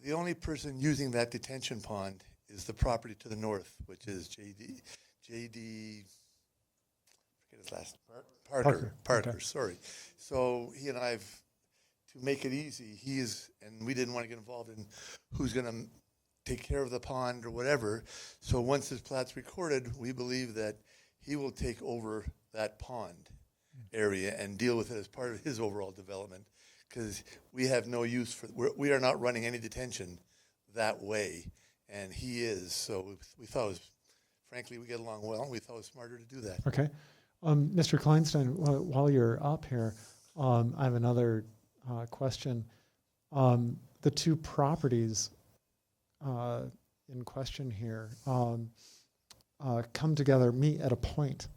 R: the only person using that detention pond is the property to the north, which is JD, forget his last, Parker,
A: Okay.
R: sorry. So he and I've, to make it easy, and we didn't want to get involved in who's going to take care of the pond or whatever. So once his plat's recorded, we believe that he will take over that pond area and deal with it as part of his overall development, because we have no use for, we are not running any detention that way, and he is. So we thought it was, frankly, we get along well, and we thought it was smarter to do that.
A: Okay. Mr. Kleinstein, while you're up here, I have another question. The two properties in question here come together, meet at a point.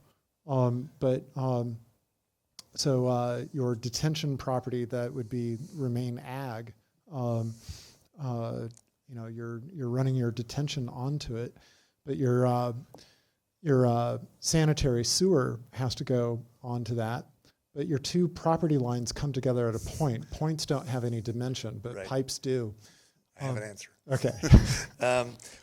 A: So your detention property that would remain ag, you're running your detention onto it, but your sanitary sewer has to go onto that. But your two property lines come together at a point. Points don't have any dimension, but
R: Right.
A: pipes do.
R: I have an answer.
A: Okay.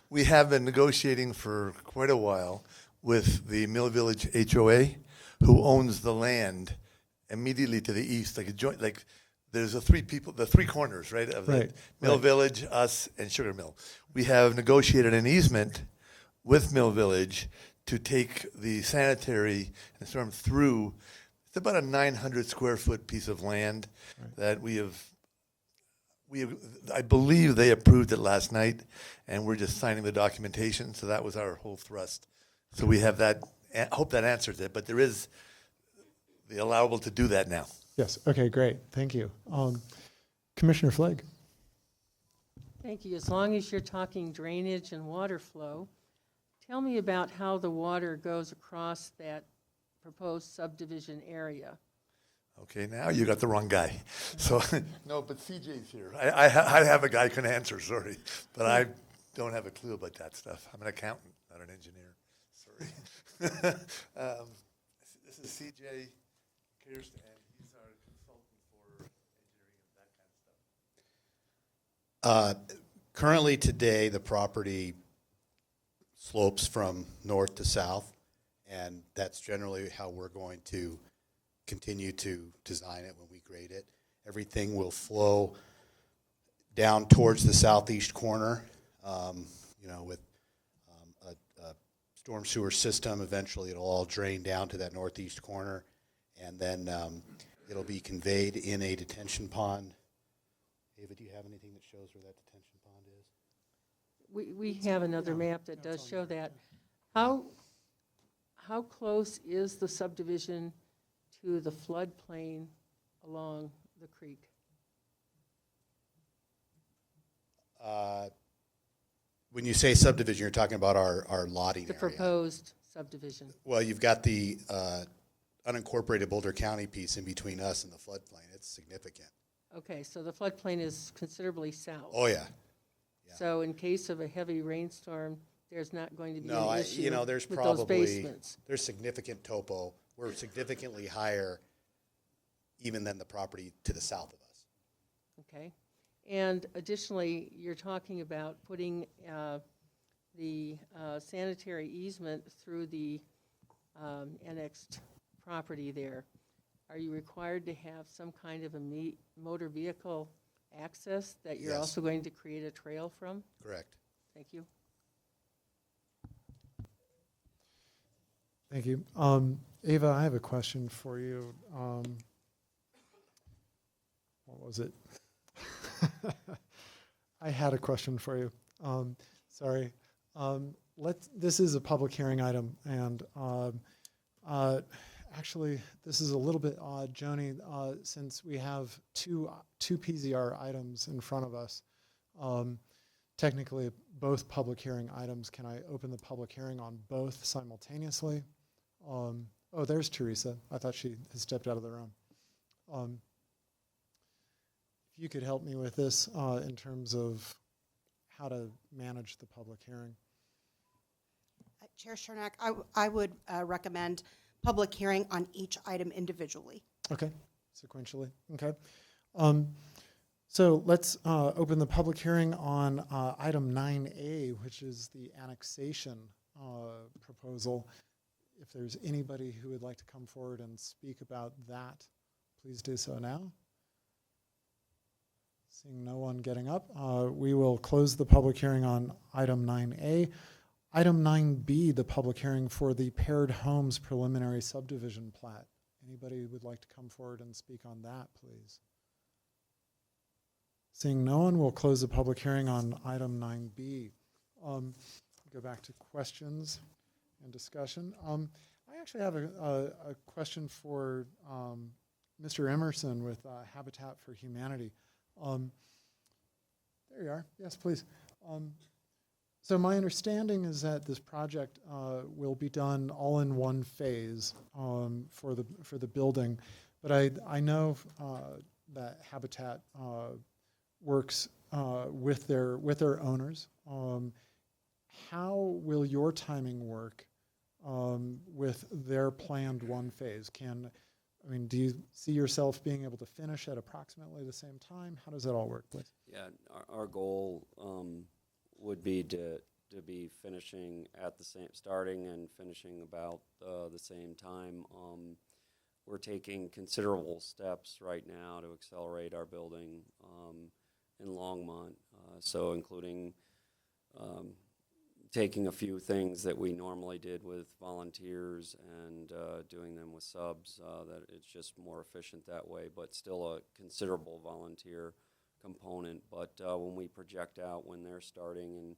R: We have been negotiating for quite a while with the Mill Village HOA, who owns the land immediately to the east, like a joint, like there's the three corners, right, of
A: Right,
R: the Mill
A: right.
R: Village, us, and Sugar Mill. We have negotiated an easement with Mill Village to take the sanitary and sort of through. It's about a 900 square foot piece of land that we have, I believe they approved it last night, and we're just signing the documentation. So that was our whole thrust. So we have that. I hope that answers it. But there is the allowable to do that now.
A: Yes. Okay, great. Thank you. Commissioner Flake.
L: Thank you. As long as you're talking drainage and water flow, tell me about how the water goes across that proposed subdivision area.
R: Okay, now you got the wrong guy. So no, but CJ's here. I have a guy who can answer. Sorry, but I don't have a clue about that stuff. I'm an accountant, not an engineer. Sorry. This is CJ Kirsten, and he's our consultant for engineering and that kind of stuff.
S: Currently today, the property slopes from north to south, and that's generally how we're going to continue to design it when we grade it. Everything will flow down towards the southeast corner, with a storm sewer system. Eventually, it'll all drain down to that northeast corner, and then it'll be conveyed in a detention pond. Ava, do you have anything that shows where that detention pond is?
L: We have another map that does show that. How close is the subdivision to the floodplain along the creek?
S: When you say subdivision, you're talking about our lotting
L: The
S: area.
L: proposed subdivision.
S: Well, you've got the unincorporated Boulder County piece in between us and the floodplain. It's significant.
L: Okay, so the floodplain is considerably south.
S: Oh, yeah.
L: So in case of a heavy rainstorm, there's not going to be
S: No,
L: an issue
S: there's
L: with those
S: probably,
L: basements.
S: there's significant topo. We're significantly higher even than the property to the south of us.
L: Okay. And additionally, you're talking about putting the sanitary easement through the annexed property there. Are you required to have some kind of a motor vehicle access that you're
S: Yes.
L: also going to create a trail from?
S: Correct.
L: Thank you.
A: Thank you. Ava, I have a question for you. What was it? I had a question for you. Sorry. This is a public hearing item, and actually, this is a little bit odd, Joni, since we have two PZR items in front of us. Technically, both public hearing items. Can I open the public hearing on both simultaneously? Oh, there's Teresa. I thought she had stepped out of the room. If you could help me with this in terms of how to manage the public hearing.
H: Chair Chernak, I would recommend public hearing on each item individually.
A: Okay, sequentially. Okay. So let's open the public hearing on item 9A, which is the annexation proposal. If there's anybody who would like to come forward and speak about that, please do so now. Seeing no one getting up, we will close the public hearing on item 9A. Item 9B, the public hearing for the Paired Homes preliminary subdivision plat. Anybody who would like to come forward and speak on that, please? Seeing no one, we'll close the public hearing on item 9B. Go back to questions and discussion. I actually have a question for Mr. Emerson with Habitat for Humanity. There you are. Yes, please. So my understanding is that this project will be done all in one phase for the building, but I know that Habitat works with their owners. How will your timing work with their planned one phase? Do you see yourself being able to finish at approximately the same time? How does that all work, please?
T: Yeah, our goal would be to be finishing at the same, starting and finishing about the same time. We're taking considerable steps right now to accelerate our building in Longmont, so including taking a few things that we normally did with volunteers and doing them with subs, that it's just more efficient that way, but still a considerable volunteer component. But when we project out when they're starting and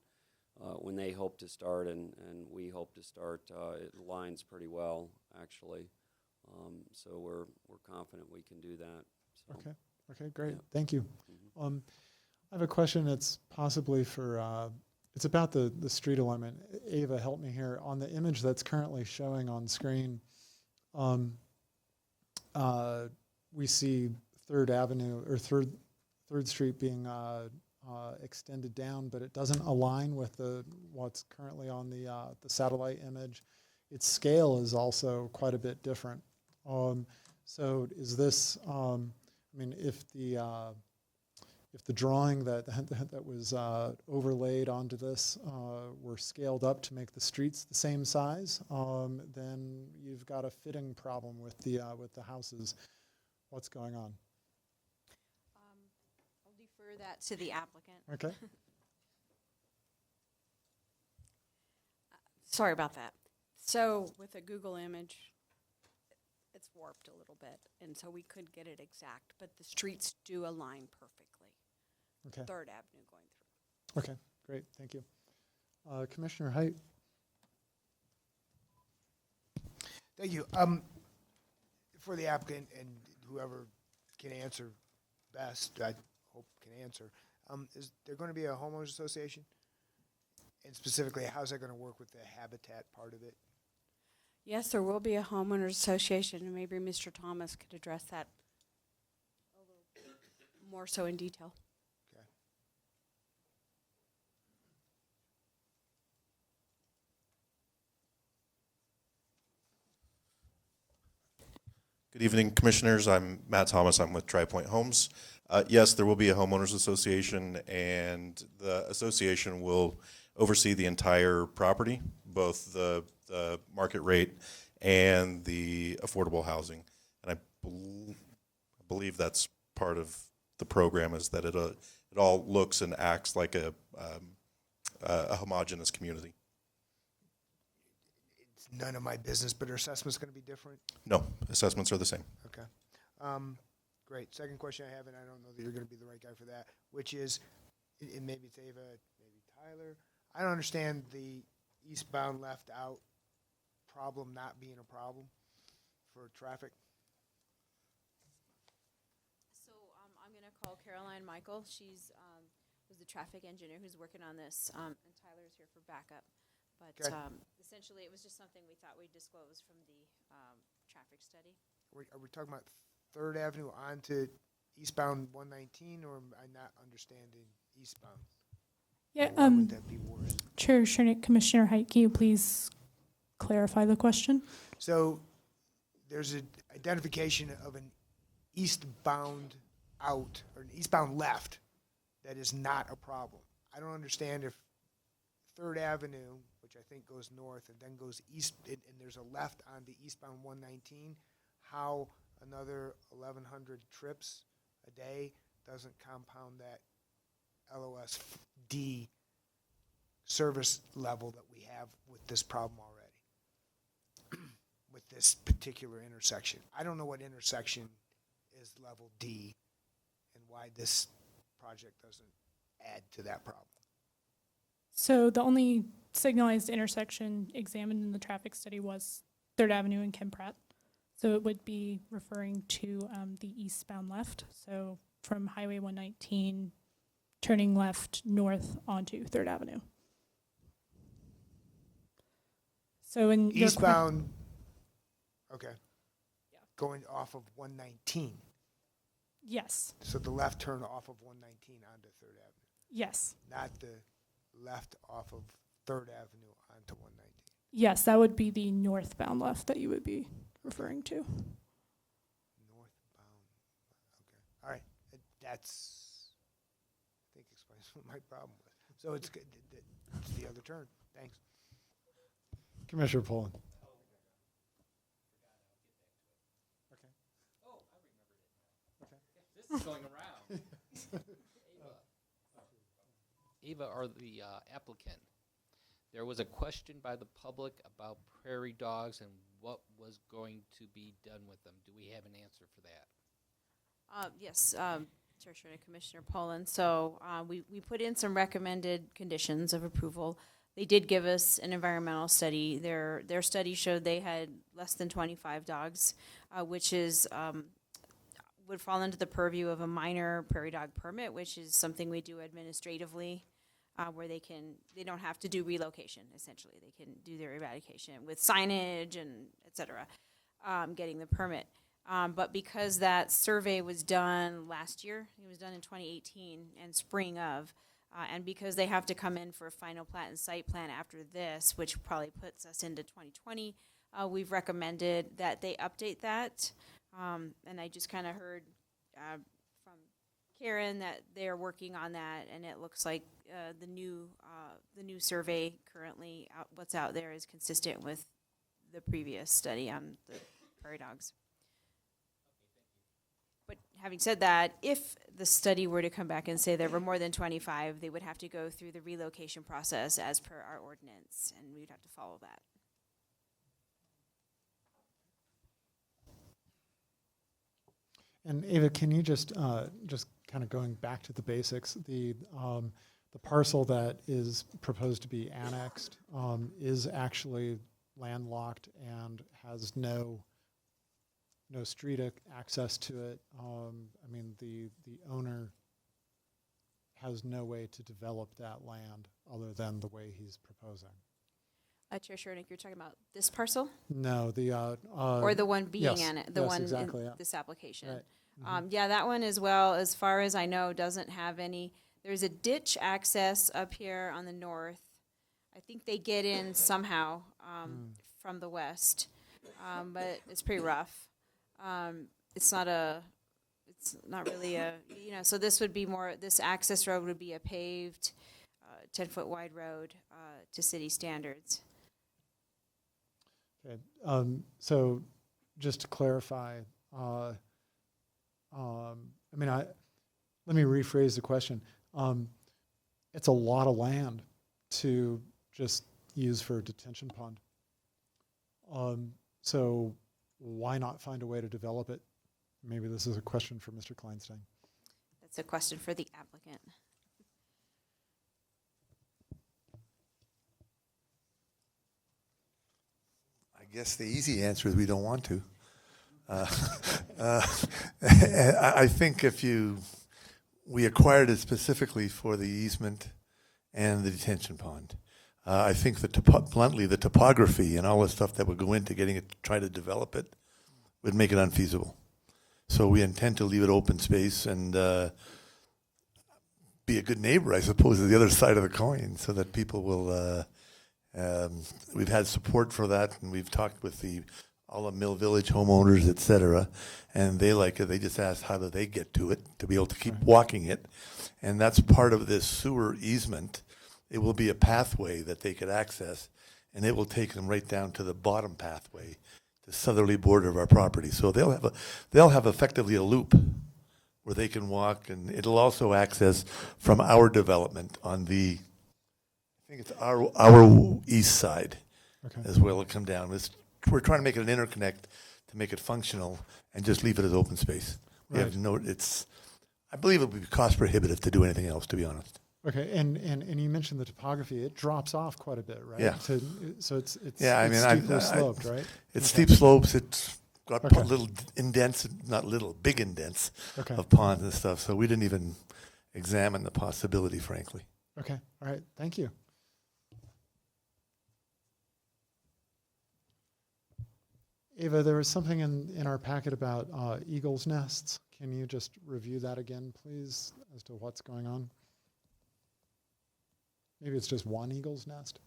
T: when they hope to start and we hope to start, it aligns pretty well, actually. So we're confident we can do that. So.
A: Okay, great.
T: Yeah.
A: Thank you.
T: Mm-hmm.
A: I have a question that's possibly for, it's about the street alignment. Ava, help me here. On the image that's currently showing on screen, we see 3rd Avenue or 3rd Street being extended down, but it doesn't align with what's currently on the satellite image. Its scale is also quite a bit different. So is this, if the drawing that was overlaid onto this were scaled up to make the streets the same size, then you've got a fitting problem with the houses. What's going on?
M: I'll defer that to the applicant.
A: Okay.
M: Sorry about that. So with a Google image, it's warped a little bit, and so we could get it exact, but the streets do align perfectly.
A: Okay.
M: 3rd Avenue going through.
A: Okay, great, thank you. Commissioner Height.
I: Thank you. For the applicant and whoever can answer best, I hope can answer, is there going to be a homeowners association? And specifically, how's that going to work with the habitat part of it?
M: Yes, there will be a homeowners association, and maybe Mr. Thomas could address that a little more so in detail.
U: Good evening, Commissioners. I'm Matt Thomas. I'm with Tri-Point Homes. Yes, there will be a homeowners association, and the association will oversee the entire property, both the market rate and the affordable housing. And I believe that's part of the program, is that it all looks and acts like a homogeneous community.
I: None of my business, but are assessments going to be different?
U: No, assessments are the same.
I: Okay. Great. Second question I have, and I don't know that you're going to be the right guy for that, which is, and maybe it's Ava, maybe Tyler. I don't understand the eastbound left out problem not being a problem for traffic.
M: So I'm going to call Caroline Michael. She's was the traffic engineer who's working on this, and Tyler's here for backup. But essentially, it was just something we thought we'd disclose from the traffic study.
I: Are we talking about 3rd Avenue onto eastbound 119, or am I not understanding eastbound?
V: Yeah.
I: Why would that be worse?
V: Chair Commissioner Height, can you please clarify the question?
I: So there's an identification of an eastbound out, or an eastbound left, that is not a problem. I don't understand if 3rd Avenue, which I think goes north and then goes east, and there's a left on the eastbound 119, how another 1,100 trips a day doesn't compound that LOSD service level that we have with this problem already, with this particular intersection. I don't know what intersection is level D and why this project doesn't add to that problem.
V: So the only signalized intersection examined in the traffic study was 3rd Avenue and Kim Pratt. So it would be referring to the eastbound left. So from Highway 119, turning left north onto 3rd Avenue. So in your
I: Eastbound, okay. Yeah. Going off of 119.
V: Yes.
I: So the left turn off of 119 onto 3rd Avenue.
V: Yes.
I: Not the left off of 3rd Avenue onto 119.
V: Yes, that would be the northbound left that you would be referring to.
I: Northbound. Okay. All right. That's, I think, explains what my problem was. So it's good. It's the other turn. Thanks.
A: Commissioner Poland.
J: This is going around. Ava, or the applicant, there was a question by the public about prairie dogs and what was going to be done with them. Do we have an answer for that?
M: Yes, Chair Schroeder, Commissioner Poland. So we put in some recommended conditions of approval. They did give us an environmental study. Their study showed they had less than 25 dogs, which is would fall into the purview of a minor prairie dog permit, which is something we do administratively, where they don't have to do relocation. Essentially, they can do their eradication with signage and et cetera, getting the permit. But because that survey was done last year, it was done in 2018 and spring of, and because they have to come in for a final plat and site plan after this, which probably puts us into 2020, we've recommended that they update that. And I just kind of heard from Karen that they're working on that, and it looks like the new survey currently what's out there is consistent with the previous study on the prairie dogs. But having said that, if the study were to come back and say there were more than 25, they would have to go through the relocation process as per our ordinance, and we'd have to follow that.
A: And Ava, can you just kind of going back to the basics, the parcel that is proposed to be annexed is actually landlocked and has no street access to it. I mean, the owner has no way to develop that land other than the way he's proposing.
M: Chair Schroeder, you're talking about this parcel?
A: No, the
M: or the one being
A: yes,
M: in it, the
A: yes,
M: one
A: exactly,
M: in
A: yeah.
M: this application.
A: Right. Mm-hmm.
M: Yeah, that one as well, as far as I know, doesn't have any. There's a ditch access up here on the north. I think they get in somehow from the west, but it's pretty rough. It's not really a, so this would be more, this access road would be a paved 10-foot wide road to city standards.
A: Okay. So just to clarify, let me rephrase the question. It's a lot of land to just use for a detention pond. So why not find a way to develop it? Maybe this is a question for Mr. Kleinstein.
M: That's a question for the applicant.
R: I guess the easy answer is we don't want to. I think we acquired it specifically for the easement and the detention pond. I think bluntly, the topography and all the stuff that would go into getting it to try to develop it would make it unfeasible. So we intend to leave it open space and be a good neighbor, I suppose, is the other side of the coin, so that people will. We've had support for that, and we've talked with the all the Mill Village homeowners, et cetera, and they like it. They just ask how do they get to it to be able to keep walking it, and that's part of this sewer easement. It will be a pathway that they could access, and it will take them right down to the bottom pathway, the southerly border of our property. So they'll have effectively a loop where they can walk, and it'll also access from our development on the, I think it's our east side, as well. It'll come down. We're trying to make it an interconnect to make it functional and just leave it as open space. We have I believe it would be cost prohibitive to do anything else, to be honest.
A: Okay, and you mentioned the topography. It drops off quite a bit, right?
R: Yeah.
A: So it's
R: steeply
A: sloped, right?
R: It's steep slopes. It's got little indents, not little, big indents of ponds and stuff. So we didn't even examine the possibility, frankly.
A: Okay, all right, thank you. Ava, there was something in our packet about eagles' nests. Can you just review that again, please, as to what's going on? Maybe it's just one eagle's nest.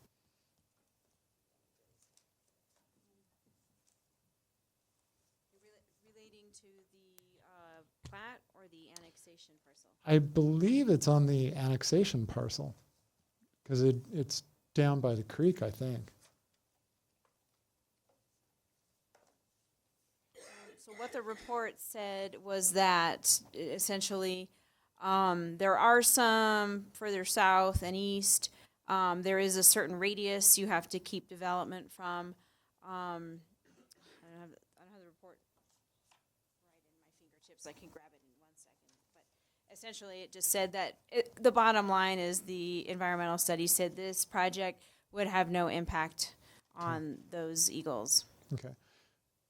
M: Relating to the plat or the annexation parcel?
A: I believe it's on the annexation parcel, because it's down by the creek, I think.
M: So what the report said was that essentially there are some further south and east. There is a certain radius you have to keep development from. I don't have the report right in my fingertips. I can grab it in 1 second. But essentially it just said that the bottom line is the environmental study said this project would have no impact on those eagles.
A: Okay.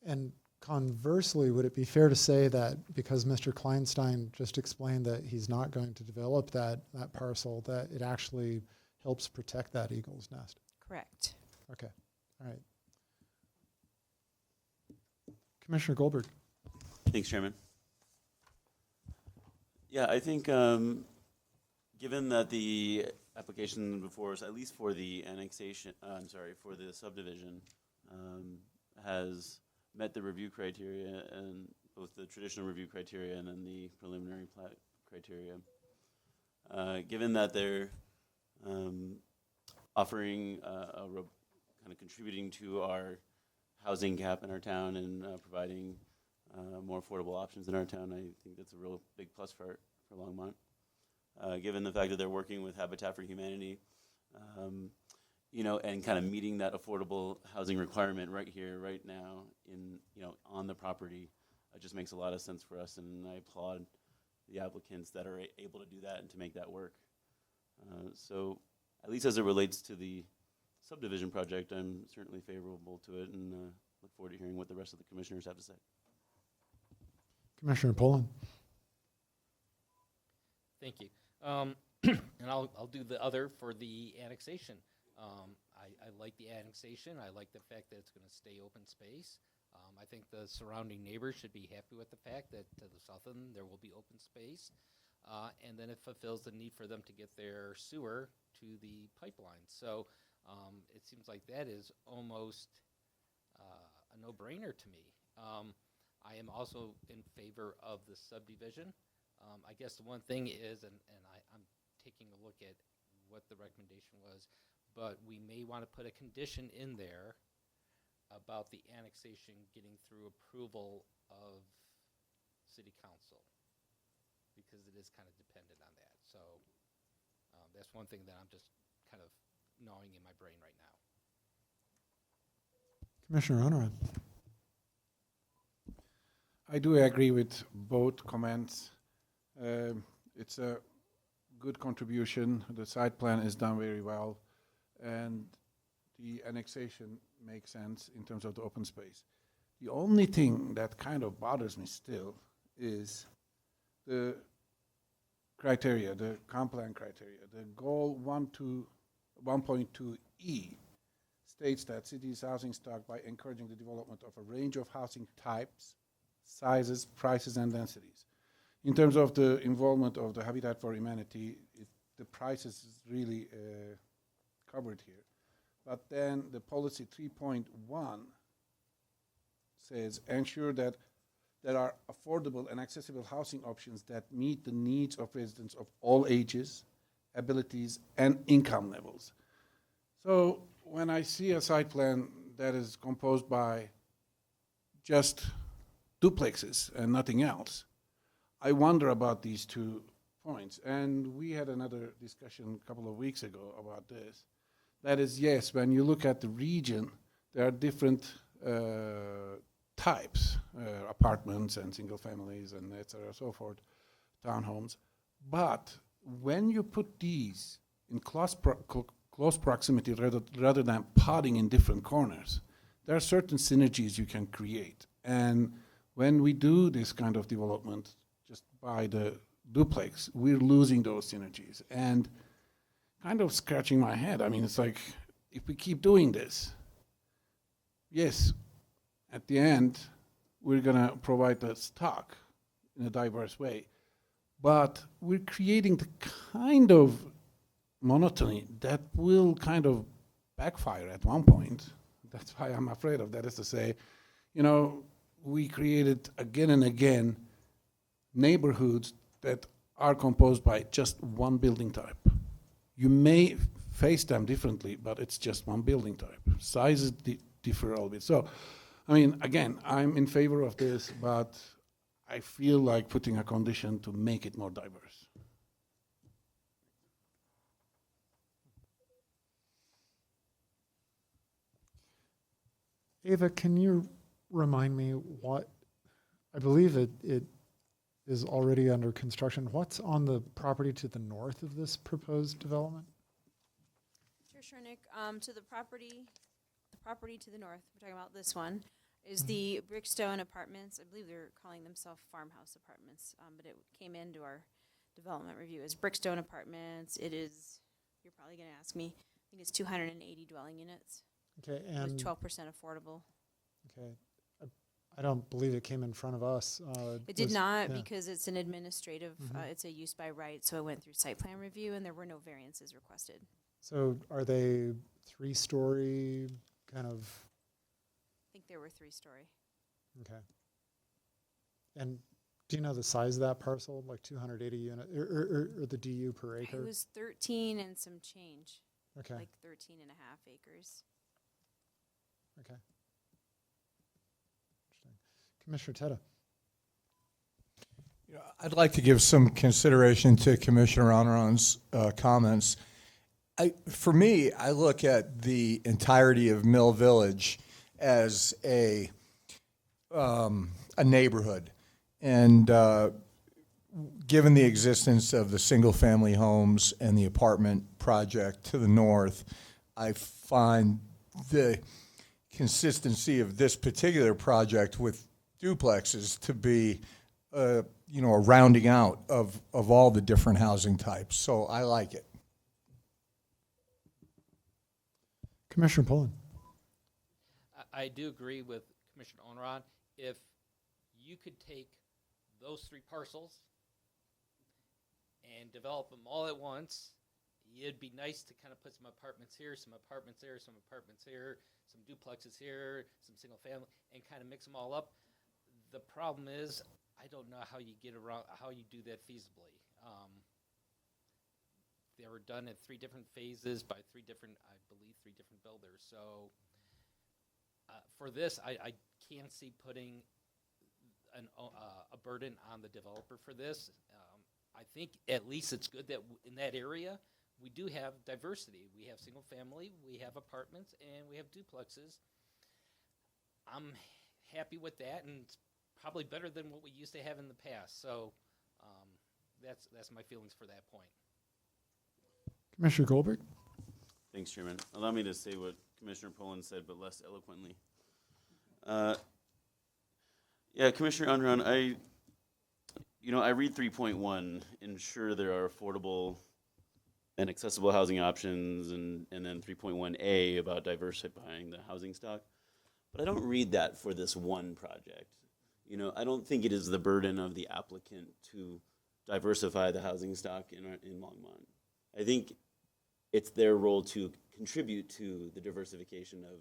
A: And conversely, would it be fair to say that because Mr. Kleinstein just explained that he's not going to develop that parcel, that it actually helps protect that eagle's nest?
M: Correct.
A: Okay. All right. Commissioner Goldberg.
D: Thanks, Chairman. Yeah, I think given that the application before us, at least for the annexation, for the subdivision, has met the review criteria, and both the traditional review criteria and then the preliminary plat criteria. Given that they're offering kind of contributing to our housing gap in our town and providing more affordable options in our town, I think that's a real big plus for Longmont. Given the fact that they're working with Habitat for Humanity, and kind of meeting that affordable housing requirement right here, right now, on the property, it just makes a lot of sense for us, and I applaud the applicants that are able to do that and to make that work. So, at least as it relates to the subdivision project, I'm certainly favorable to it, and look forward to hearing what the rest of the commissioners have to say.
A: Commissioner Poland.
J: Thank you. And I'll do the other for the annexation. I like the annexation. I like the fact that it's going to stay open space. I think the surrounding neighbors should be happy with the fact that to the south of them there will be open space. And then it fulfills the need for them to get their sewer to the pipeline. So it seems like that is almost a no-brainer to me. I am also in favor of the subdivision. I guess the one thing is, and I'm taking a look at what the recommendation was, but we may want to put a condition in there about the annexation getting through approval of city council, because it is kind of dependent on that. So that's one thing that I'm just kind of gnawing in my brain right now.
A: Commissioner Honoran.
B: I do agree with both comments. It's a good contribution. The site plan is done very well, and the annexation makes sense in terms of the open space. The only thing that kind of bothers me still is the criteria, the comp plan criteria. The goal 1.2E states that city's housing stock by encouraging the development of a range of housing types, sizes, prices, and densities. In terms of the involvement of the Habitat for Humanity, the price is really covered here. But then the policy 3.1 says ensure that there are affordable and accessible housing options that meet the needs of residents of all ages, abilities, and income levels. So when I see a site plan that is composed by just duplexes and nothing else, I wonder about these 2 points. And we had another discussion a couple of weeks ago about this. That is, yes, when you look at the region, there are different types, apartments and single families and et cetera, so forth, townhomes. But when you put these in close proximity rather than potting in different corners, there are certain synergies you can create. And when we do this kind of development just by the duplex, we're losing those synergies. And kind of scratching my head. I mean, it's like, if we keep doing this, yes, at the end, we're going to provide the stock in a diverse way. But we're creating the kind of monotony that will kind of backfire at one point. That's why I'm afraid of that, is to say, you know, we created again and again neighborhoods that are composed by just one building type. You may face them differently, but it's just one building type. Sizes differ a little bit. So, I mean, again, I'm in favor of this, but I feel like putting a condition to make it more diverse.
A: Ava, can you remind me what, I believe it is already under construction. What's on the property to the north of this proposed development?
M: Sure, Nick. To the property to the north, we're talking about this one, is the Brickstone Apartments. I believe they're calling themselves farmhouse apartments, but it came into our development review as Brickstone Apartments. It is, you're probably going to ask me, I think it's 280 dwelling units.
A: Okay,
M: with
A: and
M: 12% affordable.
A: Okay, I don't believe it came in front of us.
M: It did not,
A: yeah.
M: because it's an administrative, it's a use by right, so it went through site plan review, and there were no variances requested.
A: So are they 3-story kind of?
M: I think they were 3-story.
A: Okay. And do you know the size of that parcel, like 280 unit, or the DU per acre?
M: It was 13 and some change.
A: Okay.
M: Like 13 and a half acres.
A: Okay. Interesting. Commissioner Teta.
F: You know, I'd like to give some consideration to Commissioner Honoran's comments. For me, I look at the entirety of Mill Village as a neighborhood, and given the existence of the single-family homes and the apartment project to the north, I find the consistency of this particular project with duplexes to be, a rounding out of all the different housing types. So I like it.
A: Commissioner Pullen.
J: I do agree with Commissioner Onron. If you could take those 3 parcels and develop them all at once, it'd be nice to kind of put some apartments here, some apartments there, some apartments here, some duplexes here, some single family, and kind of mix them all up. The problem is, I don't know how you get around, how you do that feasibly. They were done at 3 different phases by 3 different builders. So for this, I can't see putting a burden on the developer for this. I think at least it's good that in that area we do have diversity. We have single family, we have apartments, and we have duplexes. I'm happy with that, and it's probably better than what we used to have in the past. So that's my feelings for that point.
A: Commissioner Goldberg.
D: Thanks, Chairman. Allow me to say what Commissioner Pullen said, but less eloquently. Yeah, Commissioner Unrun, I read 3.1, ensure there are affordable and accessible housing options, and then 3.1A about diversifying the housing stock. But I don't read that for this one project. I don't think it is the burden of the applicant to diversify the housing stock in Longmont. I think it's their role to contribute to the diversification of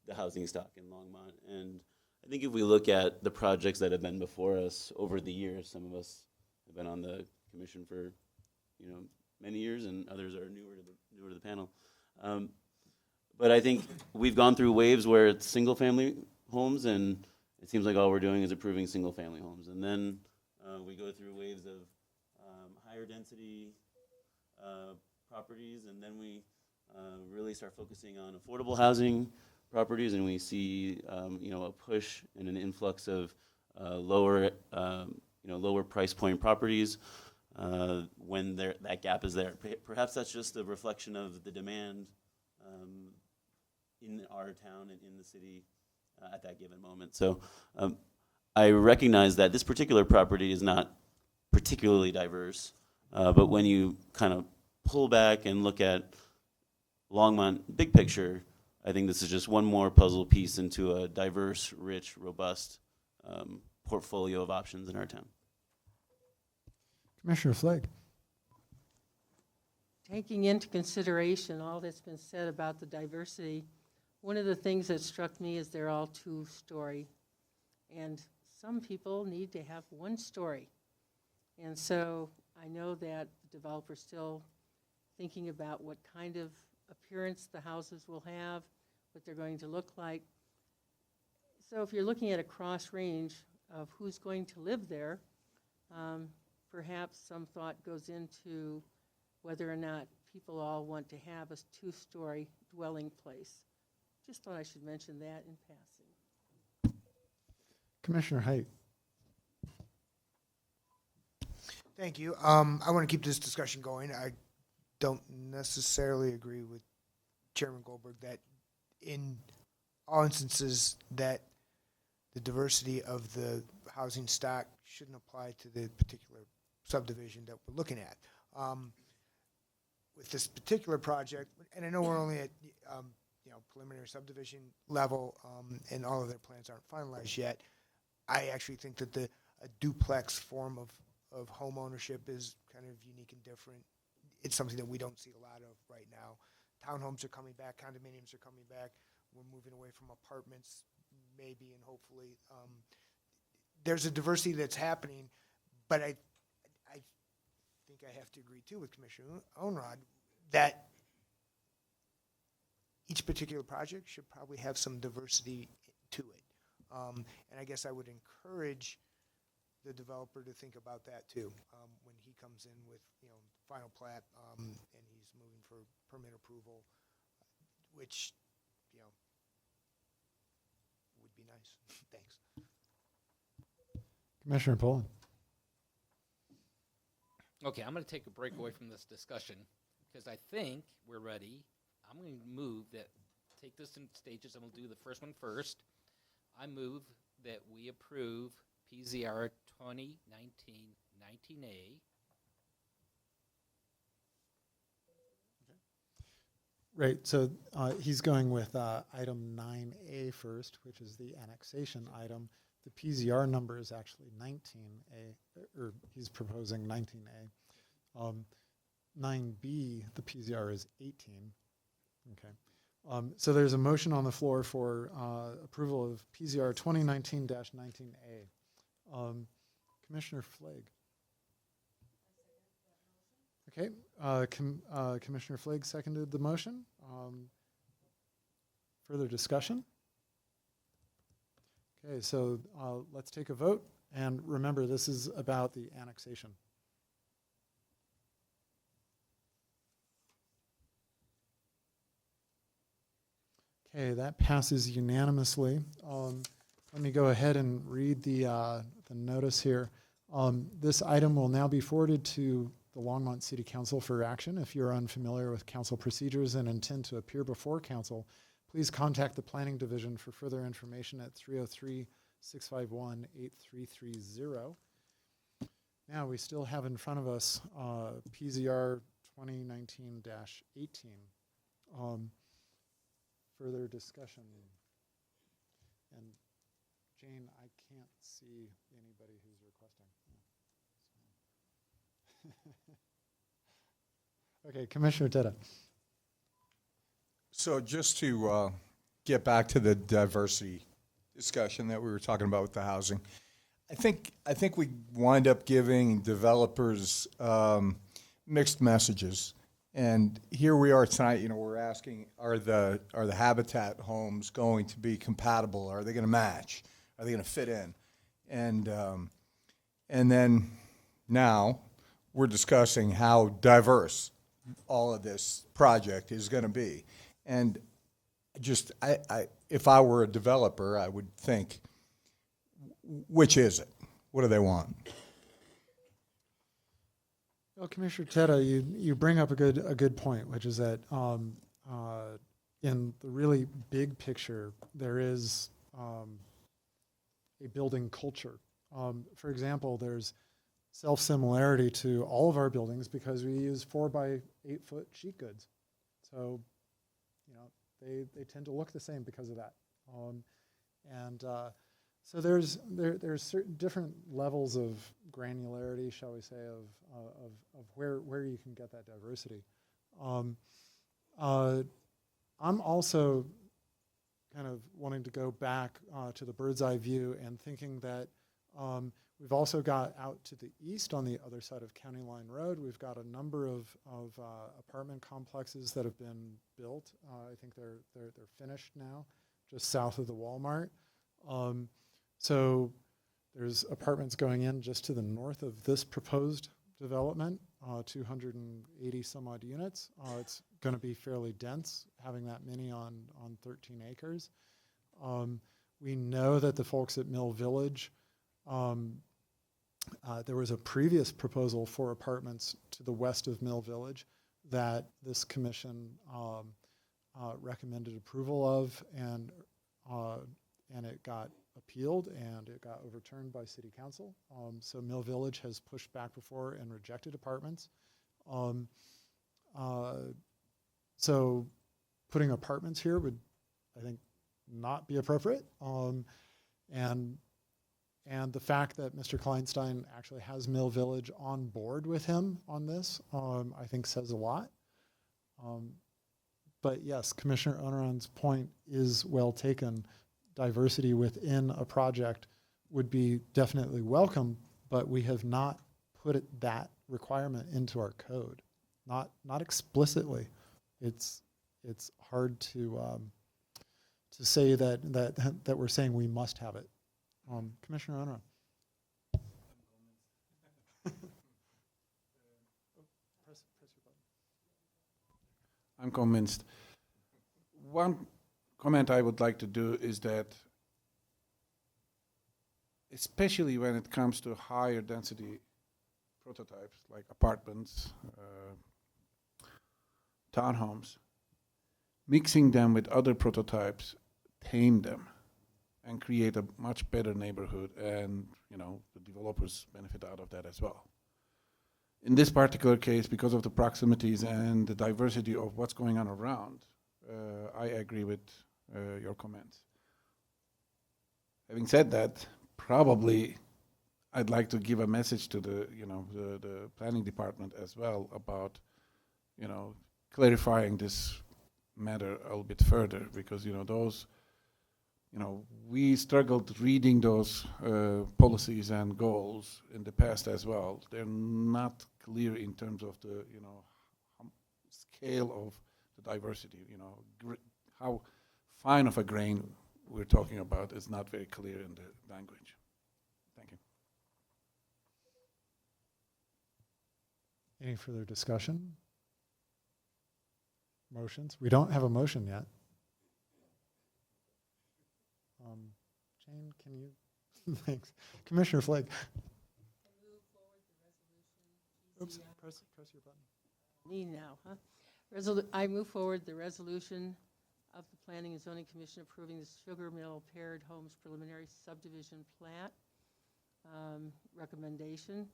D: the housing stock in Longmont. And I think if we look at the projects that have been before us over the years, some of us have been on the commission for, many years, and others are newer to the panel. But I think we've gone through waves where it's single-family homes, and it seems like all we're doing is approving single-family homes. And then we go through waves of higher density properties, and then we really start focusing on affordable housing properties, and we see a push and an influx of lower price point properties when that gap is there. Perhaps that's just a reflection of the demand in our town and in the city at that given moment. So I recognize that this particular property is not particularly diverse, but when you kind of pull back and look at Longmont big picture, I think this is just one more puzzle piece into a diverse, rich, robust portfolio of options in our town.
A: Commissioner Flake.
L: Taking into consideration all that's been said about the diversity, one of the things that struck me is they're all two-story. And some people need to have one story. And so I know that the developer's still thinking about what kind of appearance the houses will have, what they're going to look like. So if you're looking at a cross range of who's going to live there, perhaps some thought goes into whether or not people all want to have a two-story dwelling place. Just thought I should mention that in passing.
A: Commissioner Height.
I: Thank you. I want to keep this discussion going. I don't necessarily agree with Chairman Goldberg that in all instances that the diversity of the housing stock shouldn't apply to the particular subdivision that we're looking at. With this particular project, and I know we're only at preliminary subdivision level, and all of their plans aren't finalized yet, I actually think that a duplex form of home ownership is kind of unique and different. It's something that we don't see a lot of right now. Townhomes are coming back, condominiums are coming back. We're moving away from apartments, maybe and hopefully. There's a diversity that's happening, but I think I have to agree too with Commissioner Onrod that each particular project should probably have some diversity to it. And I guess I would encourage the developer to think about that too when he comes in with final plat and he's moving for permit approval, which would be nice. Thanks.
A: Commissioner Poland.
J: Okay, I'm going to take a break away from this discussion because I think we're ready. I'm going to move that, take this in stages, and we'll do the first one first. I move that we approve PZR 2019-19A.
A: Right, so he's going with item 9A first, which is the annexation item. The PZR number is actually 19A, or he's proposing 19A. 9B, the PZR is 18. Okay. So there's a motion on the floor for approval of PZR 2019-19A. Commissioner Flake. Okay, Commissioner Flake seconded the motion. Further discussion? Okay, so let's take a vote. And remember, this is about the annexation. Okay, that passes unanimously. Let me go ahead and read the notice here. This item will now be forwarded to the Longmont City Council for action. If you're unfamiliar with council procedures and intend to appear before council, please contact the Planning Division for further information at 303-651-8330. Now, we still have in front of us PZR 2019-18. Further discussion. And Jane, I can't see anybody who's requesting. Okay, Commissioner Teta.
E: So just to get back to the diversity discussion that we were talking about with the housing. I think we wind up giving developers mixed messages. And here we are tonight, you know, we're asking, are the Habitat homes going to be compatible? Are they going to match? Are they going to fit in? And then now we're discussing how diverse all of this project is going to be. And just, if I were a developer, I would think, which is it? What do they want?
A: Well, Commissioner Teta, you bring up a good point, which is that in the really big picture, there is a building culture. For example, there's self-similarity to all of our buildings because we use 4 by 8 foot sheet goods. So, you know, they tend to look the same because of that. So there's certain different levels of granularity, shall we say, of where you can get that diversity. I'm also kind of wanting to go back to the bird's eye view and thinking that we've also got out to the east on the other side of County Line Road, we've got a number of apartment complexes that have been built. I think they're finished now, just south of the Walmart. So there's apartments going in just to the north of this proposed development, 280 some odd units. It's going to be fairly dense, having that many on 13 acres. We know that the folks at Mill Village, there was a previous proposal for apartments to the west of Mill Village that this commission recommended approval of, and it got appealed and it got overturned by City Council. So Mill Village has pushed back before and rejected apartments. So putting apartments here would, I think, not be appropriate. And the fact that Mr. Kleinstein actually has Mill Village on board with him on this, I think says a lot. But yes, Commissioner Oneron's point is well taken. Diversity within a project would be definitely welcome, but we have not put that requirement into our code, not explicitly. It's hard to say that we're saying we must have it. Commissioner Oneron.
B: I'm convinced. One comment I would like to do is that, especially when it comes to higher density prototypes like apartments, townhomes, mixing them with other prototypes tame them and create a much better neighborhood, and you know, the developers benefit out of that as well. In this particular case, because of the proximities and the diversity of what's going on around, I agree with your comments. Having said that, probably I'd like to give a message to the planning department as well about, you know, clarifying this matter a little bit further, because we struggled reading those policies and goals in the past as well. They're not clear in terms of the scale of the diversity. How fine of a grain we're talking about is not very clear in the language. Thank you.
A: Any further discussion? Motions? We don't have a motion yet. Jane, can you? Thanks. Commissioner Flake. Oops, press your button.
L: Me now, huh? I move forward the resolution of the Planning and Zoning Commission approving the Sugar Mill Paired Homes Preliminary Subdivision Plat recommendation,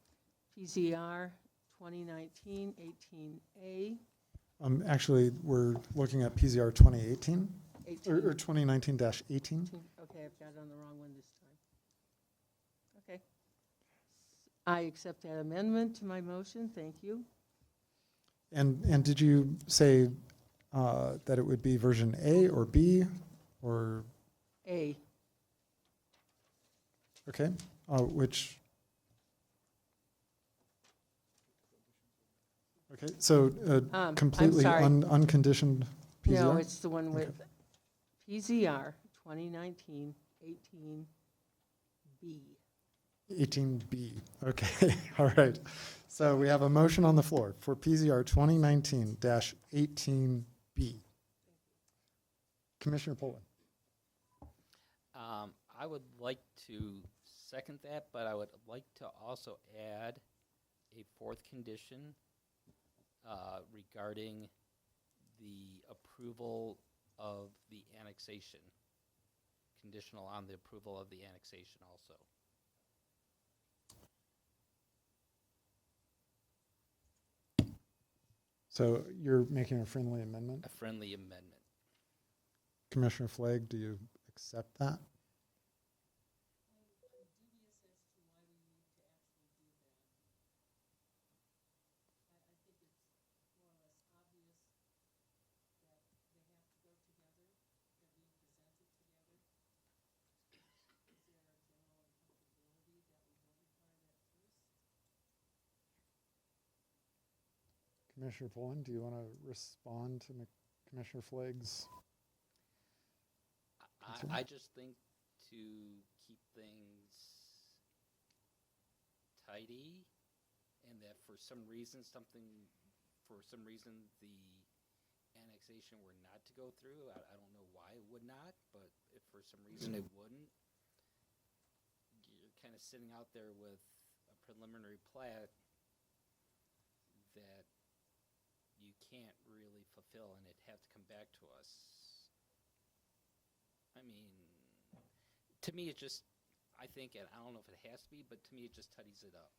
L: PZR 2019-18A.
A: Actually, we're looking at PZR 2018 or 2019-18.
L: Okay, I've got it on the wrong one this time. Okay. I accept that amendment to my motion. Thank you.
A: And did you say that it would be version A or B or
L: A?
A: Okay, which, okay, so
L: I'm
A: completely
L: sorry.
A: unconditioned PZR?
L: No, it's the one
A: Okay.
L: with PZR 2019-18B.
A: 18B, okay, all right. So we have a motion on the floor for PZR 2019-18B. Commissioner Poland.
J: I would like to second that, but I would like to also add a fourth condition regarding the approval of the annexation, conditional on the approval of the annexation also.
A: So you're making a friendly amendment?
J: A friendly amendment.
A: Commissioner Flagg, do you accept that? Commissioner Poland, do you want to respond to Commissioner Flagg's?
J: I just think to keep things tidy, and that for some reason the annexation were not to go through. I don't know why it would not, but if for some reason it wouldn't, you're kind of sitting out there with a preliminary plat that you can't really fulfill, and it'd have to come back to us. I mean, to me, it just, I think, and I don't know if it has to be, but to me, it just tidies it up.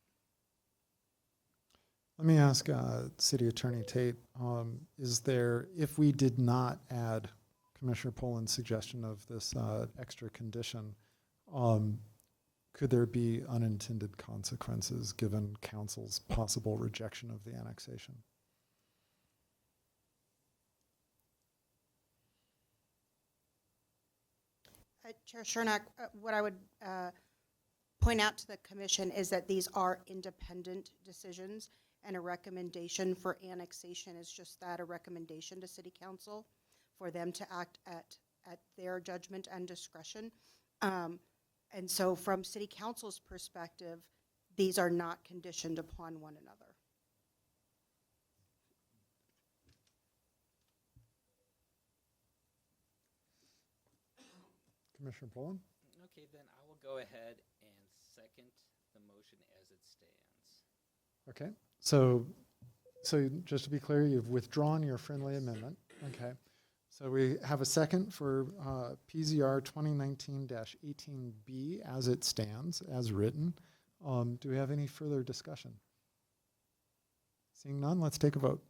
A: Let me ask City Attorney Tate, is there, if we did not add Commissioner Poland's suggestion of this extra condition, could there be unintended consequences given council's possible rejection of the annexation?
H: Chair Chernak, what I would point out to the commission is that these are independent decisions, and a recommendation for annexation is just that, a recommendation to City Council for them to act at their judgment and discretion. And so from City Council's perspective, these are not conditioned upon one another.
A: Commissioner Poland?
J: Okay, then I will go ahead and second the motion as it stands.
A: Okay, so just to be clear, you've withdrawn your friendly amendment. Okay, so we have a second for PZR 2019-18B as it stands, as written. Do we have any further discussion? Seeing none, let's take a vote.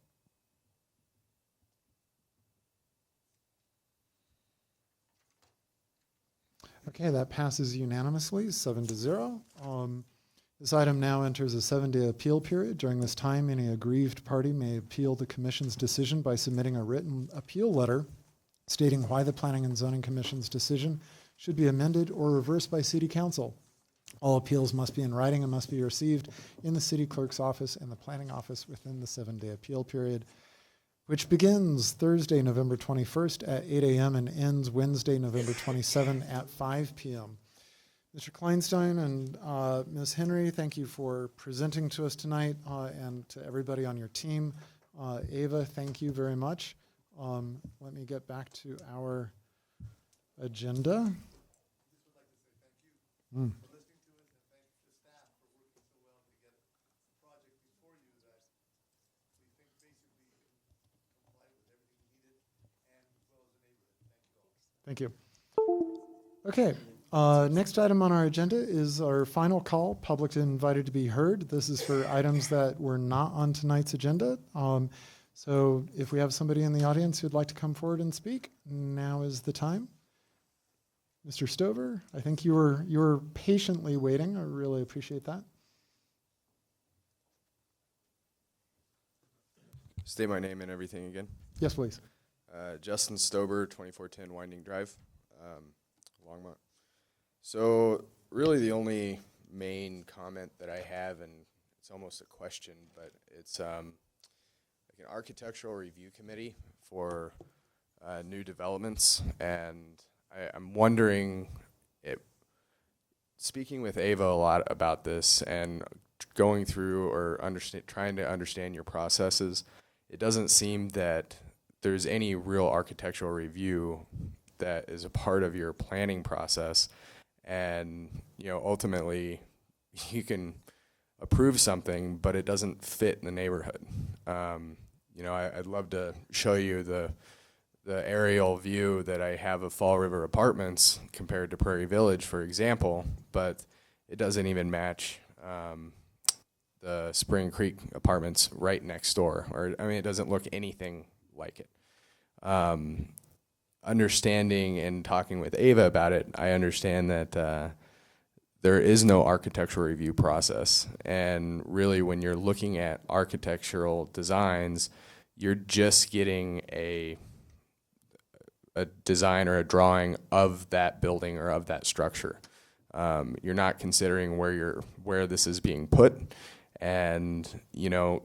A: Okay, that passes unanimously, 7-0. This item now enters a 7-day appeal period. During this time, any aggrieved party may appeal the commission's decision by submitting a written appeal letter stating why the Planning and Zoning Commission's decision should be amended or reversed by City Council. All appeals must be in writing and must be received in the City Clerk's office and the Planning Office within the 7-day appeal period, which begins Thursday, November 21st at 8 a.m. and ends Wednesday, November 27 at 5 p.m. Mr. Kleinstein and Ms. Henry, thank you for presenting to us tonight, and to everybody on your team. Ava, thank you very much. Let me get back to our agenda. Mm. Thank you. Okay, next item on our agenda is our final call, public invited to be heard. This is for items that were not on tonight's agenda. So if we have somebody in the audience who'd like to come forward and speak, now is the time. Mr. Stover, I think you were patiently waiting. I really appreciate that.
G: State my name and everything again.
A: Yes, please.
G: Justin Stober, 2410 Winding Drive, Longmont. So really the only main comment that I have, and it's almost a question, but it's like an architectural review committee for new developments, and I'm wondering, speaking with Ava a lot about this and going through or trying to understand your processes, it doesn't seem that there's any real architectural review that is a part of your planning process. And, you know, ultimately you can approve something, but it doesn't fit in the neighborhood. You know, I'd love to show you the aerial view that I have of Fall River Apartments compared to Prairie Village, for example, but it doesn't even match the Spring Creek Apartments right next door. Or, I mean, it doesn't look anything like it. Understanding and talking with Ava about it, I understand that there is no architectural review process. And really, when you're looking at architectural designs, you're just getting a design or a drawing of that building or of that structure. You're not considering where this is being put. And, you know,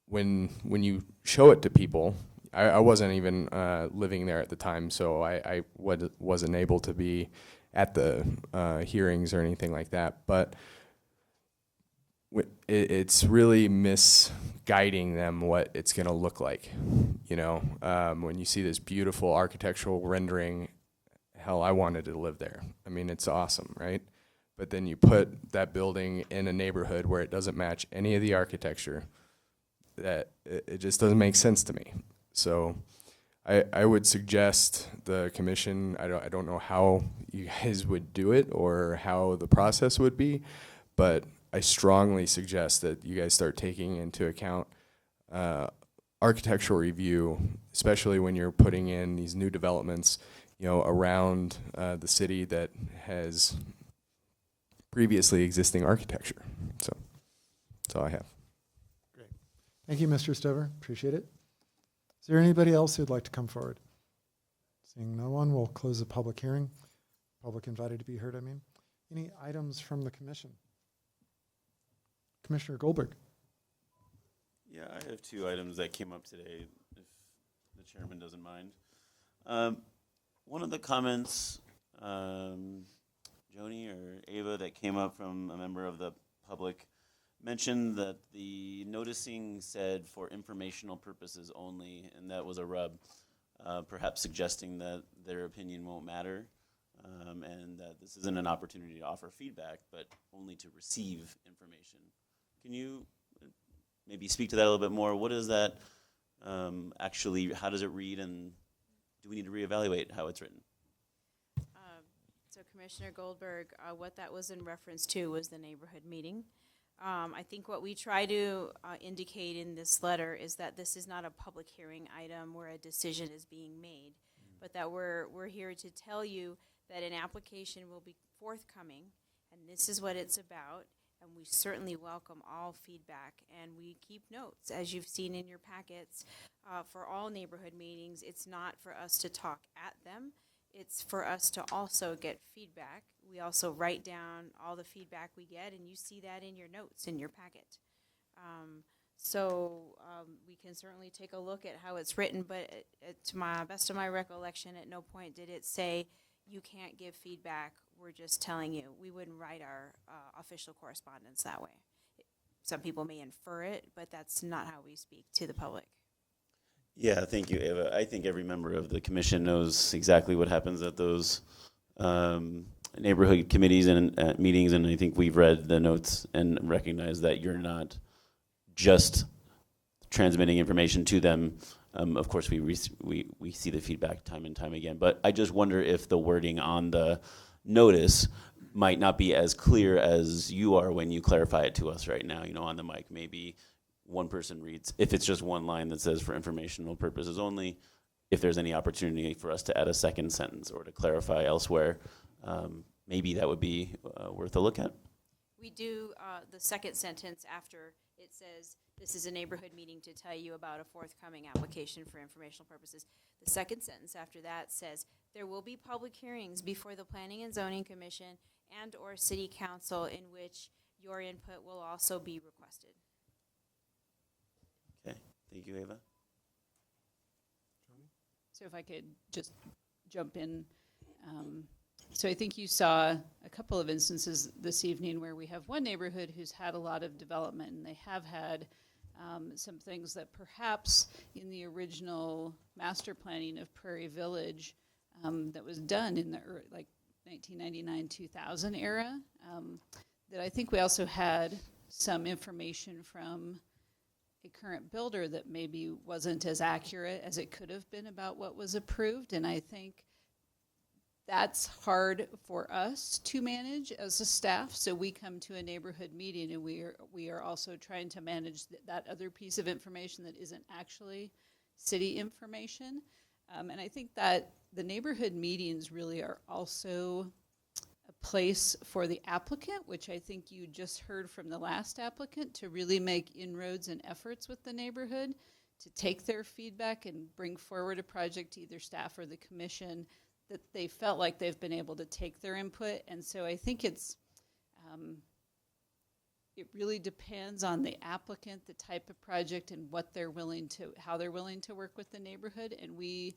G: when you show it to people, I wasn't even living there at the time, so I wasn't able to be at the hearings or anything like that. But it's really misguiding them what it's going to look like. You know, when you see this beautiful architectural rendering, hell, I wanted to live there. I mean, it's awesome, right? But then you put that building in a neighborhood where it doesn't match any of the architecture, that it just doesn't make sense to me. So I would suggest the commission, I don't know how you guys would do it or how the process would be, but I strongly suggest that you guys start taking into account architectural review, especially when you're putting in these new developments, you know, around the city that has previously existing architecture. So that's all I have.
A: Great. Thank you, Mr. Stover. Appreciate it. Is there anybody else who'd like to come forward? Seeing no one, we'll close the public hearing. Public invited to be heard, I mean. Any items from the commission? Commissioner Goldberg.
D: Yeah, I have 2 items that came up today, if the chairman doesn't mind. One of the comments, Joni or Ava, that came up from a member of the public mentioned that the noticing said for informational purposes only, and that was a rub, perhaps suggesting that their opinion won't matter, and that this isn't an opportunity to offer feedback, but only to receive information. Can you maybe speak to that a little bit more? What is that actually, how does it read, and do we need to reevaluate how it's written?
M: So Commissioner Goldberg, what that was in reference to was the neighborhood meeting. I think what we try to indicate in this letter is that this is not a public hearing item where a decision is being made, but that we're here to tell you that an application will be forthcoming, and this is what it's about, and we certainly welcome all feedback, and we keep notes, as you've seen in your packets, for all neighborhood meetings. It's not for us to talk at them. It's for us to also get feedback. We also write down all the feedback we get, and you see that in your notes in your packet. So we can certainly take a look at how it's written, but to my best of my recollection, at no point did it say you can't give feedback. We're just telling you. We wouldn't write our official correspondence that way. Some people may infer it, but that's not how we speak to the public.
D: Yeah, thank you, Ava. I think every member of the commission knows exactly what happens at those neighborhood committees and meetings, and I think we've read the notes and recognize that you're not just transmitting information to them. Of course, we see the feedback time and time again, but I just wonder if the wording on the notice might not be as clear as you are when you clarify it to us right now, you know, on the mic. Maybe one person reads, if it's just one line that says for informational purposes only, if there's any opportunity for us to add a second sentence or to clarify elsewhere, maybe that would be worth a look at.
M: We do the second sentence after it says, this is a neighborhood meeting to tell you about a forthcoming application for informational purposes. The second sentence after that says, There will be public hearings before the Planning and Zoning Commission and/or City Council in which your input will also be requested.
D: Okay, thank you, Ava.
C: So if I could just jump in. So I think you saw a couple of instances this evening where we have one neighborhood who's had a lot of development, and they have had some things that perhaps in the original master planning of Prairie Village that was done in the like 1999-2000 era, that I think we also had some information from a current builder that maybe wasn't as accurate as it could have been about what was approved. And I think that's hard for us to manage as a staff. So we come to a neighborhood meeting and we are also trying to manage that other piece of information that isn't actually city information. And I think that the neighborhood meetings really are also a place for the applicant, which I think you just heard from the last applicant, to really make inroads and efforts with the neighborhood, to take their feedback and bring forward a project to either staff or the commission that they felt like they've been able to take their input. And so I think it's, it really depends on the applicant, the type of project, and what they're willing to, how they're willing to work with the neighborhood. And we,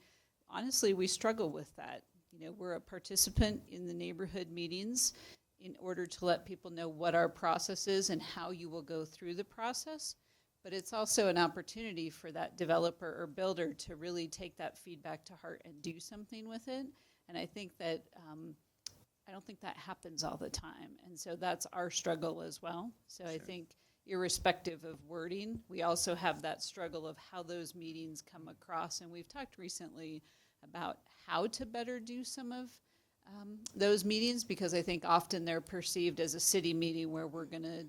C: honestly, we struggle with that. You know, we're a participant in the neighborhood meetings in order to let people know what our process is and how you will go through the process. But it's also an opportunity for that developer or builder to really take that feedback to heart and do something with it. And I think that, I don't think that happens all the time. And so that's our struggle as well. So I think irrespective of wording, we also have that struggle of how those meetings come across. And we've talked recently about how to better do some of those meetings, because I think often they're perceived as a city meeting where we're going to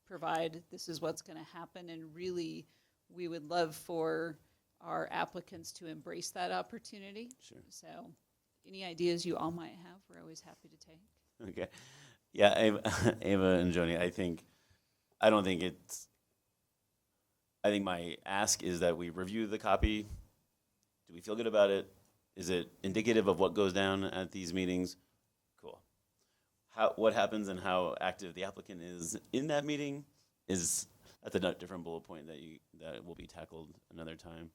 C: provide, this is what's going to happen. And really, we would love for our applicants to embrace that opportunity.
D: Sure.
C: So any ideas you all might have, we're always happy to take.
D: Okay. Yeah, Ava and Joni, I think my ask is that we review the copy. Do we feel good about it? Is it indicative of what goes down at these meetings? Cool. What happens and how active the applicant is in that meeting that's a different bullet point that will be tackled another time.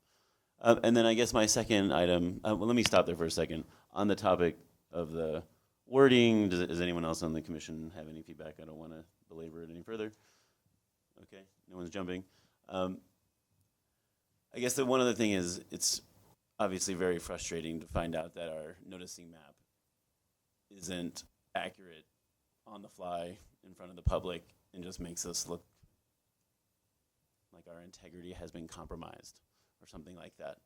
D: And then I guess my second item, well, let me stop there for a second. On the topic of the wording, does anyone else on the commission have any feedback? I don't want to belabor it any further. Okay, no one's jumping. I guess the one other thing is, it's obviously very frustrating to find out that our noticing map isn't accurate on the fly in front of the public and just makes us look like our integrity has been compromised or something like that.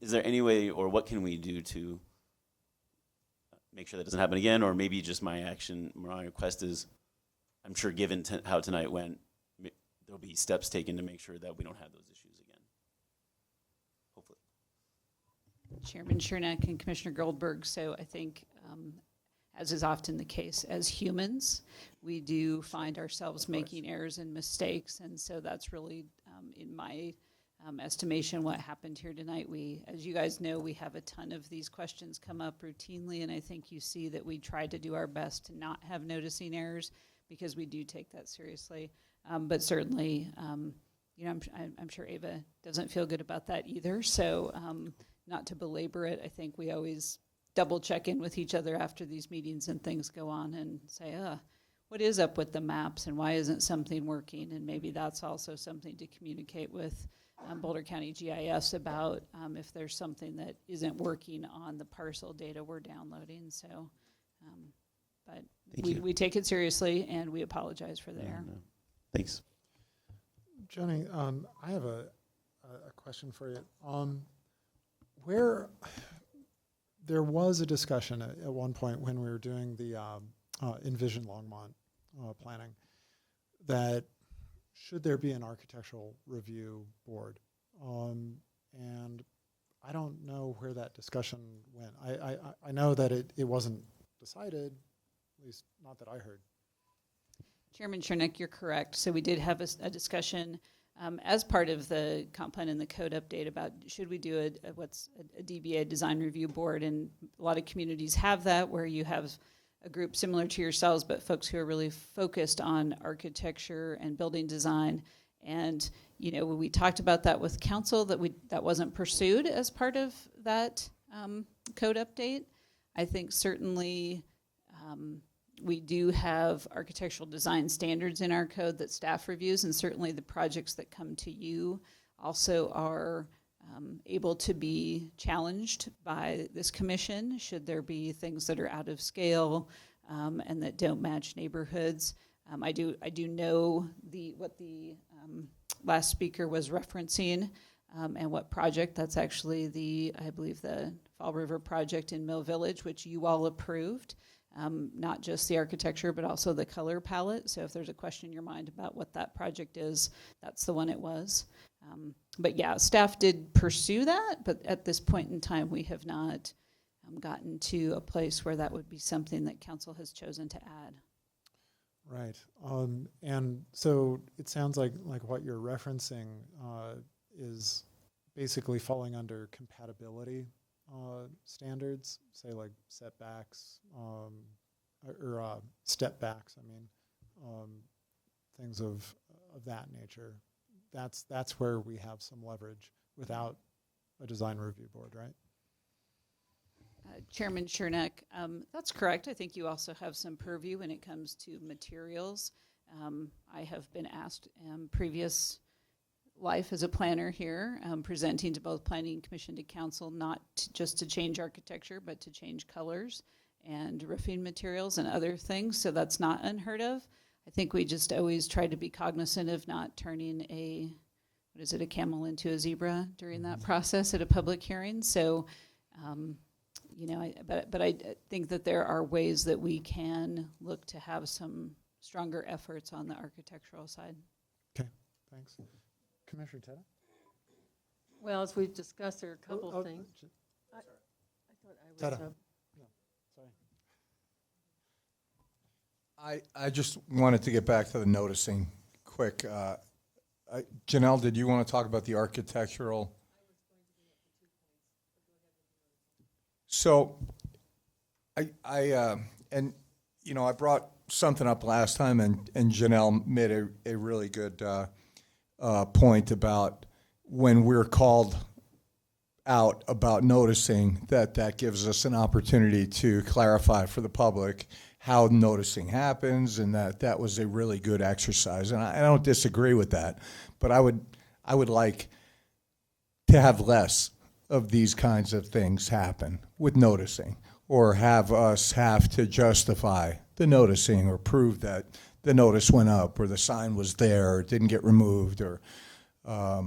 D: Is there any way, or what can we do to make sure that doesn't happen again? Or maybe just my request is, I'm sure given how tonight went, there'll be steps taken to make sure that we don't have those issues again. Hopefully.
C: Chairman Chernak and Commissioner Goldberg. So I think, as is often the case, as humans, we do find ourselves making errors and mistakes. And so that's really, in my estimation, what happened here tonight. As you guys know, we have a ton of these questions come up routinely, and I think you see that we try to do our best to not have noticing errors, because we do take that seriously. But certainly, you know, I'm sure Ava doesn't feel good about that either. So not to belabor it, I think we always double check in with each other after these meetings and things go on and say, what is up with the maps and why isn't something working? And maybe that's also something to communicate with Boulder County GIS about, if there's something that isn't working on the parcel data we're downloading. So, but we take it seriously and we apologize for the error.
D: No. Thanks.
A: Joni, I have a question for you. Where there was a discussion at one point when we were doing the Envision Longmont planning, that should there be an architectural review board? And I don't know where that discussion went. I know that it wasn't decided, at least not that I heard.
C: Chairman Chernak, you're correct. So we did have a discussion as part of the comp plan and the code update about should we do a DBA design review board, and a lot of communities have that where you have a group similar to yourselves, but folks who are really focused on architecture and building design. And when we talked about that with council, that wasn't pursued as part of that code update. I think certainly we do have architectural design standards in our code that staff reviews, and certainly the projects that come to you also are able to be challenged by this commission should there be things that are out of scale and that don't match neighborhoods. I do know what the last speaker was referencing and what project. That's actually I believe the Fall River project in Mill Village, which you all approved. Not just the architecture, but also the color palette. So if there's a question in your mind about what that project is, that's the one it was. But yeah, staff did pursue that, but at this point in time, we have not gotten to a place where that would be something that council has chosen to add.
A: Right. And so it sounds like what you're referencing is basically falling under compatibility standards, say like setbacks or step backs. I mean, things of that nature. That's where we have some leverage without a design review board, right?
C: Chairman Chernak, that's correct. I think you also have some purview when it comes to materials. I have been asked previous life as a planner here, presenting to both Planning Commission to Council, not just to change architecture, but to change colors and roofing materials and other things. So that's not unheard of. I think we just always try to be cognizant of not turning a camel into a zebra during that process at a public hearing. So, but I think that there are ways that we can look to have some stronger efforts on the architectural side.
A: Okay, thanks. Commissioner Teta?
L: Well, as we've discussed, there are a couple of things. I thought I was
A: Teta.
L: up.
E: I just wanted to get back to the noticing quick. Janelle, did you want to talk about the architectural? So I brought something up last time, and Janelle made a really good point about when we're called out about noticing that gives us an opportunity to clarify for the public how noticing happens, and that was a really good exercise. And I don't disagree with that, but I would like to have less of these kinds of things happen with noticing, or have us have to justify the noticing or prove that the notice went up or the sign was there or didn't get removed. I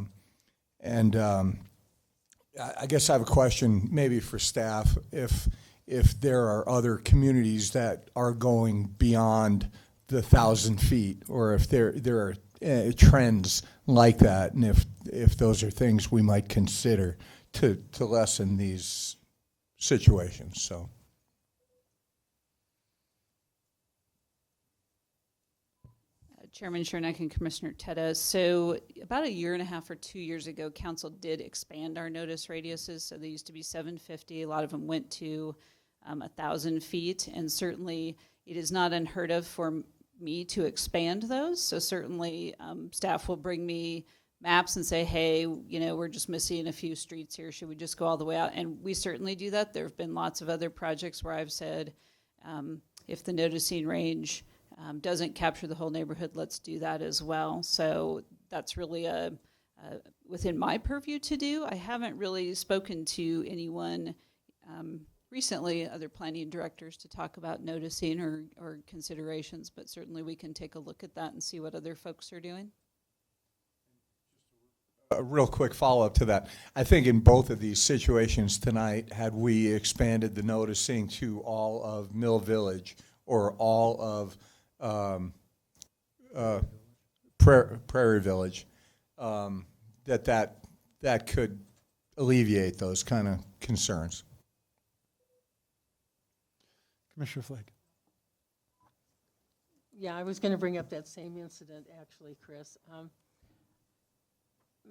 E: guess I have a question maybe for staff, if there are other communities that are going beyond the 1,000 feet, or if there are trends like that, and if those are things we might consider to lessen these situations. So.
C: Chairman Chernak and Commissioner Teta. So about a year and a half or 2 years ago, council did expand our notice radiuses. So they used to be 750. A lot of them went to 1,000 feet. And certainly it is not unheard of for me to expand those. So certainly staff will bring me maps and say, hey, we're just missing a few streets here. Should we just go all the way out? And we certainly do that. There have been lots of other projects where I've said, if the noticing range doesn't capture the whole neighborhood, let's do that as well. So that's really within my purview to do. I haven't really spoken to anyone recently, other planning directors, to talk about noticing or considerations, but certainly we can take a look at that and see what other folks are doing.
E: A real quick follow-up to that. I think in both of these situations tonight, had we expanded the noticing to all of Mill Village or all of Prairie Village, that could alleviate those kind of concerns.
A: Commissioner Flake.
L: Yeah, I was going to bring up that same incident, actually, Chris.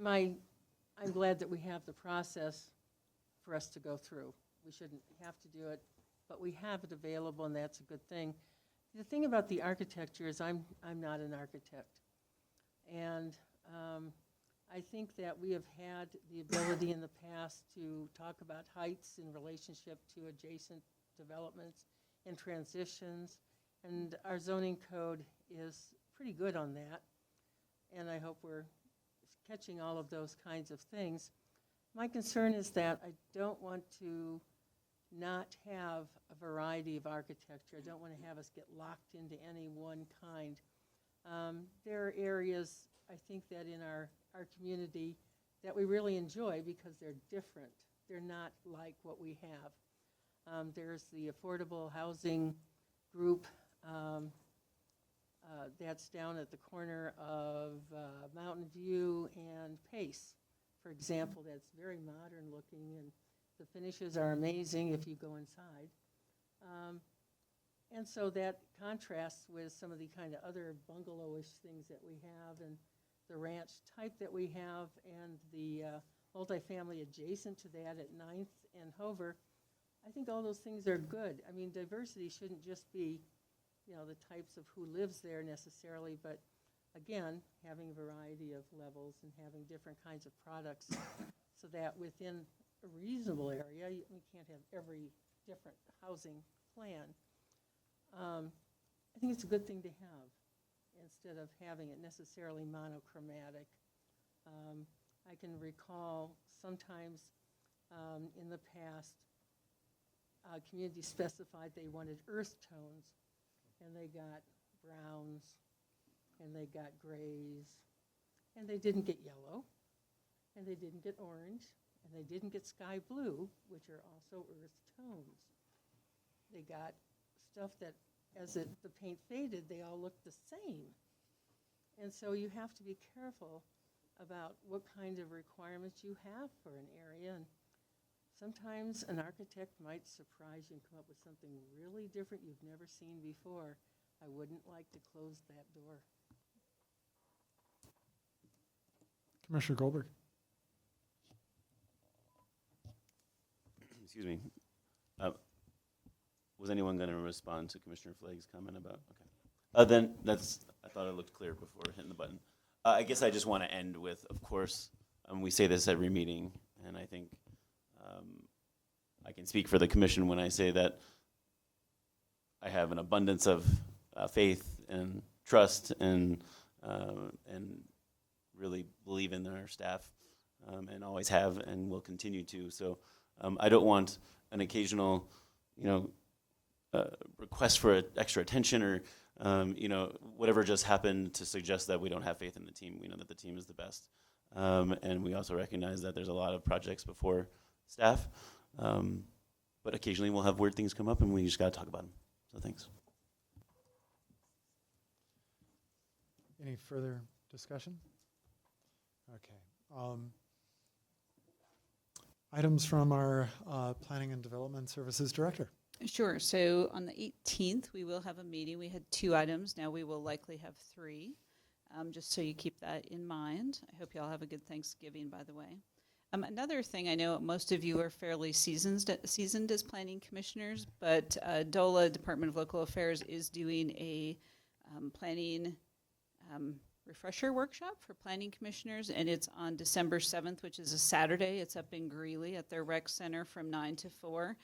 L: I'm glad that we have the process for us to go through. We shouldn't have to do it, but we have it available, and that's a good thing. The thing about the architecture is I'm not an architect. And I think that we have had the ability in the past to talk about heights in relationship to adjacent developments and transitions, and our zoning code is pretty good on that. And I hope we're catching all of those kinds of things. My concern is that I don't want to not have a variety of architecture. I don't want to have us get locked into any one kind. There are areas, I think, that in our community that we really enjoy because they're different. They're not like what we have. There's the affordable housing group that's down at the corner of Mountain View and Pace, for example. That's very modern looking, and the finishes are amazing if you go inside. And so that contrasts with some of the kind of other bungalowish things that we have, and the ranch type that we have, and the multifamily adjacent to that at 9th and Hover. I think all those things are good. I mean, diversity shouldn't just be, the types of who lives there necessarily, but again, having a variety of levels and having different kinds of products so that within a reasonable area, we can't have every different housing plan. I think it's a good thing to have instead of having it necessarily monochromatic. I can recall sometimes in the past, communities specified they wanted earth tones, and they got browns, and they got grays, and they didn't get yellow, and they didn't get orange, and they didn't get sky blue, which are also earth tones. They got stuff that, as the paint faded, they all looked the same. And so you have to be careful about what kind of requirements you have for an area. And sometimes an architect might surprise you and come up with something really different you've never seen before. I wouldn't like to close that door.
A: Commissioner Goldberg.
D: Excuse me. Was anyone going to respond to Commissioner Flagg's comment about? Okay. Then I thought it looked clear before hitting the button. I guess I just want to end with, of course, we say this every meeting, and I think I can speak for the commission when I say that I have an abundance of faith and trust and really believe in our staff and always have and will continue to. So I don't want an occasional, request for extra attention or, whatever just happened to suggest that we don't have faith in the team. We know that the team is the best. And we also recognize that there's a lot of projects before staff. But occasionally we'll have weird things come up and we just got to talk about them. So thanks.
A: Any further discussion? Okay. Items from our Planning and Development Services Director.
C: Sure. So on the 18th, we will have a meeting. We had 2 items. Now we will likely have 3, just so you keep that in mind. I hope you all have a good Thanksgiving, by the way. Another thing, I know most of you are fairly seasoned as planning commissioners, but DOLA, Department of Local Affairs, is doing a planning refresher workshop for planning commissioners, and it's on December 7th, which is a Saturday. It's up in Greeley at their rec center from 9 to 4.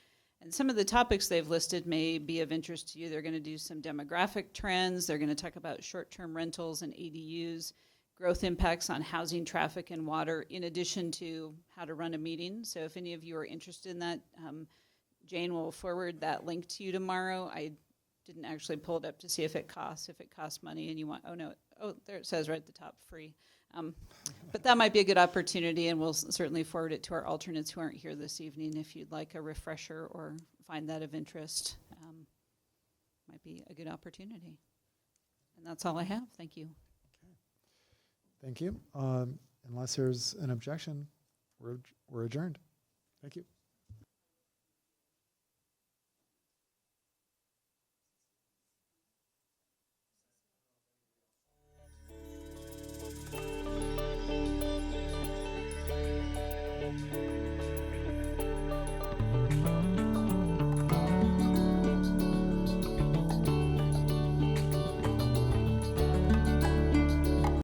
C: And some of the topics they've listed may be of interest to you. They're going to do some demographic trends. They're going to talk about short-term rentals and ADUs, growth impacts on housing, traffic, and water, in addition to how to run a meeting. So if any of you are interested in that, Jane will forward that link to you tomorrow. I didn't actually pull it up to see if it costs money and you want, there it says right at the top, free. But that might be a good opportunity, and we'll certainly forward it to our alternates who aren't here this evening if you'd like a refresher or find that of interest. Might be a good opportunity. And that's all I have. Thank you.
A: Okay. Thank you. Unless there's an objection, we're adjourned. Thank you.